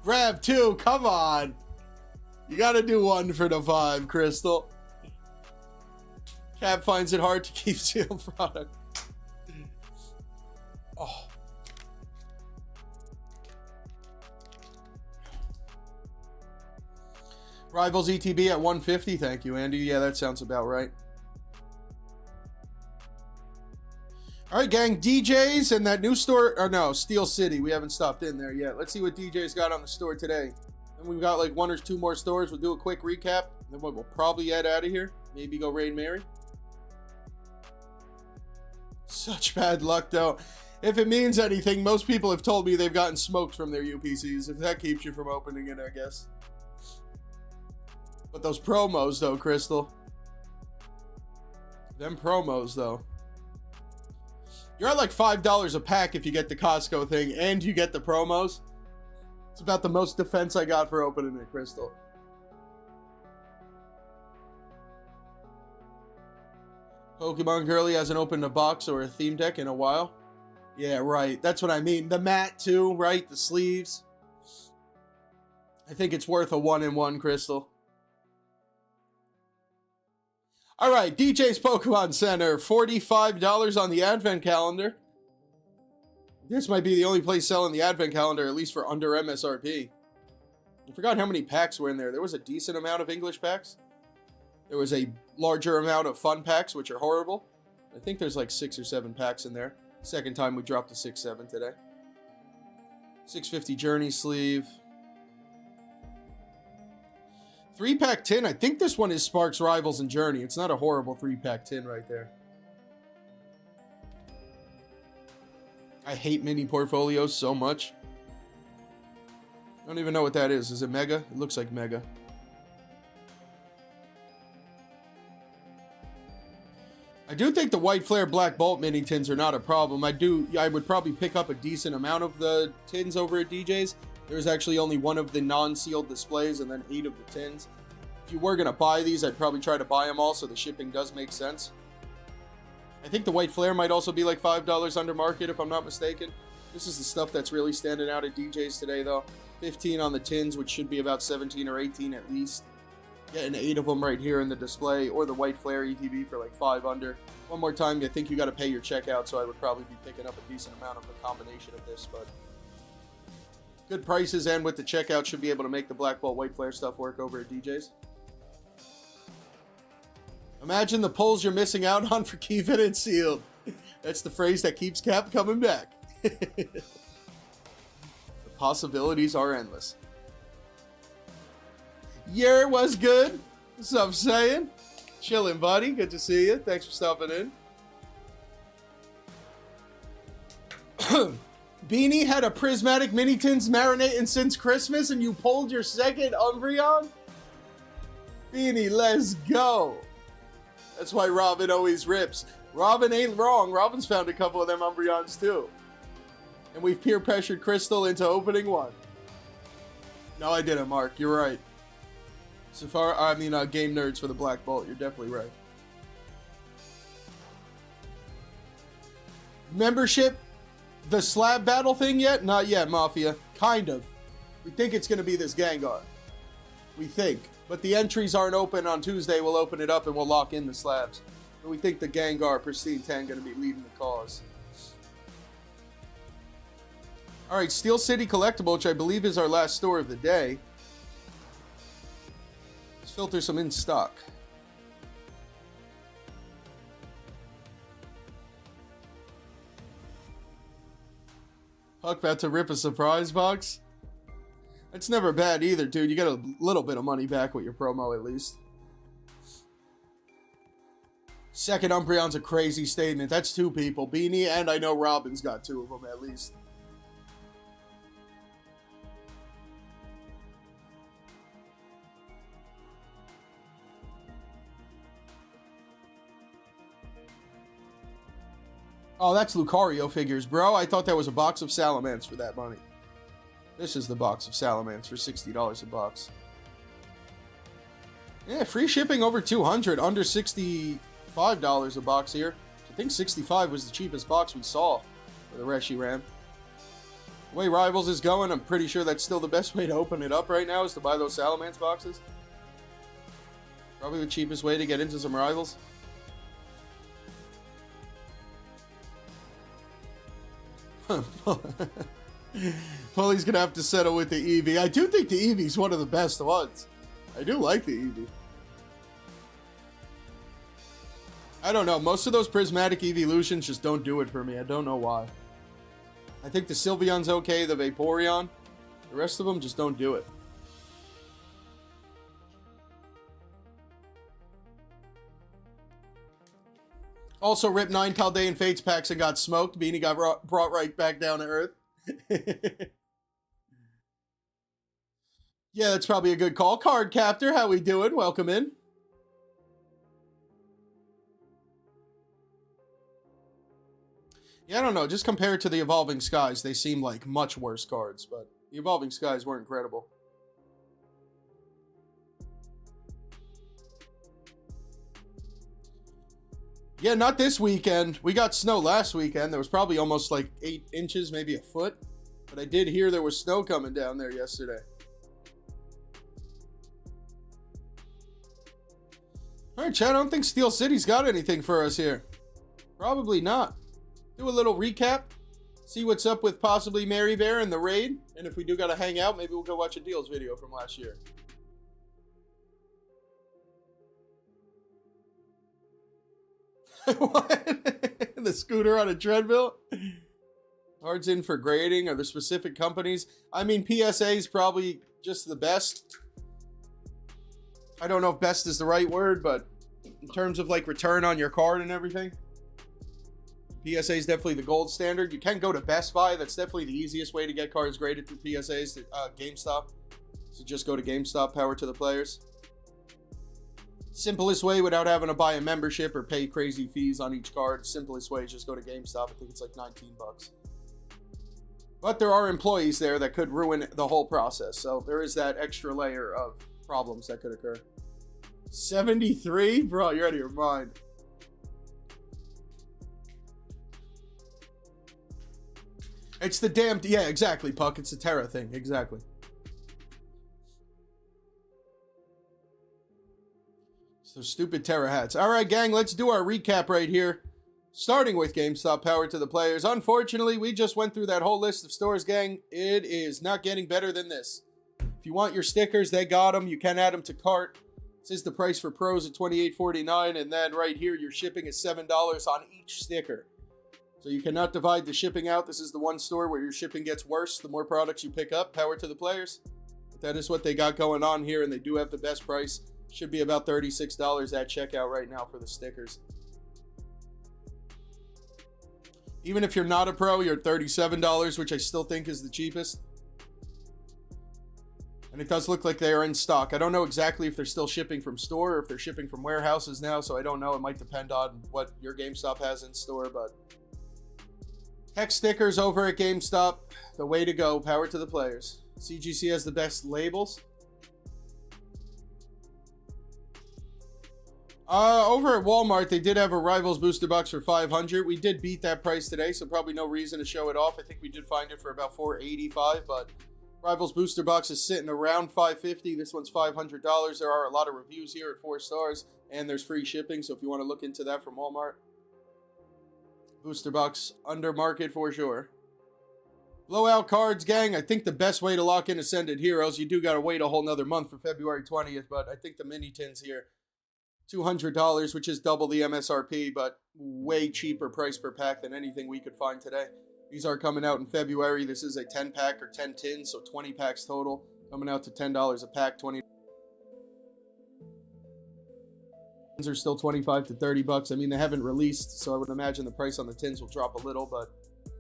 Grab 2, come on. You got to do 1 for the 5, Crystal. Cap finds it hard to keep sealed product. Oh. Rivals ETB at 150. Thank you, Andy. Yeah, that sounds about right. All right, gang. DJs and that new store. Or no, Steel City. We haven't stopped in there yet. Let's see what DJs got on the store today. And we've got like 1 or 2 more stores. We'll do a quick recap. Then we'll probably head out of here. Maybe go raid Mary. Such bad luck, though. If it means anything, most people have told me they've gotten smoked from their UPCs. If that keeps you from opening it, I guess. But those promos, though, Crystal. Them promos, though. You're at like $5 a pack if you get the Costco thing and you get the promos. It's about the most defense I got for opening it, Crystal. Pokemon Girly hasn't opened a box or a theme deck in a while. Yeah, right. That's what I mean. The mat, too, right? The sleeves. I think it's worth a 1-in-1, Crystal. All right, DJ's Pokemon Center, $45 on the Advent calendar. This might be the only place selling the Advent calendar, at least for under MSRP. I forgot how many packs were in there. There was a decent amount of English packs. There was a larger amount of fun packs, which are horrible. I think there's like 6 or 7 packs in there. Second time we dropped to 6-7 today. 650 Journey sleeve. 3-pack tin. I think this one is Sparks, Rivals, and Journey. It's not a horrible 3-pack tin right there. I hate mini portfolios so much. I don't even know what that is. Is it Mega? It looks like Mega. I do think the White Flare Black Bolt mini tins are not a problem. I would probably pick up a decent amount of the tins over at DJ's. There's actually only 1 of the non-sealed displays and then 8 of the tins. If you were going to buy these, I'd probably try to buy them all so the shipping does make sense. I think the White Flare might also be like $5 under market if I'm not mistaken. This is the stuff that's really standing out at DJ's today though. 15 on the tins, which should be about 17 or 18 at least. Getting 8 of them right here in the display, or the white flare ETB for like 5 under. One more time, I think you got to pay your checkout, so I would probably be picking up a decent amount of the combination of this, but good prices, and with the checkout should be able to make the Black Bolt white flare stuff work over at DJ's. Imagine the pulls you're missing out on for Keep It and Sealed. That's the phrase that keeps Cap coming back. The possibilities are endless. Yeah, was good. What's up, saying? Chilling, buddy. Good to see you. Thanks for stopping in. Beanie had a prismatic mini tins marinating since Christmas, and you pulled your second Umbreon? Beanie, let's go. That's why Robin always rips. Robin ain't wrong. Robin's found a couple of them Umbreons too. And we've peer pressured Crystal into opening one. No, I didn't, Mark. You're right. GameNerdz for the Black Bolt. You're definitely right. Membership? The slab battle thing yet? Not yet, Mafia. Kind of. We think it's going to be this Gengar. We think. But the entries aren't open on Tuesday. We'll open it up and we'll lock in the slabs. But we think the Gengar Pristine 10 going to be leading the cause. Alright, Steel City Collectible, which I believe is our last store of the day. Let's filter some in stock. Puck about to rip a surprise box. That's never bad either, dude. You get a little bit of money back with your promo at least. Second Umbreon's a crazy statement. That's 2 people. Beanie and I know Robin's got 2 of them at least. Oh, that's Lucario figures, bro. I thought that was a box of Salamence for that money. This is the box of Salamence for $60 a box. Yeah, free shipping over $200, under $65 a box here. I think $65 was the cheapest box we saw for the Reshiram. The way Rivals is going, I'm pretty sure that's still the best way to open it up right now, is to buy those Salamence boxes. Probably the cheapest way to get into some Rivals. Pulley's gonna have to settle with the Eevee. I do think the Eevee's one of the best ones. I do like the Eevee. I don't know. Most of those prismatic Eeveelutions just don't do it for me. I don't know why. I think the Sylveon's okay, the Vaporeon. The rest of them just don't do it. Also, ripped 9 Paldean Fates packs and got smoked. Beanie got brought right back down to earth. Yeah, that's probably a good call. Card Captor, how we doing? Welcome in. Yeah, I don't know. Just compared to the Evolving Skies, they seem like much worse cards, but the Evolving Skies were incredible. Yeah, not this weekend. We got snow last weekend. There was probably almost like 8 inches, maybe a foot. But I did hear there was snow coming down there yesterday. Alright, Chad, I don't think Steel City's got anything for us here. Probably not. Do a little recap. See what's up with possibly Mary Bear and the raid. And if we do gotta hang out, maybe we'll go watch a Deals video from last year. What? The scooter on a treadmill? Cards in for grading. Are there specific companies? I mean, PSA is probably just the best. I don't know if best is the right word, but in terms of like return on your card and everything, PSA is definitely the gold standard. You can go to Best Buy. That's definitely the easiest way to get cards graded through PSAs. GameStop. So just go to GameStop. Power to the players. Simplest way without having to buy a membership or pay crazy fees on each card. Simplest way is just go to GameStop. I think it's like 19 bucks. But there are employees there that could ruin the whole process. So there is that extra layer of problems that could occur. 73? Bro, you're out of your mind. It's the damn... Yeah, exactly, Puck. It's the Terra thing. Exactly. So stupid Terra hats. All right, gang, let's do our recap right here. Starting with GameStop, power to the players. Unfortunately, we just went through that whole list of stores, gang. It is not getting better than this. If you want your stickers, they got them. You can add them to cart. This is the price for pros at $28.49, and then right here, your shipping is $7 on each sticker. So you cannot divide the shipping out. This is the one store where your shipping gets worse the more products you pick up. Power to the players. But that is what they got going on here, and they do have the best price. Should be about $36 at checkout right now for the stickers. Even if you're not a pro, you're at $37, which I still think is the cheapest. And it does look like they are in stock. I don't know exactly if they're still shipping from store or if they're shipping from warehouses now, so I don't know. It might depend on what your GameStop has in store, but hex stickers over at GameStop, the way to go. Power to the players. CGC has the best labels. Over at Walmart, they did have a Rivals booster box for $500. We did beat that price today, so probably no reason to show it off. I think we did find it for about $485, but Rivals booster box is sitting around $550. This one's $500. There are a lot of reviews here at 4 stars, and there's free shipping, so if you want to look into that from Walmart. Booster box under market for sure. Blowout cards, gang. I think the best way to lock in Ascended Heroes, you do got to wait a whole nother month for February 20th, but I think the mini tins here, $200, which is double the MSRP, but way cheaper price per pack than anything we could find today. These are coming out in February. This is a 10 pack or 10 tins, so 20 packs total. Coming out to $10 a pack, 20. Tins are still 25 to 30 bucks. I mean, they haven't released, so I would imagine the price on the tins will drop a little, but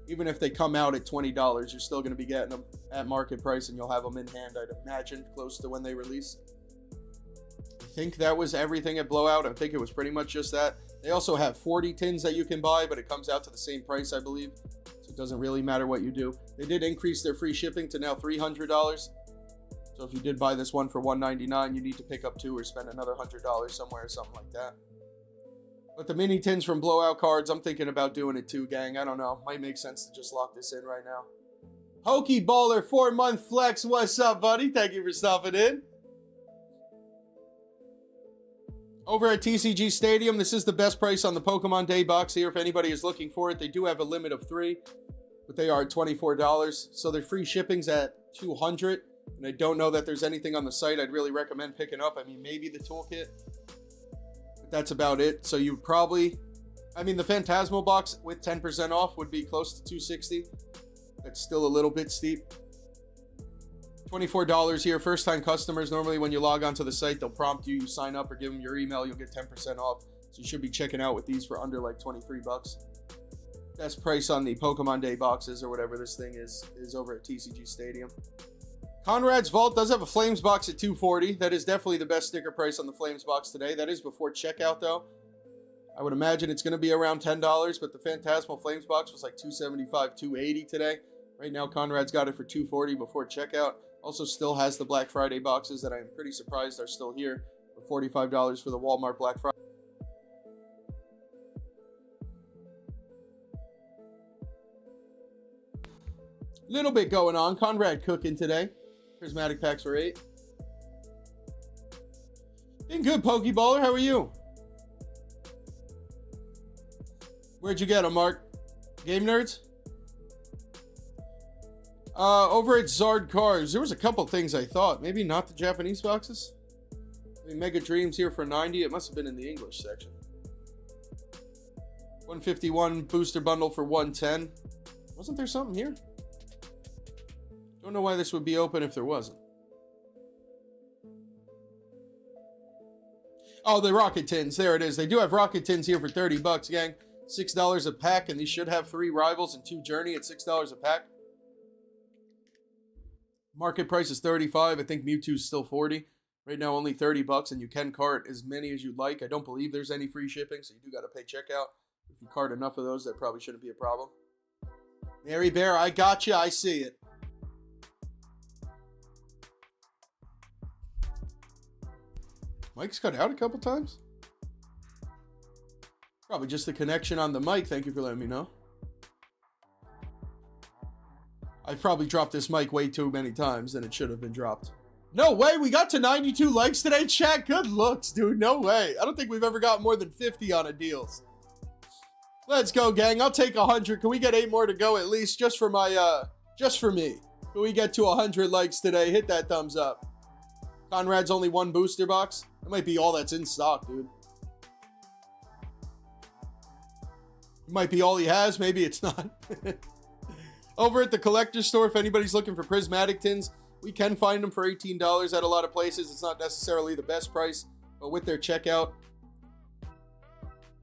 even if they come out at $20, you're still going to be getting them at market price, and you'll have them in hand, I'd imagine, close to when they release. I think that was everything at Blowout. I think it was pretty much just that. They also have 40 tins that you can buy, but it comes out to the same price, I believe. So it doesn't really matter what you do. They did increase their free shipping to now $300. So if you did buy this one for $199, you need to pick up 2 or spend another $100 somewhere or something like that. But the mini tins from Blowout cards, I'm thinking about doing it too, gang. I don't know. Might make sense to just lock this in right now. Pokeballer 4-month flex. What's up, buddy? Thank you for stopping in. Over at TCG Stadium, this is the best price on the Pokemon Day box here. If anybody is looking for it, they do have a limit of 3, but they are at $24. So their free shipping's at $200. And I don't know that there's anything on the site I'd really recommend picking up. I mean, maybe the toolkit, but that's about it. So you probably, I mean, the Phantasmal box with 10% off would be close to $260. That's still a little bit steep. $24 here. First time customers, normally when you log onto the site, they'll prompt you, you sign up or give them your email, you'll get 10% off. So you should be checking out with these for under like 23 bucks. Best price on the Pokemon Day boxes or whatever this thing is over at TCG Stadium. Conrad's Vault does have a Flames box at $240. That is definitely the best sticker price on the Flames box today. That is before checkout though. I would imagine it's going to be around $10, but the Phantasmal Flames box was like $275, $280 today. Right now, Conrad's got it for $240 before checkout. Also still has the Black Friday boxes that I'm pretty surprised are still here for $45 for the Walmart Black Friday. Little bit going on. Conrad cooking today. Prismatic packs for 8. Been good, Pokeballer. How are you? Where'd you get them, Mark? GameNerdz? Over at Zard Cars, there was a couple things I thought. Maybe not the Japanese boxes. I mean, Mega Dreams here for $90. It must have been in the English section. 151 booster bundle for $110. Wasn't there something here? Don't know why this would be open if there wasn't. Oh, the Rocket Tins. There it is. They do have Rocket Tins here for 30 bucks, gang. $6 a pack, and these should have 3 Rivals and 2 Journey at $6 a pack. Market price is $35. I think Mewtwo's still $40. Right now, only 30 bucks, and you can cart as many as you'd like. I don't believe there's any free shipping, so you do got to pay checkout. If you cart enough of those, that probably shouldn't be a problem. Mary Bear, I got you. I see it. Mike's cut out a couple times. Probably just the connection on the mic. Thank you for letting me know. I've probably dropped this mic way too many times than it should have been dropped. No way, we got to 92 likes today, chat. Good looks, dude. No way. I don't think we've ever got more than 50 on a deals. Let's go, gang. I'll take 100. Can we get 8 more to go at least, just for my, just for me? Can we get to 100 likes today? Hit that thumbs up. Conrad's only 1 booster box. That might be all that's in stock, dude. It might be all he has. Maybe it's not. Over at the collector's store, if anybody's looking for prismatic tins, we can find them for $18 at a lot of places. It's not necessarily the best price, but with their checkout,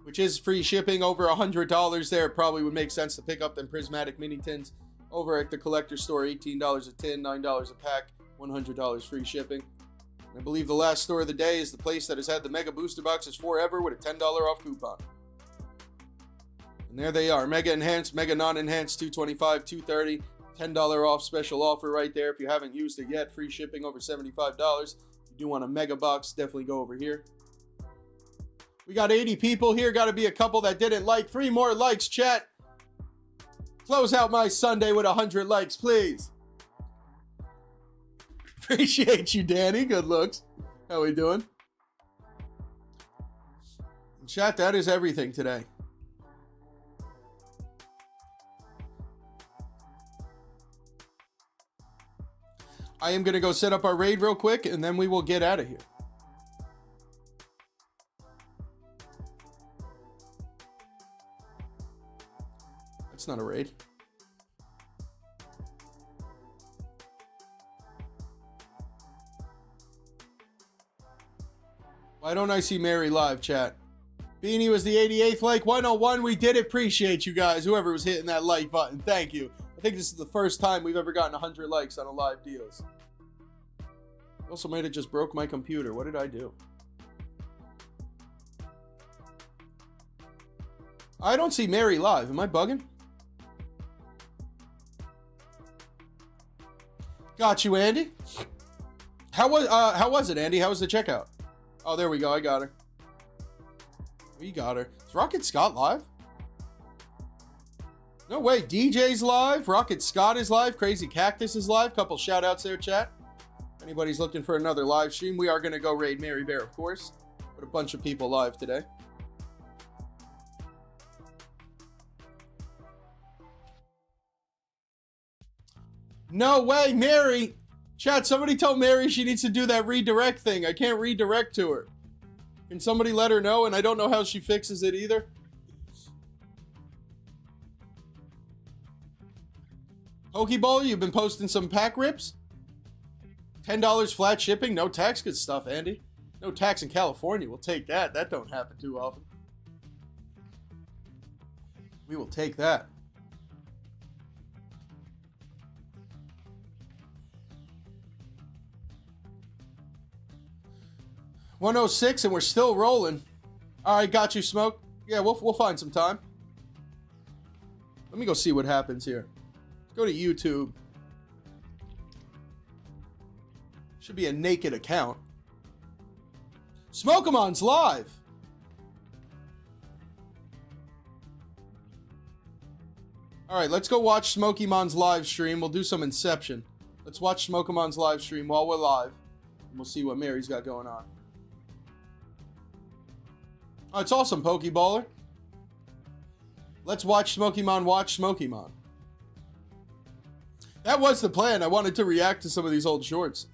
which is free shipping, over $100 there, it probably would make sense to pick up them prismatic mini tins. Over at the collector's store, $18 a tin, $9 a pack, $100 free shipping. And I believe the last store of the day is the place that has had the mega booster boxes forever with a $10 off coupon. And there they are, mega enhanced, mega non-enhanced, $225, $230, $10 off special offer right there. If you haven't used it yet, free shipping over $75. If you do want a mega box, definitely go over here. We got 80 people here. Got to be a couple that didn't like. 3 more likes, chat. Close out my Sunday with 100 likes, please. Appreciate you, Danny. Good looks. How we doing? Chat, that is everything today. I am going to go set up our raid real quick, and then we will get out of here. That's not a raid. Why don't I see Mary live, chat? Beanie was the 88th like. 101, we did appreciate you guys. Whoever was hitting that like button, thank you. I think this is the first time we've ever gotten 100 likes on a live deals. Also might have just broke my computer. What did I do? I don't see Mary live. Am I bugging? Got you, Andy. How was it, Andy? How was the checkout? Oh, there we go. I got her. We got her. Is Rocket Scott live? No way. DJ's live. Rocket Scott is live. Crazy Cactus is live. Couple shout outs there, chat. If anybody's looking for another live stream, we are going to go raid Mary Bear, of course. But a bunch of people live today. No way, Mary. Chat, somebody tell Mary she needs to do that redirect thing. I can't redirect to her. Can somebody let her know? And I don't know how she fixes it either. Pokeball, you've been posting some pack rips? $10 flat shipping, no tax. Good stuff, Andy. No tax in California. We'll take that. That don't happen too often. We will take that. $106 and we're still rolling. All right, got you, Smoke. Yeah, we'll find some time. Let me go see what happens here. Let's go to YouTube. Should be a naked account. Smokemon's live. All right, let's go watch Smokemon's live stream. We'll do some Inception. Let's watch Smokemon's live stream while we're live. And we'll see what Mary's got going on. Oh, it's awesome, Pokeballer. Let's watch Smokemon watch Smokemon. That was the plan. I wanted to react to some of these old shorts.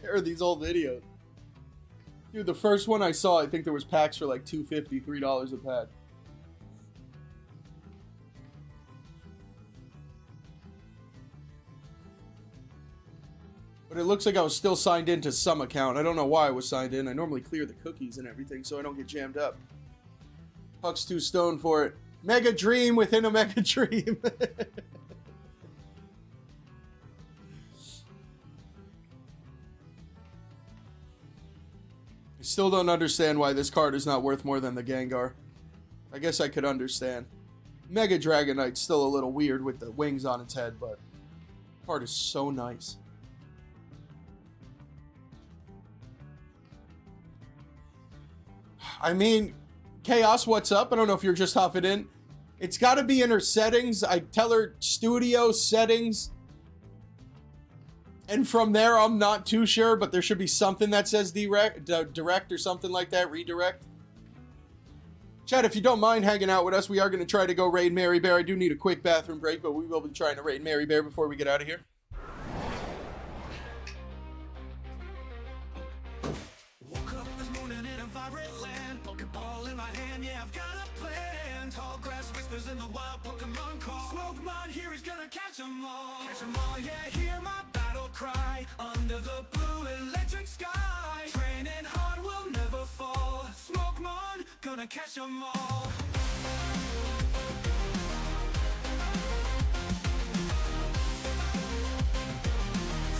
Or these old videos. Dude, the first one I saw, I think there was packs for like $2.50, $3 a pack. But it looks like I was still signed into some account. I don't know why I was signed in. I normally clear the cookies and everything so I don't get jammed up. Puck's too stoned for it. Mega dream within a mega dream. I still don't understand why this card is not worth more than the Gengar. I guess I could understand. Mega Dragonite's still a little weird with the wings on its head, but the card is so nice. I mean, Chaos, what's up? I don't know if you're just hopping in. It's got to be in her settings. I tell her studio settings. And from there, I'm not too sure, but there should be something that says direct or something like that, redirect. Chat, if you don't mind hanging out with us, we are going to try to go raid Mary Bear. I do need a quick bathroom break, but we will be trying to raid Mary Bear before we get out of here. Woke up this morning in a vibrant land, Pokeball in my hand, yeah, I've got a plan. Tall grass whispers in the wild, Pokemon call. Smokemon, here he's gonna catch 'em all. Catch 'em all, yeah, hear my battle cry. Under the blue electric sky. Training hard will never fall. Smokemon, gonna catch 'em all.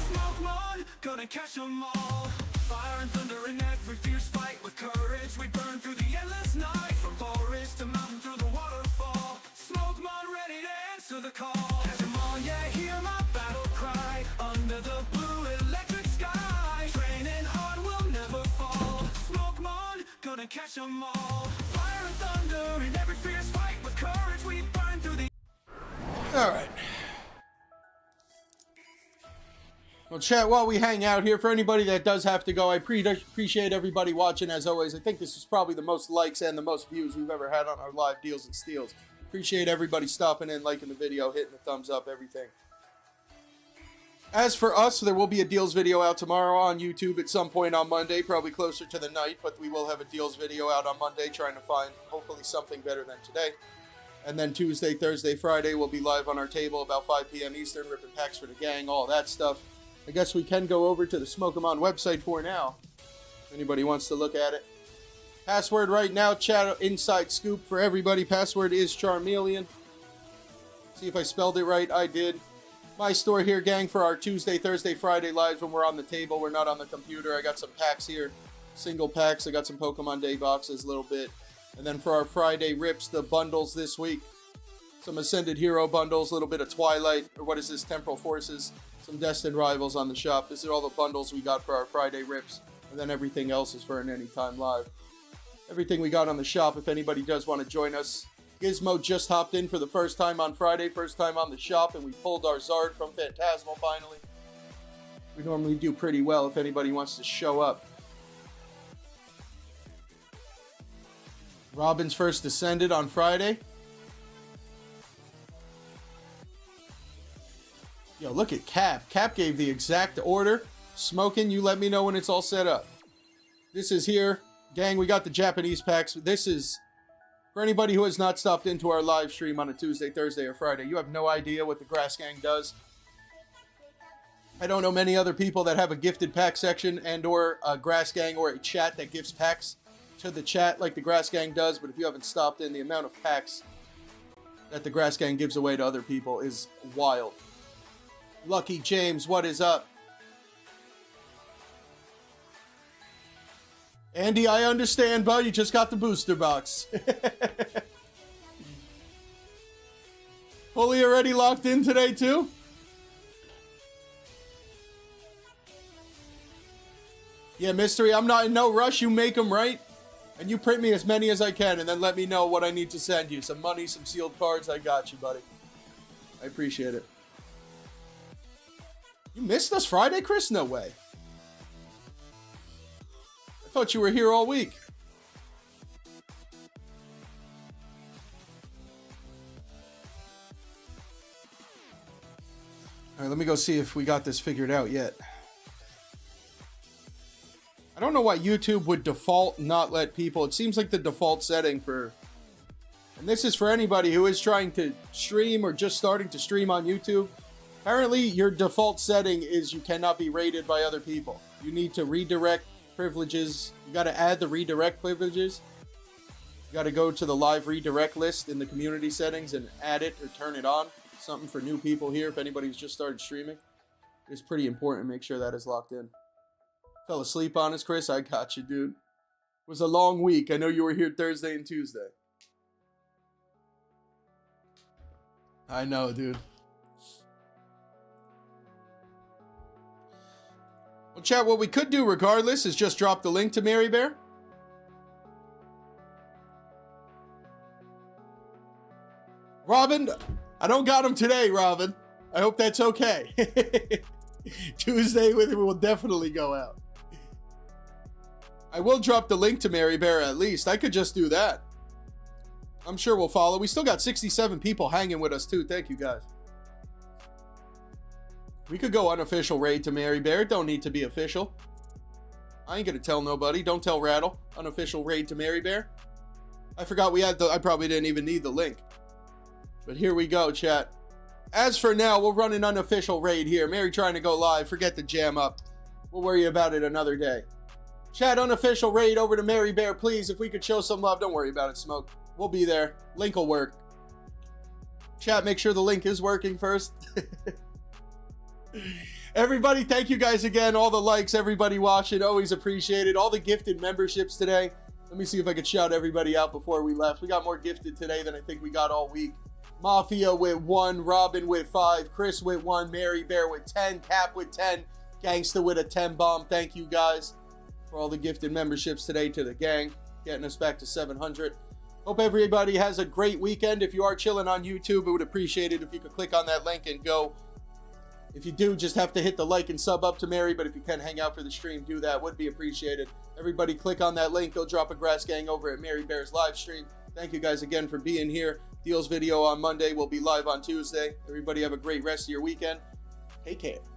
Smokemon, gonna catch 'em all. Fire and thunder in every fierce fight. With courage we burn through the endless night. From forest to mountain through the waterfall. Smokemon ready to answer the call. Catch 'em all, yeah, hear my battle cry. Under the blue electric sky. Training hard will never fall. Smokemon, gonna catch 'em all. Fire and thunder in every fierce fight. With courage we burn through the... Alright. Well, chat, while we hang out here, for anybody that does have to go, I appreciate everybody watching as always. I think this is probably the most likes and the most views we've ever had on our live deals and steals. Appreciate everybody stopping in, liking the video, hitting the thumbs up, everything. As for us, there will be a deals video out tomorrow on YouTube at some point on Monday, probably closer to the night, but we will have a deals video out on Monday, trying to find hopefully something better than today. And then Tuesday, Thursday, Friday, we'll be live on our table about 5 p.m. Eastern, ripping packs for the gang, all that stuff. I guess we can go over to the Smokemon website for now, if anybody wants to look at it. Password right now, chat, inside scoop for everybody. Password is Charmeleon. See if I spelled it right. I did. My store here, gang, for our Tuesday, Thursday, Friday lives when we're on the table. We're not on the computer. I got some packs here, single packs. I got some Pokemon Day boxes, a little bit. And then for our Friday rips, the bundles this week. Some Ascended Hero bundles, a little bit of Twilight, or what is this, Temporal Forces. Some Destined Rivals on the shop. This is all the bundles we got for our Friday rips. And then everything else is for an Anytime Live. Everything we got on the shop, if anybody does want to join us. Gizmo just hopped in for the first time on Friday, first time on the shop, and we pulled our Zard from Phantasmal finally. We normally do pretty well if anybody wants to show up. Robin's first descended on Friday. Yo, look at Cap. Cap gave the exact order. Smoking, you let me know when it's all set up. This is here. Gang, we got the Japanese packs. This is, for anybody who has not stopped into our live stream on a Tuesday, Thursday, or Friday, you have no idea what the Grass Gang does. I don't know many other people that have a gifted pack section and or a Grass Gang or a chat that gives packs to the chat like the Grass Gang does, but if you haven't stopped in, the amount of packs that the Grass Gang gives away to other people is wild. Lucky James, what is up? Andy, I understand, bud. You just got the booster box. Fully already locked in today, too? Yeah, Mystery, I'm not in no rush. You make them, right? And you print me as many as I can, and then let me know what I need to send you. Some money, some sealed cards. I got you, buddy. I appreciate it. You missed us Friday, Chris? No way. I thought you were here all week. All right, let me go see if we got this figured out yet. I don't know why YouTube would default not let people. It seems like the default setting for... And this is for anybody who is trying to stream or just starting to stream on YouTube. Apparently, your default setting is you cannot be rated by other people. You need to redirect privileges. You got to add the redirect privileges. You got to go to the live redirect list in the community settings and add it or turn it on. Something for new people here. If anybody's just started streaming, it's pretty important to make sure that is locked in. Fell asleep on us, Chris. I got you, dude. It was a long week. I know you were here Thursday and Tuesday. I know, dude. Well, chat, what we could do regardless is just drop the link to Mary Bear. Robin, I don't got him today, Robin. I hope that's okay. Tuesday will definitely go out. I will drop the link to Mary Bear at least. I could just do that. I'm sure we'll follow. We still got 67 people hanging with us too. Thank you guys. We could go unofficial raid to Mary Bear. It don't need to be official. I ain't gonna tell nobody. Don't tell Rattle. Unofficial raid to Mary Bear. I forgot we had I probably didn't even need the link. But here we go, chat. As for now, we'll run an unofficial raid here. Mary trying to go live. Forget the jam up. We'll worry about it another day. Chat, unofficial raid over to Mary Bear, please. If we could show some love, don't worry about it, Smoke. We'll be there. Link will work. Chat, make sure the link is working first. Everybody, thank you guys again. All the likes, everybody watching, always appreciated. All the gifted memberships today. Let me see if I could shout everybody out before we left. We got more gifted today than I think we got all week. Mafia with 1, Robin with 5, Chris with 1, Mary Bear with 10, Cap with 10, Gangsta with a 10 bomb. Thank you guys for all the gifted memberships today to the gang, getting us back to 700. Hope everybody has a great weekend. If you are chilling on YouTube, I would appreciate it if you could click on that link and go. If you do, just have to hit the like and sub up to Mary, but if you can hang out for the stream, do that. Would be appreciated. Everybody click on that link. Go drop a grass gang over at Mary Bear's live stream. Thank you guys again for being here. Deals video on Monday will be live on Tuesday. Everybody have a great rest of your weekend. Take care.